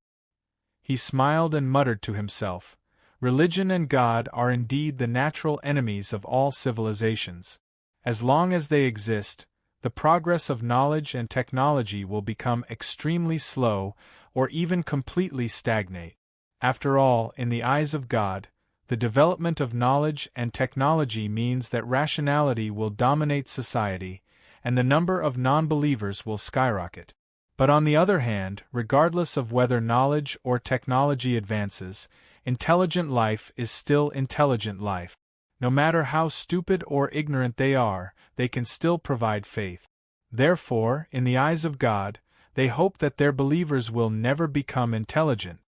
He smiled and muttered to himself, "Religion and God are indeed the natural enemies of all civilizations. As long as they exist, the progress of knowledge and technology will become extremely slow or even completely stagnate. After all, in the eyes of God, the development of knowledge and technology means that rationality will dominate society, and the number of non-believers will skyrocket. But on the other hand, regardless of whether knowledge or technology advances, intelligent life is still intelligent life. No matter how stupid or ignorant they are, they can still provide faith. Therefore, in the eyes of God, they hope that their believers will never become intelligent."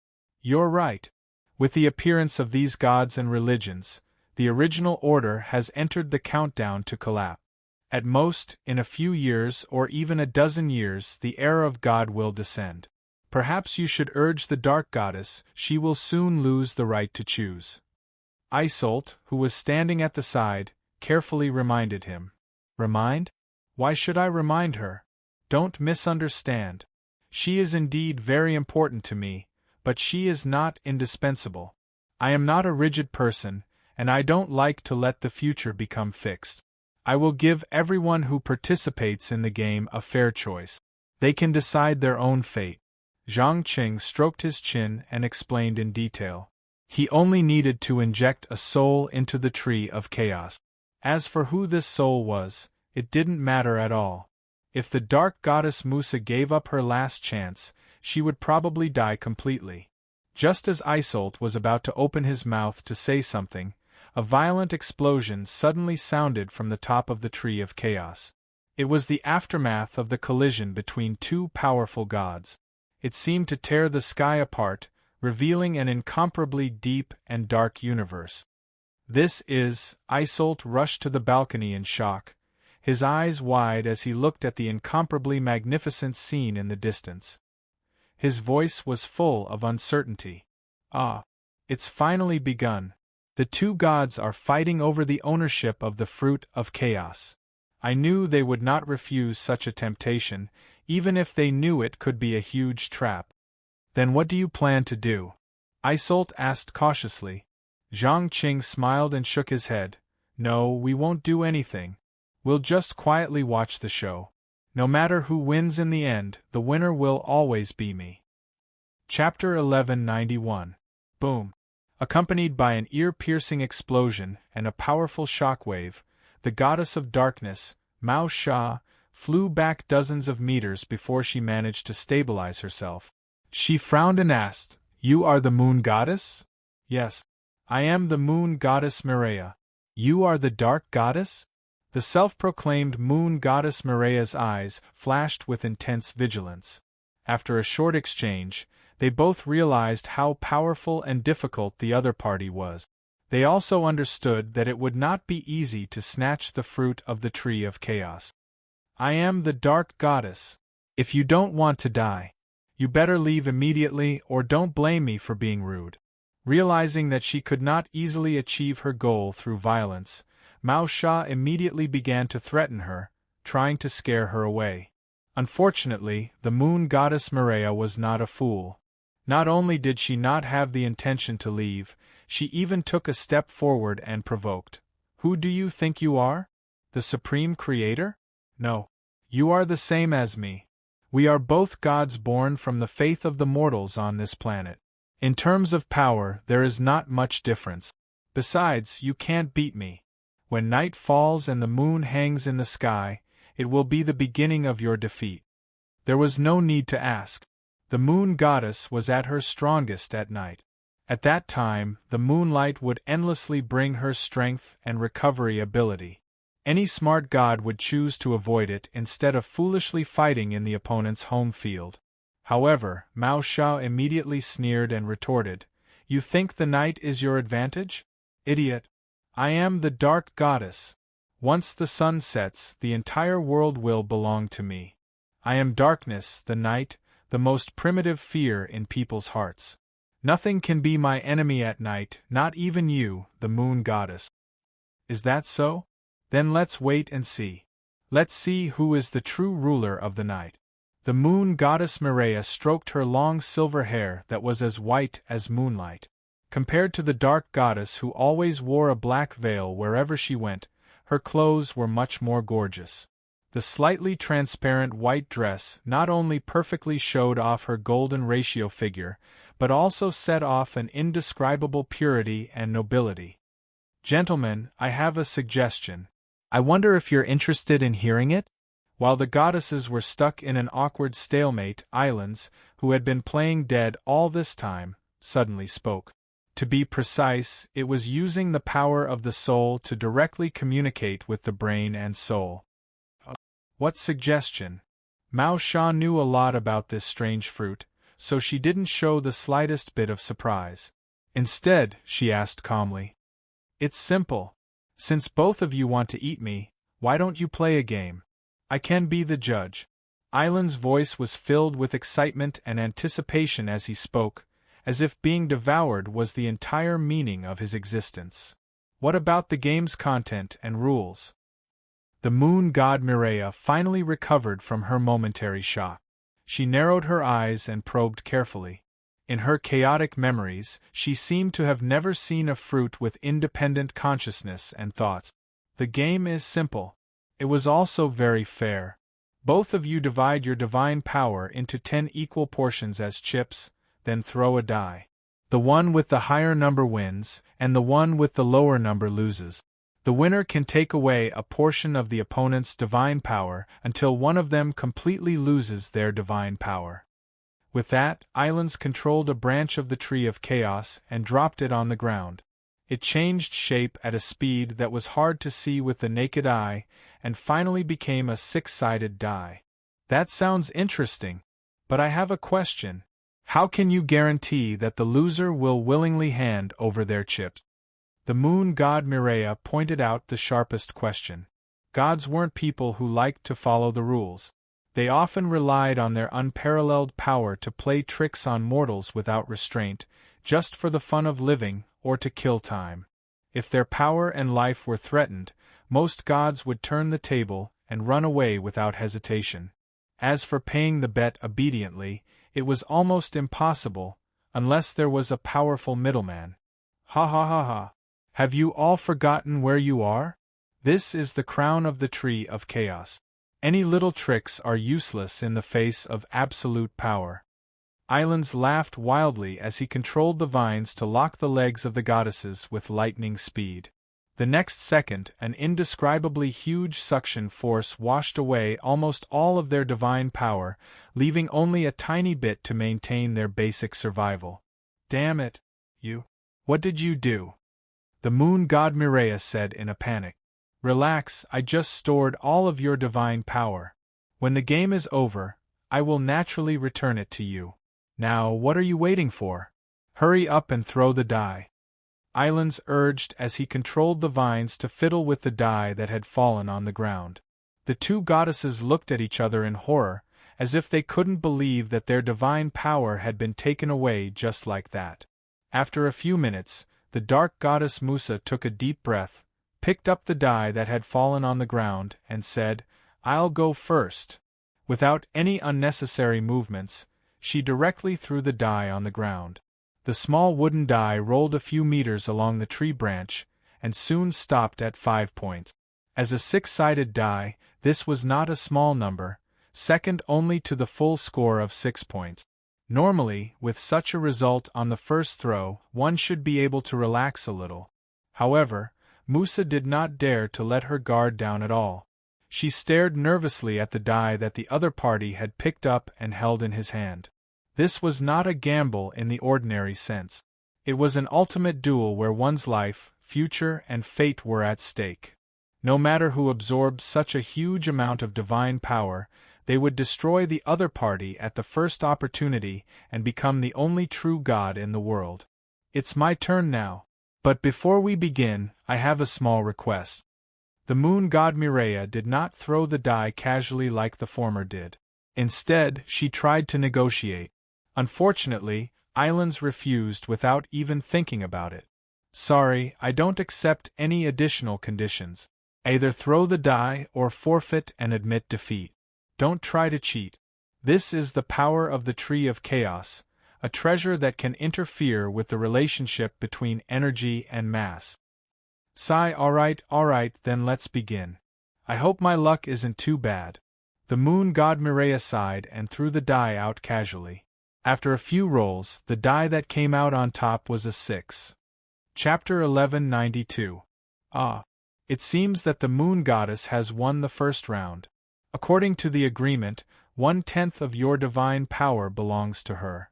You're right. With the appearance of these gods and religions, the original order has entered the countdown to collapse. At most, in a few years or even a dozen years, the era of God will descend. Perhaps you should urge the Dark Goddess; she will soon lose the right to choose. Isolde, who was standing at the side, carefully reminded him. Remind? Why should I remind her? Don't misunderstand. She is indeed very important to me, but she is not indispensable. I am not a rigid person, and I don't like to let the future become fixed. I will give everyone who participates in the game a fair choice. They can decide their own fate. Zhang Qing stroked his chin and explained in detail. He only needed to inject a soul into the tree of chaos. As for who this soul was, it didn't matter at all. If the Dark Goddess Musa gave up her last chance, she would probably die completely. Just as Isolde was about to open his mouth to say something, a violent explosion suddenly sounded from the top of the Tree of Chaos. It was the aftermath of the collision between two powerful gods. It seemed to tear the sky apart, revealing an incomparably deep and dark universe. Isolde rushed to the balcony in shock, his eyes wide as he looked at the incomparably magnificent scene in the distance. His voice was full of uncertainty. "Ah, it's finally begun. The two gods are fighting over the ownership of the fruit of chaos. I knew they would not refuse such a temptation, even if they knew it could be a huge trap." "Then what do you plan to do?" Isolde asked cautiously. Zhang Qing smiled and shook his head. "No, we won't do anything. We'll just quietly watch the show. No matter who wins in the end, the winner will always be me. Chapter 1191. Boom. Accompanied by an ear-piercing explosion and a powerful shockwave, the goddess of darkness, Mao Sha, flew back dozens of meters before she managed to stabilize herself. She frowned and asked, "You are the moon goddess?" "Yes. I am the moon goddess Mireia." "You are the dark goddess?" The self-proclaimed moon goddess Mireia's eyes flashed with intense vigilance. After a short exchange, they both realized how powerful and difficult the other party was. They also understood that it would not be easy to snatch the fruit of the tree of chaos. "I am the dark goddess. If you don't want to die, you better leave immediately or don't blame me for being rude." Realizing that she could not easily achieve her goal through violence, Mao Sha immediately began to threaten her, trying to scare her away. Unfortunately, the moon goddess Mireia was not a fool. Not only did she not have the intention to leave, she even took a step forward and provoked. "Who do you think you are? The Supreme Creator? No. You are the same as me. We are both gods born from the faith of the mortals on this planet. In terms of power, there is not much difference. Besides, you can't beat me. When night falls and the moon hangs in the sky, it will be the beginning of your defeat." There was no need to ask. The moon goddess was at her strongest at night. At that time, the moonlight would endlessly bring her strength and recovery ability. Any smart god would choose to avoid it instead of foolishly fighting in the opponent's home field. However, Mao Sha immediately sneered and retorted, "You think the night is your advantage? Idiot! I am the dark goddess. Once the sun sets, the entire world will belong to me. I am darkness, the night, the most primitive fear in people's hearts. Nothing can be my enemy at night, not even you, the moon goddess." "Is that so? Then let's wait and see. Let's see who is the true ruler of the night." The moon goddess Mireia stroked her long silver hair that was as white as moonlight. Compared to the dark goddess who always wore a black veil wherever she went, her clothes were much more gorgeous. The slightly transparent white dress not only perfectly showed off her golden ratio figure, but also set off an indescribable purity and nobility. "Gentlemen, I have a suggestion. I wonder if you're interested in hearing it?" While the goddesses were stuck in an awkward stalemate, Islands, who had been playing dead all this time, suddenly spoke. To be precise, it was using the power of the soul to directly communicate with the brain and soul. What suggestion? Mao Sha knew a lot about this strange fruit, so she didn't show the slightest bit of surprise. Instead, she asked calmly, "It's simple. Since both of you want to eat me, why don't you play a game? I can be the judge." Island's voice was filled with excitement and anticipation as he spoke, as if being devoured was the entire meaning of his existence. "What about the game's content and rules?" The moon god Mireia finally recovered from her momentary shock. She narrowed her eyes and probed carefully. In her chaotic memories, she seemed to have never seen a fruit with independent consciousness and thoughts. "The game is simple. It was also very fair. Both of you divide your divine power into 10 equal portions as chips, then throw a die. The one with the higher number wins, and the one with the lower number loses. The winner can take away a portion of the opponent's divine power until one of them completely loses their divine power." With that, Islands controlled a branch of the Tree of Chaos and dropped it on the ground. It changed shape at a speed that was hard to see with the naked eye, and finally became a 6-sided die. "That sounds interesting. But I have a question. How can you guarantee that the loser will willingly hand over their chips?" The moon god Mireia pointed out the sharpest question. Gods weren't people who liked to follow the rules. They often relied on their unparalleled power to play tricks on mortals without restraint, just for the fun of living, or to kill time. If their power and life were threatened, most gods would turn the table and run away without hesitation. As for paying the bet obediently, it was almost impossible, unless there was a powerful middleman. "Ha ha ha ha! Have you all forgotten where you are? This is the crown of the tree of chaos. Any little tricks are useless in the face of absolute power. Islands laughed wildly as he controlled the vines to lock the legs of the goddesses with lightning speed. The next second, an indescribably huge suction force washed away almost all of their divine power, leaving only a tiny bit to maintain their basic survival. "Damn it, you! What did you do?" the moon god Mireia said in a panic. "Relax, I just stored all of your divine power. When the game is over, I will naturally return it to you. Now, what are you waiting for? Hurry up and throw the die." Islands urged as he controlled the vines to fiddle with the die that had fallen on the ground. The two goddesses looked at each other in horror, as if they couldn't believe that their divine power had been taken away just like that. After a few minutes, the dark goddess Musa took a deep breath, picked up the die that had fallen on the ground, and said, "I'll go first." Without any unnecessary movements, she directly threw the die on the ground. The small wooden die rolled a few meters along the tree branch, and soon stopped at 5 points. As a 6-sided die, this was not a small number, second only to the full score of 6 points. Normally, with such a result on the first throw, one should be able to relax a little. However, Musa did not dare to let her guard down at all. She stared nervously at the die that the other party had picked up and held in his hand. This was not a gamble in the ordinary sense. It was an ultimate duel where one's life, future, and fate were at stake. No matter who absorbed such a huge amount of divine power, they would destroy the other party at the first opportunity and become the only true god in the world. "It's my turn now. But before we begin, I have a small request." The moon god Mireia did not throw the die casually like the former did. Instead, she tried to negotiate. Unfortunately, Islands refused without even thinking about it. "Sorry, I don't accept any additional conditions. Either throw the die or forfeit and admit defeat. Don't try to cheat. This is the power of the Tree of Chaos, a treasure that can interfere with the relationship between energy and mass." Sigh, all right, then let's begin. I hope my luck isn't too bad. The moon god Mireia sighed and threw the die out casually. After a few rolls, the die that came out on top was a 6. Chapter 1192. Ah. It seems that the moon goddess has won the first round. According to the agreement, 1/10 of your divine power belongs to her.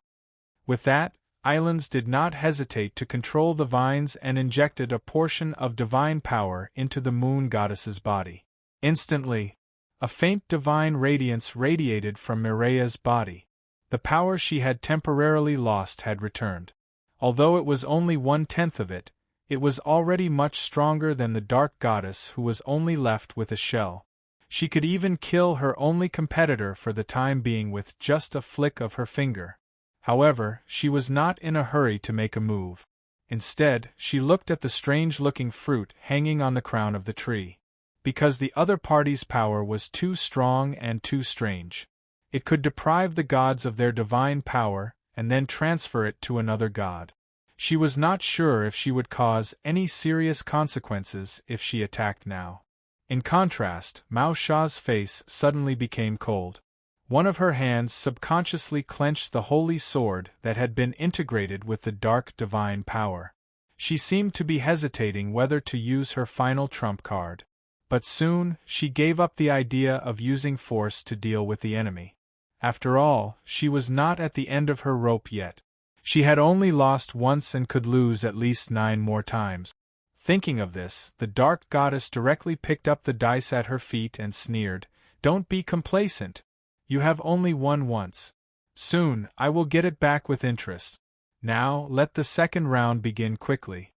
With that, Islands did not hesitate to control the vines and injected a portion of divine power into the moon goddess's body. Instantly, a faint divine radiance radiated from Mireia's body. The power she had temporarily lost had returned. Although it was only 1/10 of it, it was already much stronger than the dark goddess who was only left with a shell. She could even kill her only competitor for the time being with just a flick of her finger. However, she was not in a hurry to make a move. Instead, she looked at the strange-looking fruit hanging on the crown of the tree. Because the other party's power was too strong and too strange. It could deprive the gods of their divine power, and then transfer it to another god. She was not sure if she would cause any serious consequences if she attacked now. In contrast, Mao Sha's face suddenly became cold. One of her hands subconsciously clenched the holy sword that had been integrated with the dark divine power. She seemed to be hesitating whether to use her final trump card. But soon, she gave up the idea of using force to deal with the enemy. After all, she was not at the end of her rope yet. She had only lost once and could lose at least 9 more times. Thinking of this, the dark goddess directly picked up the dice at her feet and sneered, "Don't be complacent. You have only won once. Soon, I will get it back with interest. Now, let the second round begin quickly."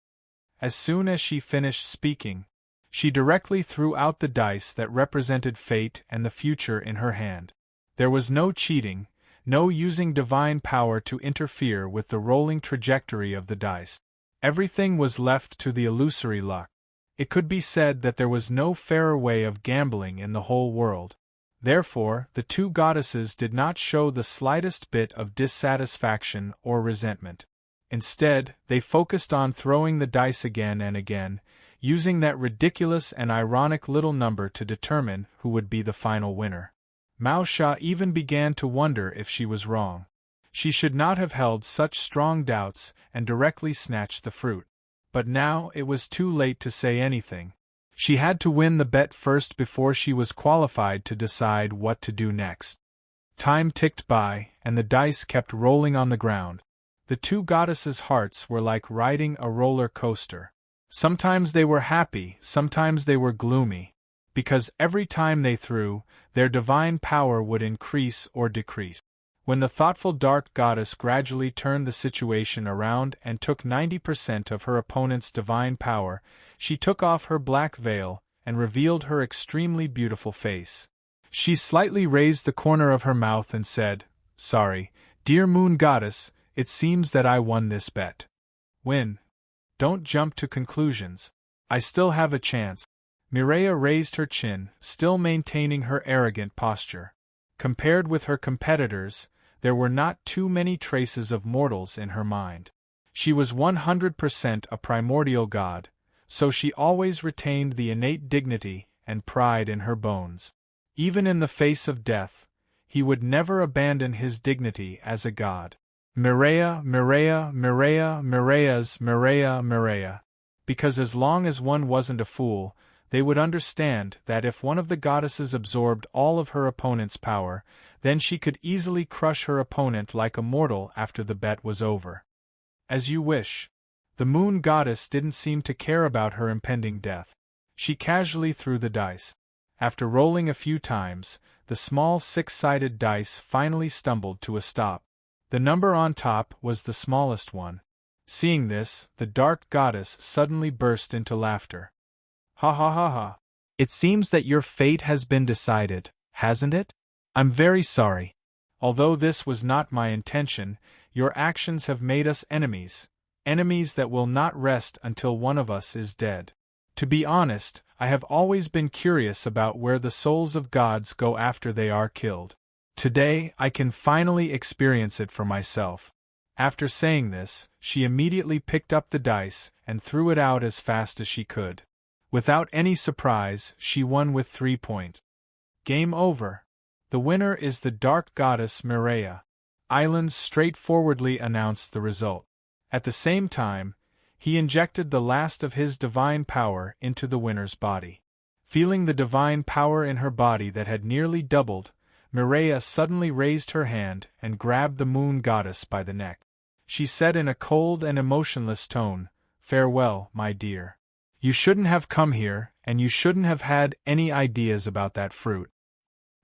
As soon as she finished speaking, she directly threw out the dice that represented fate and the future in her hand. There was no cheating, no using divine power to interfere with the rolling trajectory of the dice. Everything was left to the illusory luck. It could be said that there was no fairer way of gambling in the whole world. Therefore, the two goddesses did not show the slightest bit of dissatisfaction or resentment. Instead, they focused on throwing the dice again and again, using that ridiculous and ironic little number to determine who would be the final winner. Mao Sha even began to wonder if she was wrong. She should not have held such strong doubts and directly snatched the fruit. But now it was too late to say anything. She had to win the bet first before she was qualified to decide what to do next. Time ticked by, and the dice kept rolling on the ground. The two goddesses' hearts were like riding a roller coaster. Sometimes they were happy, sometimes they were gloomy, because every time they threw, their divine power would increase or decrease. When the thoughtful dark goddess gradually turned the situation around and took 90% of her opponent's divine power, she took off her black veil and revealed her extremely beautiful face. She slightly raised the corner of her mouth and said, "Sorry, dear moon goddess, it seems that I won this bet." "Win. Don't jump to conclusions. I still have a chance." Mireya raised her chin, still maintaining her arrogant posture. Compared with her competitors, there were not too many traces of mortals in her mind. She was 100% a primordial god, so she always retained the innate dignity and pride in her bones. Even in the face of death, he would never abandon his dignity as a god. Mireya, Mireya, Mireya, Mireya's Mireya, Mireya. Because as long as one wasn't a fool, they would understand that if one of the goddesses absorbed all of her opponent's power, then she could easily crush her opponent like a mortal after the bet was over. As you wish. The moon goddess didn't seem to care about her impending death. She casually threw the dice. After rolling a few times, the small six-sided dice finally stumbled to a stop. The number on top was the smallest one. Seeing this, the dark goddess suddenly burst into laughter. "Ha ha ha ha. It seems that your fate has been decided, hasn't it? I'm very sorry. Although this was not my intention, your actions have made us enemies, enemies that will not rest until one of us is dead. To be honest, I have always been curious about where the souls of gods go after they are killed. Today, I can finally experience it for myself." After saying this, she immediately picked up the dice and threw it out as fast as she could. Without any surprise, she won with 3 points. Game over. The winner is the dark goddess Mireya. Islands straightforwardly announced the result. At the same time, he injected the last of his divine power into the winner's body. Feeling the divine power in her body that had nearly doubled, Mireya suddenly raised her hand and grabbed the moon goddess by the neck. She said in a cold and emotionless tone, "Farewell, my dear. You shouldn't have come here, and you shouldn't have had any ideas about that fruit.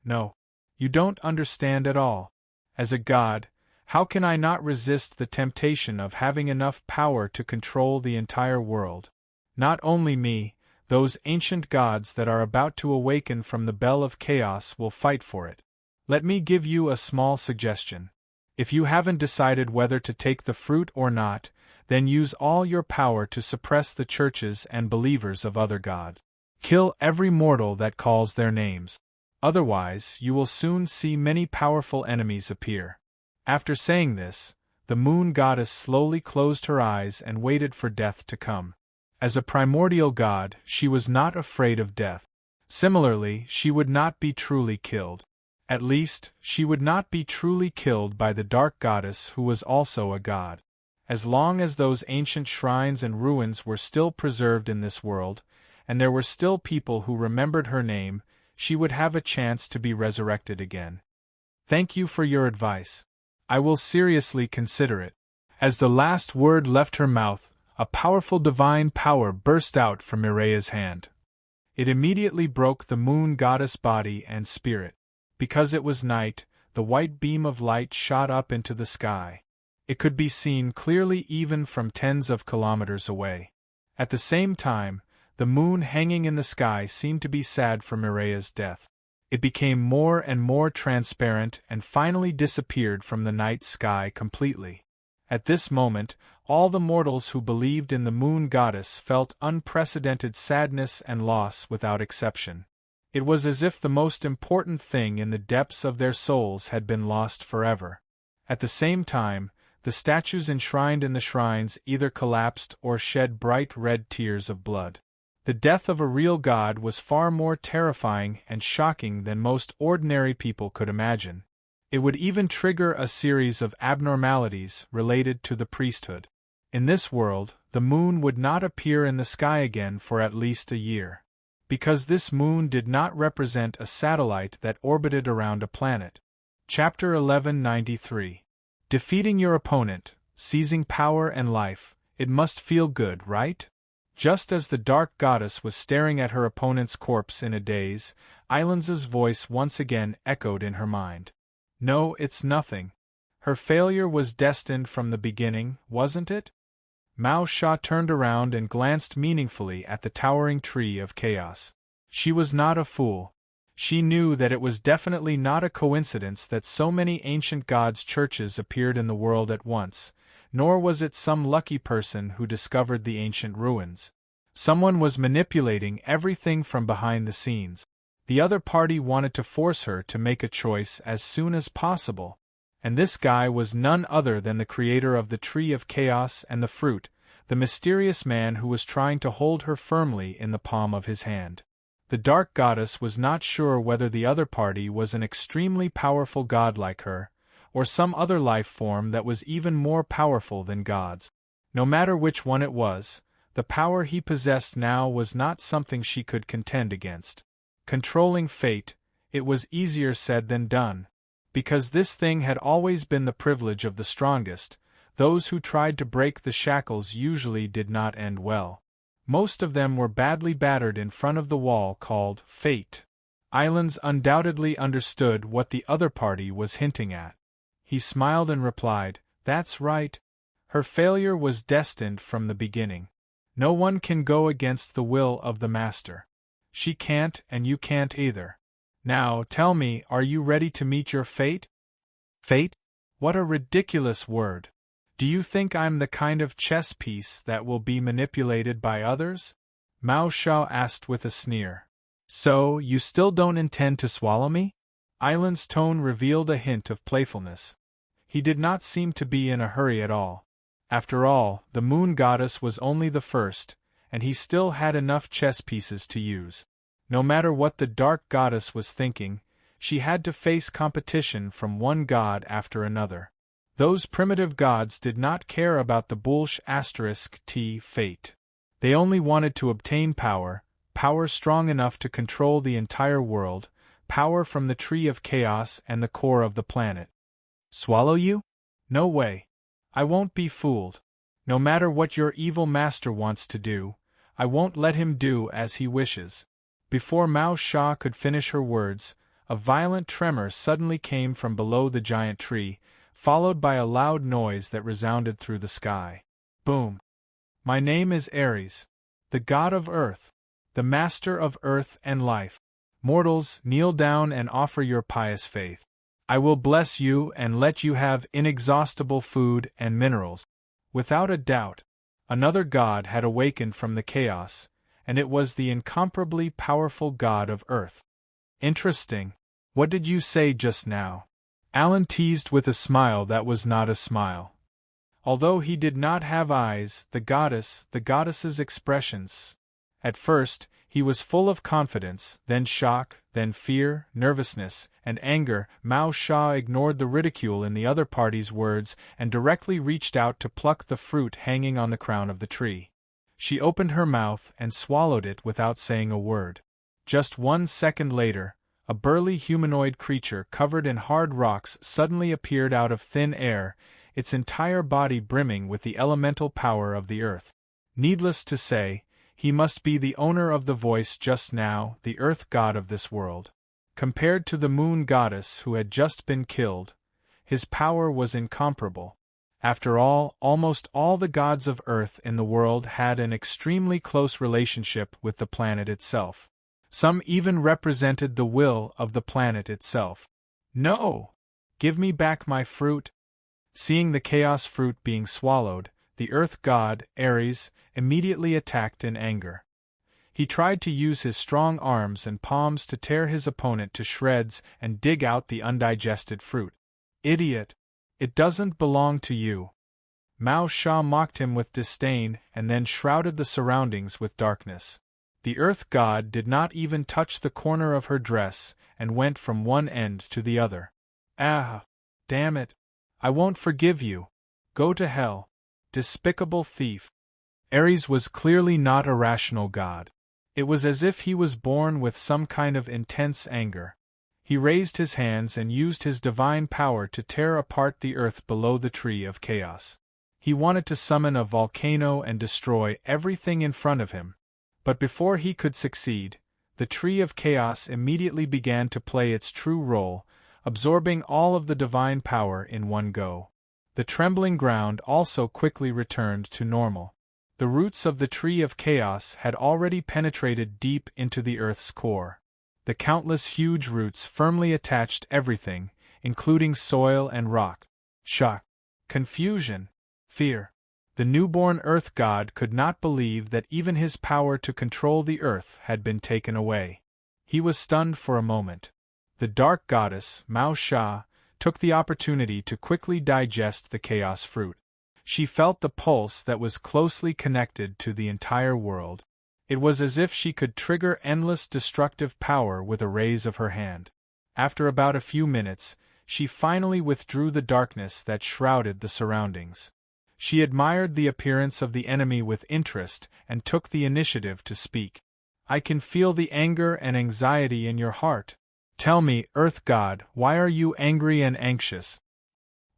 No. You don't understand at all. As a god, how can I not resist the temptation of having enough power to control the entire world? Not only me, those ancient gods that are about to awaken from the bell of chaos will fight for it. Let me give you a small suggestion. If you haven't decided whether to take the fruit or not, then use all your power to suppress the churches and believers of other gods. Kill every mortal that calls their names. Otherwise, you will soon see many powerful enemies appear." After saying this, the moon goddess slowly closed her eyes and waited for death to come. As a primordial god, she was not afraid of death. Similarly, she would not be truly killed. At least, she would not be truly killed by the dark goddess who was also a god. As long as those ancient shrines and ruins were still preserved in this world, and there were still people who remembered her name, she would have a chance to be resurrected again. Thank you for your advice. I will seriously consider it. As the last word left her mouth, a powerful divine power burst out from Mireya's hand. It immediately broke the moon goddess' body and spirit. Because it was night, the white beam of light shot up into the sky. It could be seen clearly even from tens of kilometers away. At the same time, the moon hanging in the sky seemed to be sad for Mireya's death. It became more and more transparent and finally disappeared from the night sky completely. At this moment, all the mortals who believed in the moon goddess felt unprecedented sadness and loss without exception. It was as if the most important thing in the depths of their souls had been lost forever. At the same time, the statues enshrined in the shrines either collapsed or shed bright red tears of blood. The death of a real god was far more terrifying and shocking than most ordinary people could imagine. It would even trigger a series of abnormalities related to the priesthood. In this world, the moon would not appear in the sky again for at least a year. Because this moon did not represent a satellite that orbited around a planet. Chapter 1193. Defeating your opponent, seizing power and life, it must feel good, right? Just as the dark goddess was staring at her opponent's corpse in a daze, Islands's voice once again echoed in her mind. No, it's nothing. Her failure was destined from the beginning, wasn't it? Mao Sha turned around and glanced meaningfully at the towering tree of chaos. She was not a fool. She knew that it was definitely not a coincidence that so many ancient gods' churches appeared in the world at once, nor was it some lucky person who discovered the ancient ruins. Someone was manipulating everything from behind the scenes. The other party wanted to force her to make a choice as soon as possible. And this guy was none other than the creator of the Tree of Chaos and the fruit, the mysterious man who was trying to hold her firmly in the palm of his hand. The dark goddess was not sure whether the other party was an extremely powerful god like her, or some other life form that was even more powerful than gods. No matter which one it was, the power he possessed now was not something she could contend against. Controlling fate, it was easier said than done. Because this thing had always been the privilege of the strongest, those who tried to break the shackles usually did not end well. Most of them were badly battered in front of the wall called fate. Islands undoubtedly understood what the other party was hinting at. He smiled and replied, "That's right. Her failure was destined from the beginning. No one can go against the will of the master. She can't and you can't either. Now, tell me, are you ready to meet your fate?" Fate? What a ridiculous word. Do you think I'm the kind of chess piece that will be manipulated by others? Mao Sha asked with a sneer. So, you still don't intend to swallow me? Island's tone revealed a hint of playfulness. He did not seem to be in a hurry at all. After all, the moon goddess was only the first, and he still had enough chess pieces to use. No matter what the dark goddess was thinking, she had to face competition from one god after another. Those primitive gods did not care about the bullsh *t fate. They only wanted to obtain power, power strong enough to control the entire world, power from the Tree of Chaos and the core of the planet. Swallow you? No way. I won't be fooled. No matter what your evil master wants to do, I won't let him do as he wishes. Before Mao Sha could finish her words, a violent tremor suddenly came from below the giant tree, followed by a loud noise that resounded through the sky. Boom! My name is Ares, the god of earth, the master of earth and life. Mortals, kneel down and offer your pious faith. I will bless you and let you have inexhaustible food and minerals. Without a doubt, another god had awakened from the chaos, and it was the incomparably powerful god of earth. Interesting. What did you say just now? Alan teased with a smile that was not a smile. Although he did not have eyes, the goddess's expressions. At first, he was full of confidence, then shock, then fear, nervousness, and anger. Mao Sha ignored the ridicule in the other party's words and directly reached out to pluck the fruit hanging on the crown of the tree. She opened her mouth and swallowed it without saying a word. Just 1 second later, a burly humanoid creature covered in hard rocks suddenly appeared out of thin air, its entire body brimming with the elemental power of the earth. Needless to say, he must be the owner of the voice just now, the earth god of this world. Compared to the moon goddess who had just been killed, his power was incomparable. After all, almost all the gods of earth in the world had an extremely close relationship with the planet itself. Some even represented the will of the planet itself. No! Give me back my fruit! Seeing the chaos fruit being swallowed, the earth god, Ares, immediately attacked in anger. He tried to use his strong arms and palms to tear his opponent to shreds and dig out the undigested fruit. Idiot! It doesn't belong to you. Mao Sha mocked him with disdain and then shrouded the surroundings with darkness. The Earth God did not even touch the corner of her dress and went from one end to the other. Ah! Damn it! I won't forgive you! Go to hell! Despicable thief! Ares was clearly not a rational god. It was as if he was born with some kind of intense anger. He raised his hands and used his divine power to tear apart the earth below the Tree of Chaos. He wanted to summon a volcano and destroy everything in front of him. But before he could succeed, the Tree of Chaos immediately began to play its true role, absorbing all of the divine power in one go. The trembling ground also quickly returned to normal. The roots of the Tree of Chaos had already penetrated deep into the Earth's core. The countless huge roots firmly attached everything, including soil and rock. Shock, confusion, fear. The newborn Earth God could not believe that even his power to control the Earth had been taken away. He was stunned for a moment. The Dark Goddess, Mao Sha, took the opportunity to quickly digest the Chaos Fruit. She felt the pulse that was closely connected to the entire world. It was as if she could trigger endless destructive power with a raise of her hand. After about a few minutes, she finally withdrew the darkness that shrouded the surroundings. She admired the appearance of the enemy with interest and took the initiative to speak. I can feel the anger and anxiety in your heart. Tell me, Earth God, why are you angry and anxious?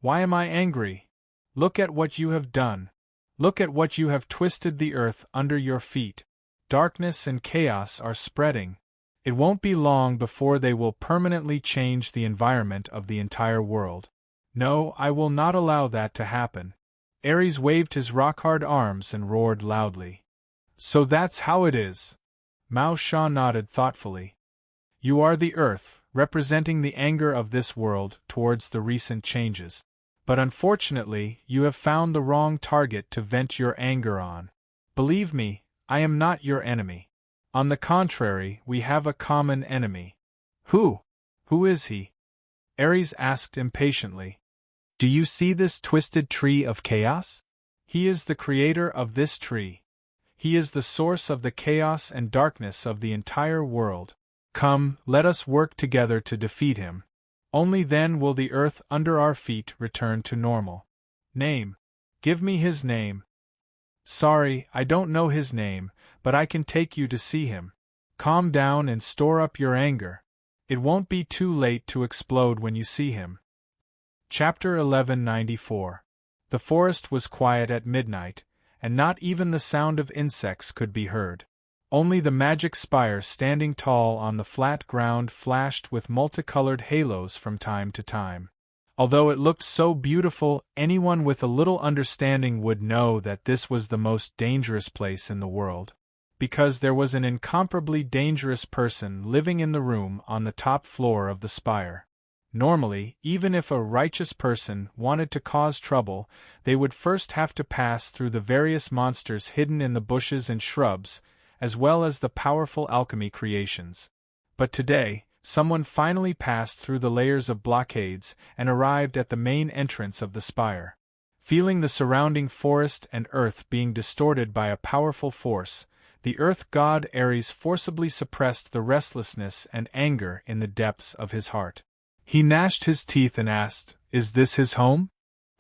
Why am I angry? Look at what you have done. Look at what you have twisted the earth under your feet. Darkness and chaos are spreading. It won't be long before they will permanently change the environment of the entire world. No, I will not allow that to happen. Ares waved his rock-hard arms and roared loudly. So that's how it is. Mao Sha nodded thoughtfully. You are the earth, representing the anger of this world towards the recent changes. But unfortunately, you have found the wrong target to vent your anger on. Believe me, I am not your enemy. On the contrary, we have a common enemy. Who? Who is he? Ares asked impatiently. Do you see this twisted tree of chaos? He is the creator of this tree. He is the source of the chaos and darkness of the entire world. Come, let us work together to defeat him. Only then will the earth under our feet return to normal. Name. Give me his name. Sorry, I don't know his name, but I can take you to see him. Calm down and store up your anger. It won't be too late to explode when you see him. Chapter 1194. The forest was quiet at midnight, and not even the sound of insects could be heard. Only the magic spire standing tall on the flat ground flashed with multicolored halos from time to time. Although it looked so beautiful, anyone with a little understanding would know that this was the most dangerous place in the world. Because there was an incomparably dangerous person living in the room on the top floor of the spire. Normally, even if a righteous person wanted to cause trouble, they would first have to pass through the various monsters hidden in the bushes and shrubs, as well as the powerful alchemy creations. But today, someone finally passed through the layers of blockades and arrived at the main entrance of the spire. Feeling the surrounding forest and earth being distorted by a powerful force, the earth god Ares forcibly suppressed the restlessness and anger in the depths of his heart. He gnashed his teeth and asked, "Is this his home?"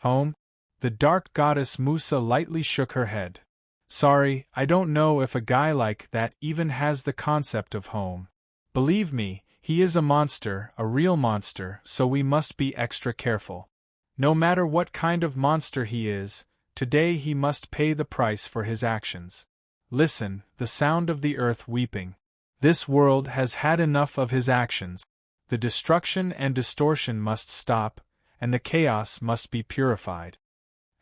Home? The dark goddess Musa lightly shook her head. Sorry, I don't know if a guy like that even has the concept of home. Believe me, he is a monster, a real monster, so we must be extra careful. No matter what kind of monster he is, today he must pay the price for his actions. Listen, the sound of the earth weeping. This world has had enough of his actions. The destruction and distortion must stop, and the chaos must be purified.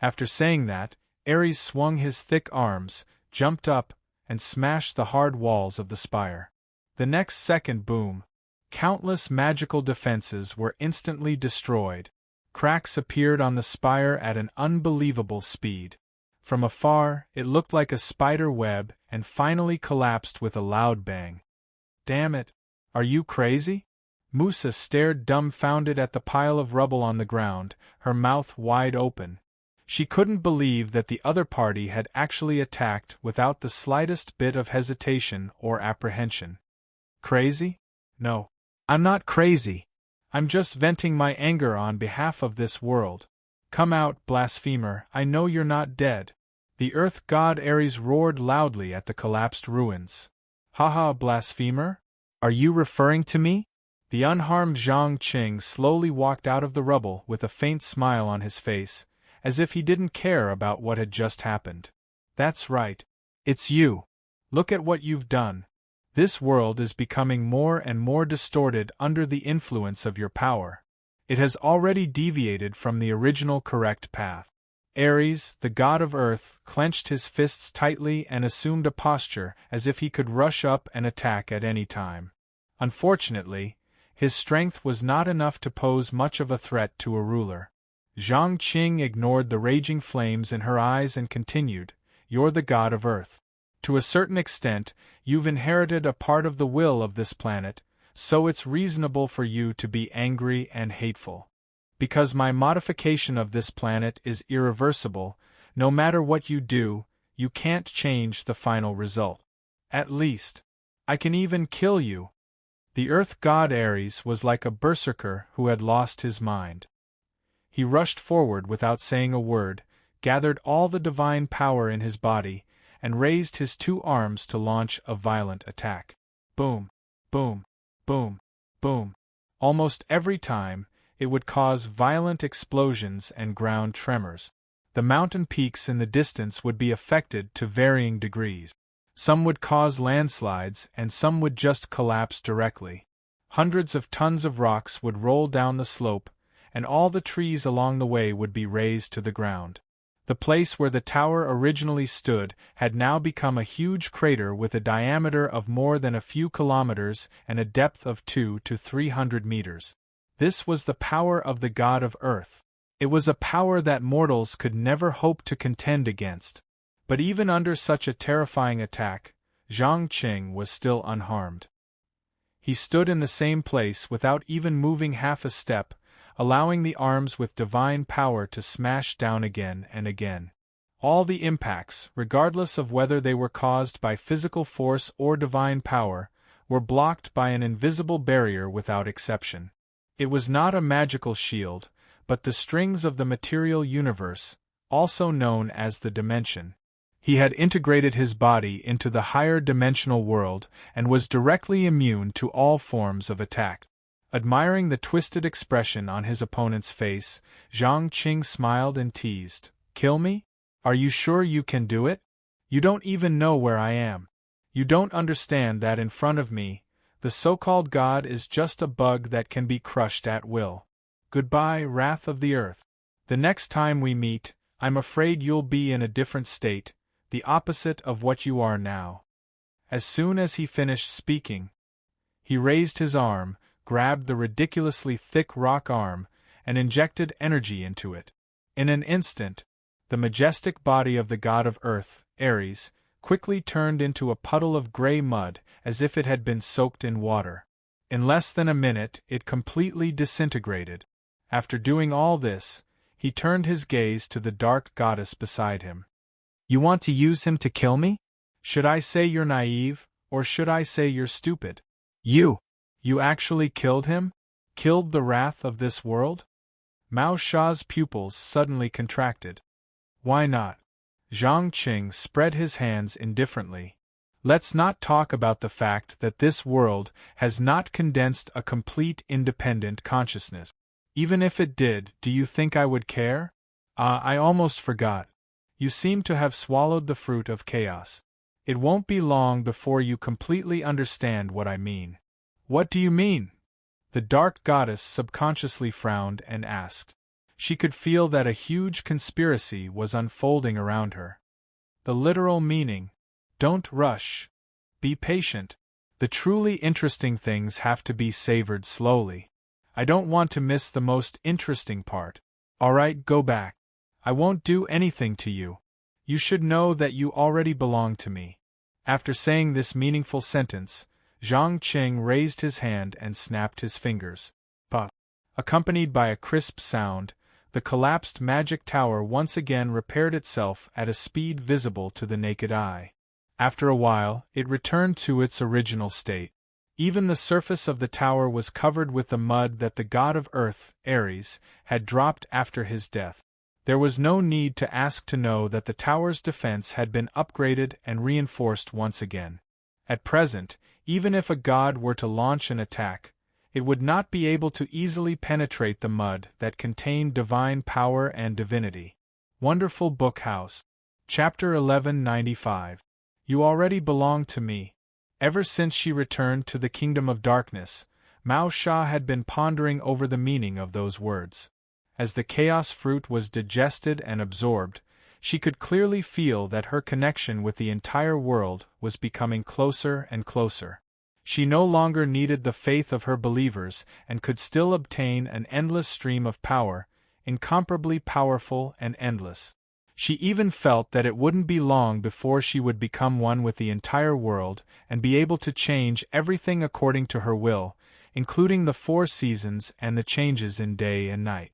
After saying that, Ares swung his thick arms, jumped up, and smashed the hard walls of the spire. The next second, boom! Countless magical defenses were instantly destroyed. Cracks appeared on the spire at an unbelievable speed. From afar, it looked like a spider web and finally collapsed with a loud bang. Damn it! Are you crazy? Musa stared dumbfounded at the pile of rubble on the ground, her mouth wide open. She couldn't believe that the other party had actually attacked without the slightest bit of hesitation or apprehension. Crazy? No. I'm not crazy. I'm just venting my anger on behalf of this world. Come out, blasphemer, I know you're not dead. The earth god Ares roared loudly at the collapsed ruins. Haha, blasphemer? Are you referring to me? The unharmed Zhang Qing slowly walked out of the rubble with a faint smile on his face, as if he didn't care about what had just happened. That's right. It's you. Look at what you've done. This world is becoming more and more distorted under the influence of your power. It has already deviated from the original correct path. Ares, the god of earth, clenched his fists tightly and assumed a posture as if he could rush up and attack at any time. Unfortunately, his strength was not enough to pose much of a threat to a ruler. Zhang Qing ignored the raging flames in her eyes and continued, "You're the god of earth. To a certain extent, you've inherited a part of the will of this planet, so it's reasonable for you to be angry and hateful. Because my modification of this planet is irreversible, no matter what you do, you can't change the final result. At least, I can even kill you." The earth god Ares was like a berserker who had lost his mind. He rushed forward without saying a word, gathered all the divine power in his body, and raised his two arms to launch a violent attack. Boom, boom, boom, boom. Almost every time, it would cause violent explosions and ground tremors. The mountain peaks in the distance would be affected to varying degrees. Some would cause landslides and some would just collapse directly. Hundreds of tons of rocks would roll down the slope, and all the trees along the way would be razed to the ground. The place where the tower originally stood had now become a huge crater with a diameter of more than a few kilometers and a depth of 200 to 300 meters. This was the power of the god of earth. It was a power that mortals could never hope to contend against. But even under such a terrifying attack, Zhang Qing was still unharmed. He stood in the same place without even moving half a step, allowing the arms with divine power to smash down again and again. All the impacts, regardless of whether they were caused by physical force or divine power, were blocked by an invisible barrier without exception. It was not a magical shield, but the strings of the material universe, also known as the dimension. He had integrated his body into the higher dimensional world and was directly immune to all forms of attack. Admiring the twisted expression on his opponent's face, Zhang Qing smiled and teased, "Kill me? Are you sure you can do it? You don't even know where I am. You don't understand that in front of me, the so-called god is just a bug that can be crushed at will. Goodbye, wrath of the earth. The next time we meet, I'm afraid you'll be in a different state, the opposite of what you are now." As soon as he finished speaking, he raised his arm, grabbed the ridiculously thick rock arm, and injected energy into it. In an instant, the majestic body of the god of earth, Ares, quickly turned into a puddle of gray mud as if it had been soaked in water. In less than a minute, it completely disintegrated. After doing all this, he turned his gaze to the dark goddess beside him. "You want to use him to kill me? Should I say you're naive, or should I say you're stupid? You actually killed him? Killed the wrath of this world?" Mao Sha's pupils suddenly contracted. "Why not?" Zhang Qing spread his hands indifferently. "Let's not talk about the fact that this world has not condensed a complete independent consciousness. Even if it did, do you think I would care? I almost forgot. You seem to have swallowed the fruit of chaos. It won't be long before you completely understand what I mean." "What do you mean?" The dark goddess subconsciously frowned and asked. She could feel that a huge conspiracy was unfolding around her. The literal meaning: don't rush. Be patient. The truly interesting things have to be savored slowly. I don't want to miss the most interesting part. Alright, go back. I won't do anything to you. You should know that you already belong to me. After saying this meaningful sentence, Zhang Qing raised his hand and snapped his fingers. Puff. Accompanied by a crisp sound, the collapsed magic tower once again repaired itself at a speed visible to the naked eye. After a while, it returned to its original state. Even the surface of the tower was covered with the mud that the god of earth, Ares, had dropped after his death. There was no need to ask to know that the tower's defense had been upgraded and reinforced once again. At present, even if a god were to launch an attack, it would not be able to easily penetrate the mud that contained divine power and divinity. Wonderful Book House. Chapter 1195. You already belong to me. Ever since she returned to the Kingdom of Darkness, Mao Sha had been pondering over the meaning of those words. As the chaos fruit was digested and absorbed, she could clearly feel that her connection with the entire world was becoming closer and closer. She no longer needed the faith of her believers and could still obtain an endless stream of power, incomparably powerful and endless. She even felt that it wouldn't be long before she would become one with the entire world and be able to change everything according to her will, including the 4 seasons and the changes in day and night.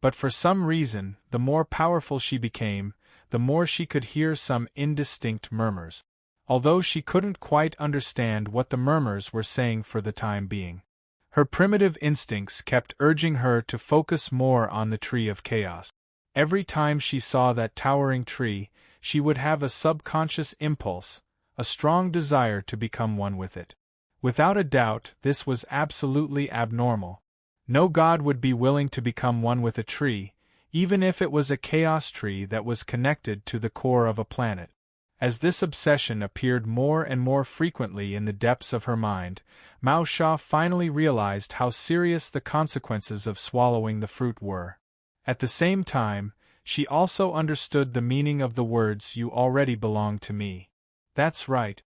But for some reason, the more powerful she became, the more she could hear some indistinct murmurs. Although she couldn't quite understand what the murmurs were saying for the time being. Her primitive instincts kept urging her to focus more on the Tree of Chaos. Every time she saw that towering tree, she would have a subconscious impulse, a strong desire to become one with it. Without a doubt, this was absolutely abnormal. No god would be willing to become one with a tree, even if it was a chaos tree that was connected to the core of a planet. As this obsession appeared more and more frequently in the depths of her mind, Mao Sha finally realized how serious the consequences of swallowing the fruit were. At the same time, she also understood the meaning of the words "you already belong to me." That's right.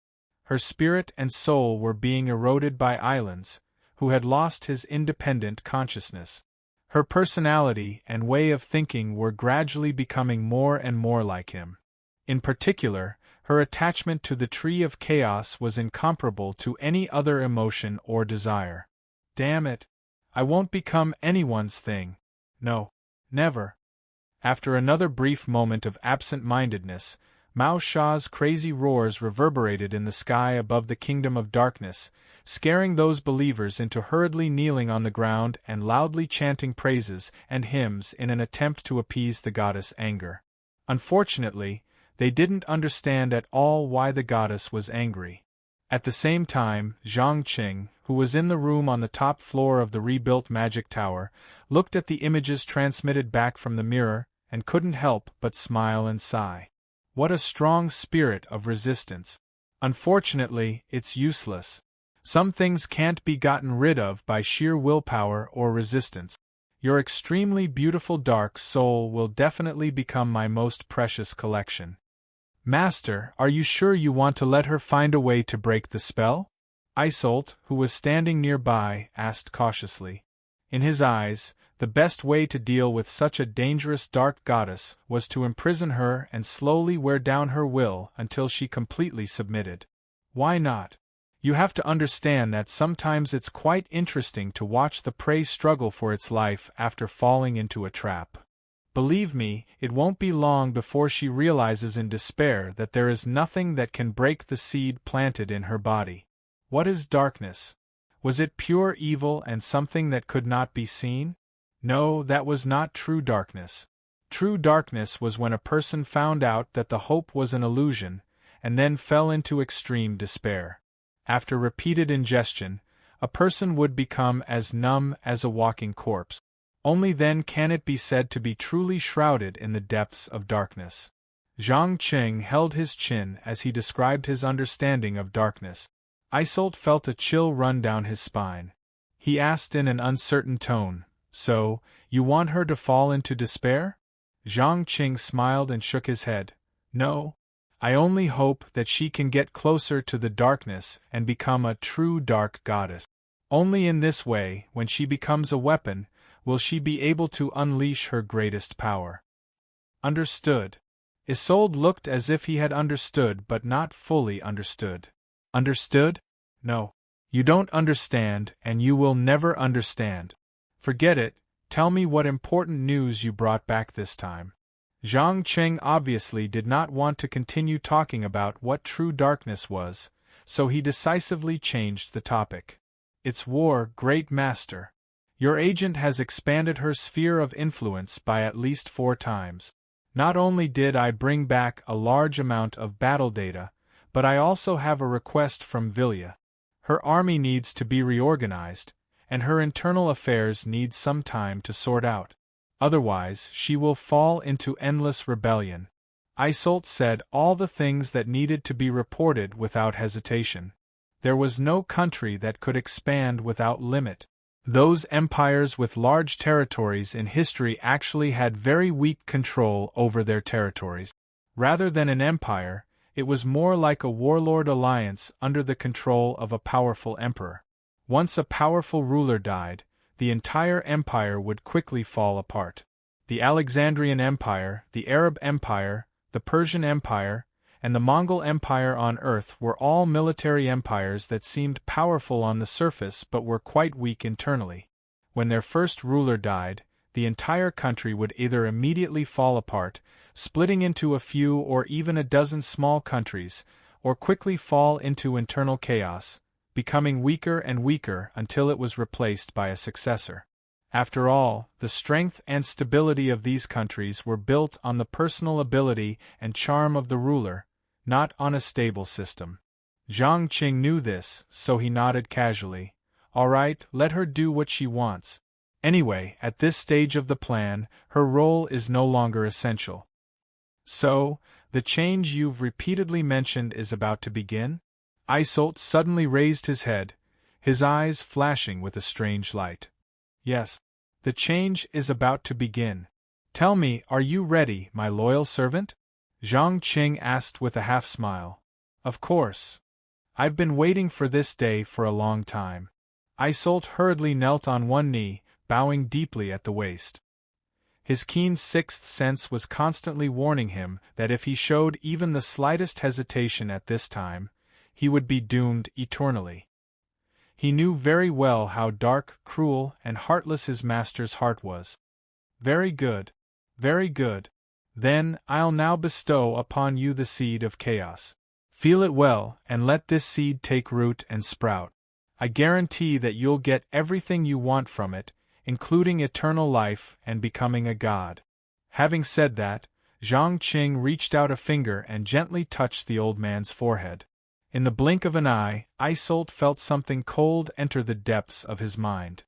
Her spirit and soul were being eroded by Islands, who had lost his independent consciousness. Her personality and way of thinking were gradually becoming more and more like him. In particular, her attachment to the Tree of Chaos was incomparable to any other emotion or desire. Damn it! I won't become anyone's thing. No. Never. After another brief moment of absent-mindedness, Mao Sha's crazy roars reverberated in the sky above the Kingdom of Darkness, scaring those believers into hurriedly kneeling on the ground and loudly chanting praises and hymns in an attempt to appease the goddess' anger. Unfortunately, they didn't understand at all why the goddess was angry. At the same time, Zhang Qing, who was in the room on the top floor of the rebuilt magic tower, looked at the images transmitted back from the mirror and couldn't help but smile and sigh. What a strong spirit of resistance. Unfortunately, it's useless. Some things can't be gotten rid of by sheer willpower or resistance. Your extremely beautiful dark soul will definitely become my most precious collection. Master, are you sure you want to let her find a way to break the spell? Isolde, who was standing nearby, asked cautiously. In his eyes, the best way to deal with such a dangerous dark goddess was to imprison her and slowly wear down her will until she completely submitted. Why not? You have to understand that sometimes it's quite interesting to watch the prey struggle for its life after falling into a trap. Believe me, it won't be long before she realizes in despair that there is nothing that can break the seed planted in her body. What is darkness? Was it pure evil and something that could not be seen? No, that was not true darkness. True darkness was when a person found out that the hope was an illusion, and then fell into extreme despair. After repeated ingestion, a person would become as numb as a walking corpse. Only then can it be said to be truly shrouded in the depths of darkness. Zhang Qing held his chin as he described his understanding of darkness. Isolde felt a chill run down his spine. He asked in an uncertain tone, "So, you want her to fall into despair?" Zhang Qing smiled and shook his head. "No. I only hope that she can get closer to the darkness and become a true dark goddess. Only in this way, when she becomes a weapon, will she be able to unleash her greatest power." Understood. Isolde looked as if he had understood but not fully understood. Understood? No. You don't understand, and you will never understand. Forget it, Tell me what important news you brought back this time. Zhang Qing obviously did not want to continue talking about what true darkness was, so he decisively changed the topic. It's war, Great Master. Your agent has expanded her sphere of influence by at least 4 times. Not only did I bring back a large amount of battle data, but I also have a request from Vilya. Her army needs to be reorganized, and her internal affairs need some time to sort out. Otherwise, she will fall into endless rebellion. Isolt said all the things that needed to be reported without hesitation. There was no country that could expand without limit. Those empires with large territories in history actually had very weak control over their territories. Rather than an empire, it was more like a warlord alliance under the control of a powerful emperor. Once a powerful ruler died, the entire empire would quickly fall apart. The Alexandrian Empire, the Arab Empire, the Persian Empire, and the Mongol Empire on Earth were all military empires that seemed powerful on the surface but were quite weak internally. When their first ruler died, the entire country would either immediately fall apart, splitting into a few or even a dozen small countries, or quickly fall into internal chaos, becoming weaker and weaker until it was replaced by a successor. After all, the strength and stability of these countries were built on the personal ability and charm of the ruler, not on a stable system. Zhang Qing knew this, so he nodded casually. All right, let her do what she wants. Anyway, at this stage of the plan, her role is no longer essential. So, the change you've repeatedly mentioned is about to begin? Isolt suddenly raised his head, his eyes flashing with a strange light. Yes, the change is about to begin. Tell me, are you ready, my loyal servant? Zhang Qing asked with a half-smile. Of course. I've been waiting for this day for a long time. Isolt hurriedly knelt on one knee, bowing deeply at the waist. His keen sixth sense was constantly warning him that if he showed even the slightest hesitation at this time, he would be doomed eternally. He knew very well how dark, cruel, and heartless his master's heart was. Very good. Very good. Then, I'll now bestow upon you the seed of chaos. Feel it well, and let this seed take root and sprout. I guarantee that you'll get everything you want from it, including eternal life and becoming a god. Having said that, Zhang Qing reached out a finger and gently touched the old man's forehead. In the blink of an eye, Isolt felt something cold enter the depths of his mind.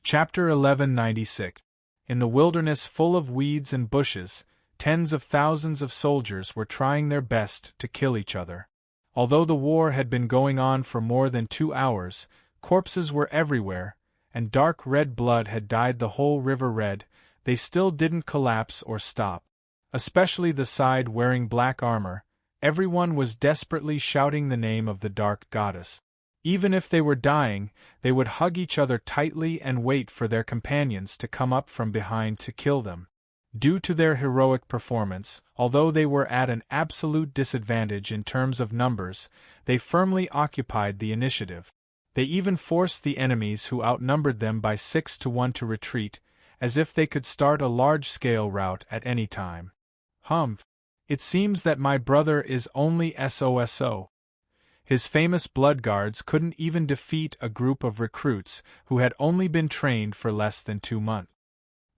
Chapter 1196. In the wilderness full of weeds and bushes, tens of thousands of soldiers were trying their best to kill each other. Although the war had been going on for more than 2 hours, corpses were everywhere, and dark red blood had dyed the whole river red, they still didn't collapse or stop. Especially the side wearing black armor. Everyone was desperately shouting the name of the dark goddess. Even if they were dying, they would hug each other tightly and wait for their companions to come up from behind to kill them. Due to their heroic performance, although they were at an absolute disadvantage in terms of numbers, they firmly occupied the initiative. They even forced the enemies who outnumbered them by 6 to 1 to retreat, as if they could start a large-scale rout at any time. Humph! It seems that my brother is only SOSO. His famous blood guards couldn't even defeat a group of recruits who had only been trained for less than 2 months.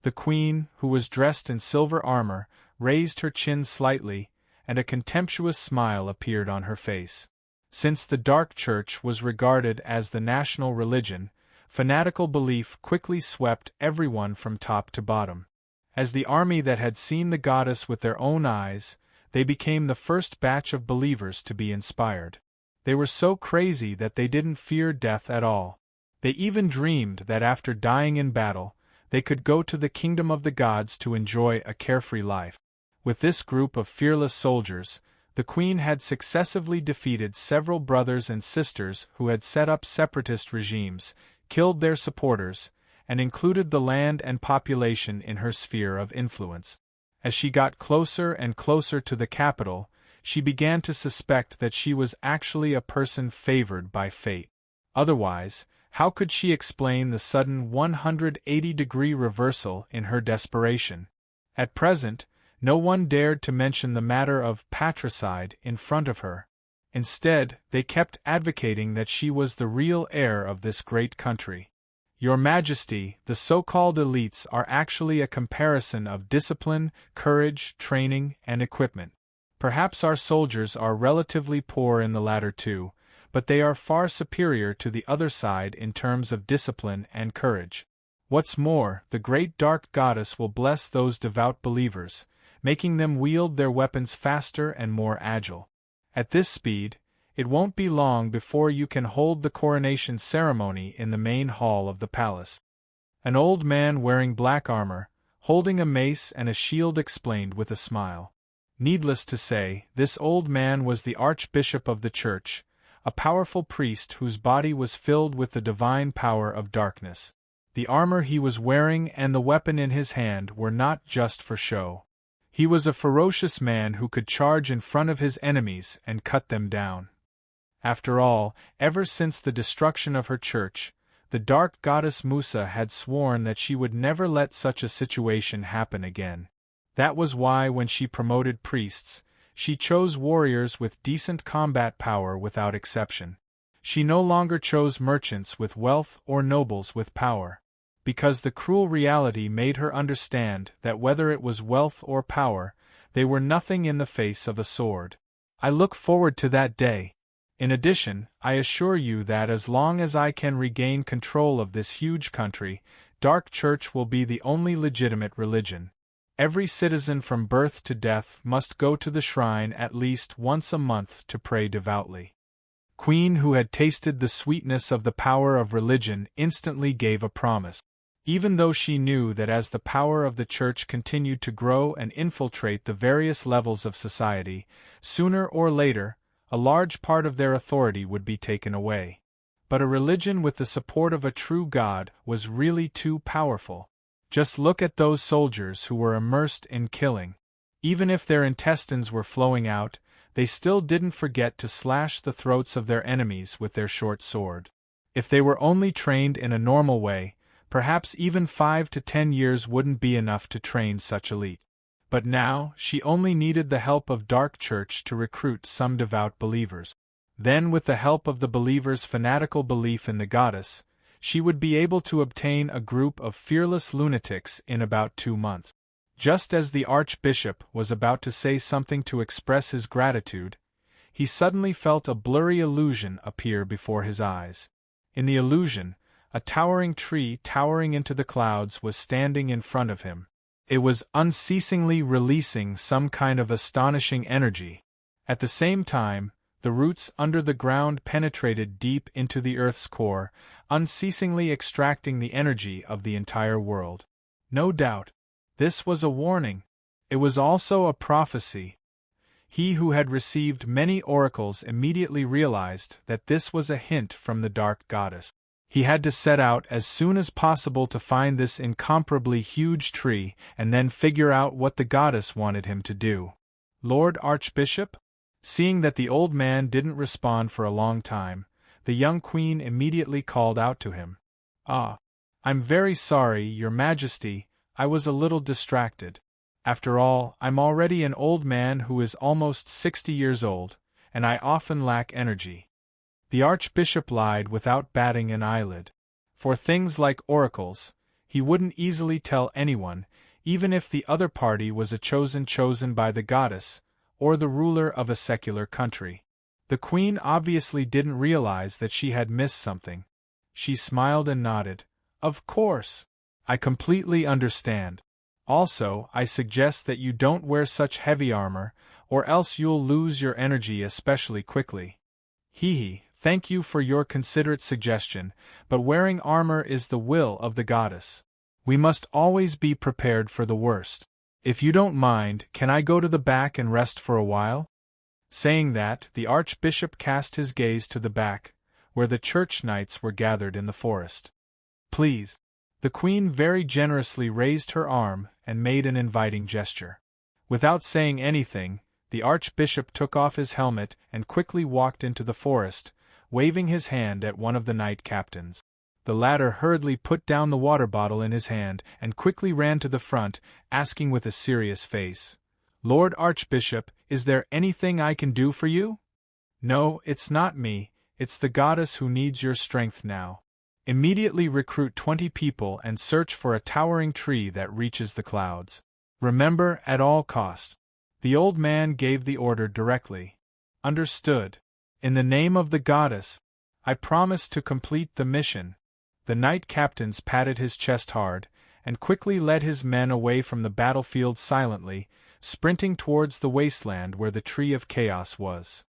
The queen, who was dressed in silver armor, raised her chin slightly, and a contemptuous smile appeared on her face. Since the Dark Church was regarded as the national religion, fanatical belief quickly swept everyone from top to bottom. As the army that had seen the goddess with their own eyes, they became the first batch of believers to be inspired. They were so crazy that they didn't fear death at all. They even dreamed that after dying in battle, they could go to the kingdom of the gods to enjoy a carefree life. With this group of fearless soldiers, the queen had successively defeated several brothers and sisters who had set up separatist regimes, killed their supporters, and included the land and population in her sphere of influence. As she got closer and closer to the capital, she began to suspect that she was actually a person favored by fate. Otherwise, How could she explain the sudden 180-degree reversal in her desperation? At present, no one dared to mention the matter of patricide in front of her. Instead, they kept advocating that she was the real heir of this great country. Your Majesty, the so-called elites are actually a comparison of discipline, courage, training, and equipment. Perhaps our soldiers are relatively poor in the latter too, but they are far superior to the other side in terms of discipline and courage. What's more, the great dark goddess will bless those devout believers, making them wield their weapons faster and more agile. At this speed, it won't be long before you can hold the coronation ceremony in the main hall of the palace. An old man wearing black armor, holding a mace and a shield explained with a smile. Needless to say, this old man was the Archbishop of the Church, a powerful priest whose body was filled with the divine power of darkness. The armor he was wearing and the weapon in his hand were not just for show. He was a ferocious man who could charge in front of his enemies and cut them down. After all, ever since the destruction of her church, the dark goddess Musa had sworn that she would never let such a situation happen again. That was why when she promoted priests, she chose warriors with decent combat power without exception. She no longer chose merchants with wealth or nobles with power. Because the cruel reality made her understand that whether it was wealth or power, they were nothing in the face of a sword. I look forward to that day. In addition, I assure you that as long as I can regain control of this huge country, Dark Church will be the only legitimate religion. Every citizen from birth to death must go to the shrine at least once a month to pray devoutly. Queen, who had tasted the sweetness of the power of religion, instantly gave a promise. Even though she knew that as the power of the Church continued to grow and infiltrate the various levels of society, sooner or later, a large part of their authority would be taken away. But a religion with the support of a true God was really too powerful. Just look at those soldiers who were immersed in killing. Even if their intestines were flowing out, they still didn't forget to slash the throats of their enemies with their short sword. If they were only trained in a normal way, perhaps even 5 to 10 years wouldn't be enough to train such elite. But now, she only needed the help of Dark Church to recruit some devout believers. Then, with the help of the believers' fanatical belief in the goddess, she would be able to obtain a group of fearless lunatics in about 2 months. Just as the Archbishop was about to say something to express his gratitude, he suddenly felt a blurry illusion appear before his eyes. In the illusion, a towering tree towering into the clouds was standing in front of him. It was unceasingly releasing some kind of astonishing energy. At the same time, the roots under the ground penetrated deep into the earth's core, unceasingly extracting the energy of the entire world. No doubt, this was a warning. It was also a prophecy. He who had received many oracles immediately realized that this was a hint from the dark goddess. He had to set out as soon as possible to find this incomparably huge tree and then figure out what the goddess wanted him to do. Lord Archbishop? Seeing that the old man didn't respond for a long time, the young queen immediately called out to him. "Ah, I'm very sorry, Your Majesty, I was a little distracted. After all, I'm already an old man who is almost 60 years old, and I often lack energy." The Archbishop lied without batting an eyelid. For things like oracles, he wouldn't easily tell anyone, even if the other party was a chosen by the goddess, or the ruler of a secular country. The queen obviously didn't realize that she had missed something. She smiled and nodded. "Of course. I completely understand. Also, I suggest that you don't wear such heavy armor, or else you'll lose your energy especially quickly." "Hee. Thank you for your considerate suggestion, but wearing armor is the will of the goddess. We must always be prepared for the worst. If you don't mind, can I go to the back and rest for a while?" Saying that, the Archbishop cast his gaze to the back, where the church knights were gathered in the forest. "Please." The queen very generously raised her arm and made an inviting gesture. Without saying anything, the Archbishop took off his helmet and quickly walked into the forest, waving his hand at one of the knight captains. The latter hurriedly put down the water bottle in his hand and quickly ran to the front, asking with a serious face, "Lord Archbishop, is there anything I can do for you?" "No, it's not me, it's the goddess who needs your strength now. Immediately recruit 20 people and search for a towering tree that reaches the clouds. Remember, at all cost." The old man gave the order directly. "Understood. In the name of the goddess, I promise to complete the mission." The knight captains patted his chest hard, and quickly led his men away from the battlefield silently, sprinting towards the wasteland where the Tree of Chaos was.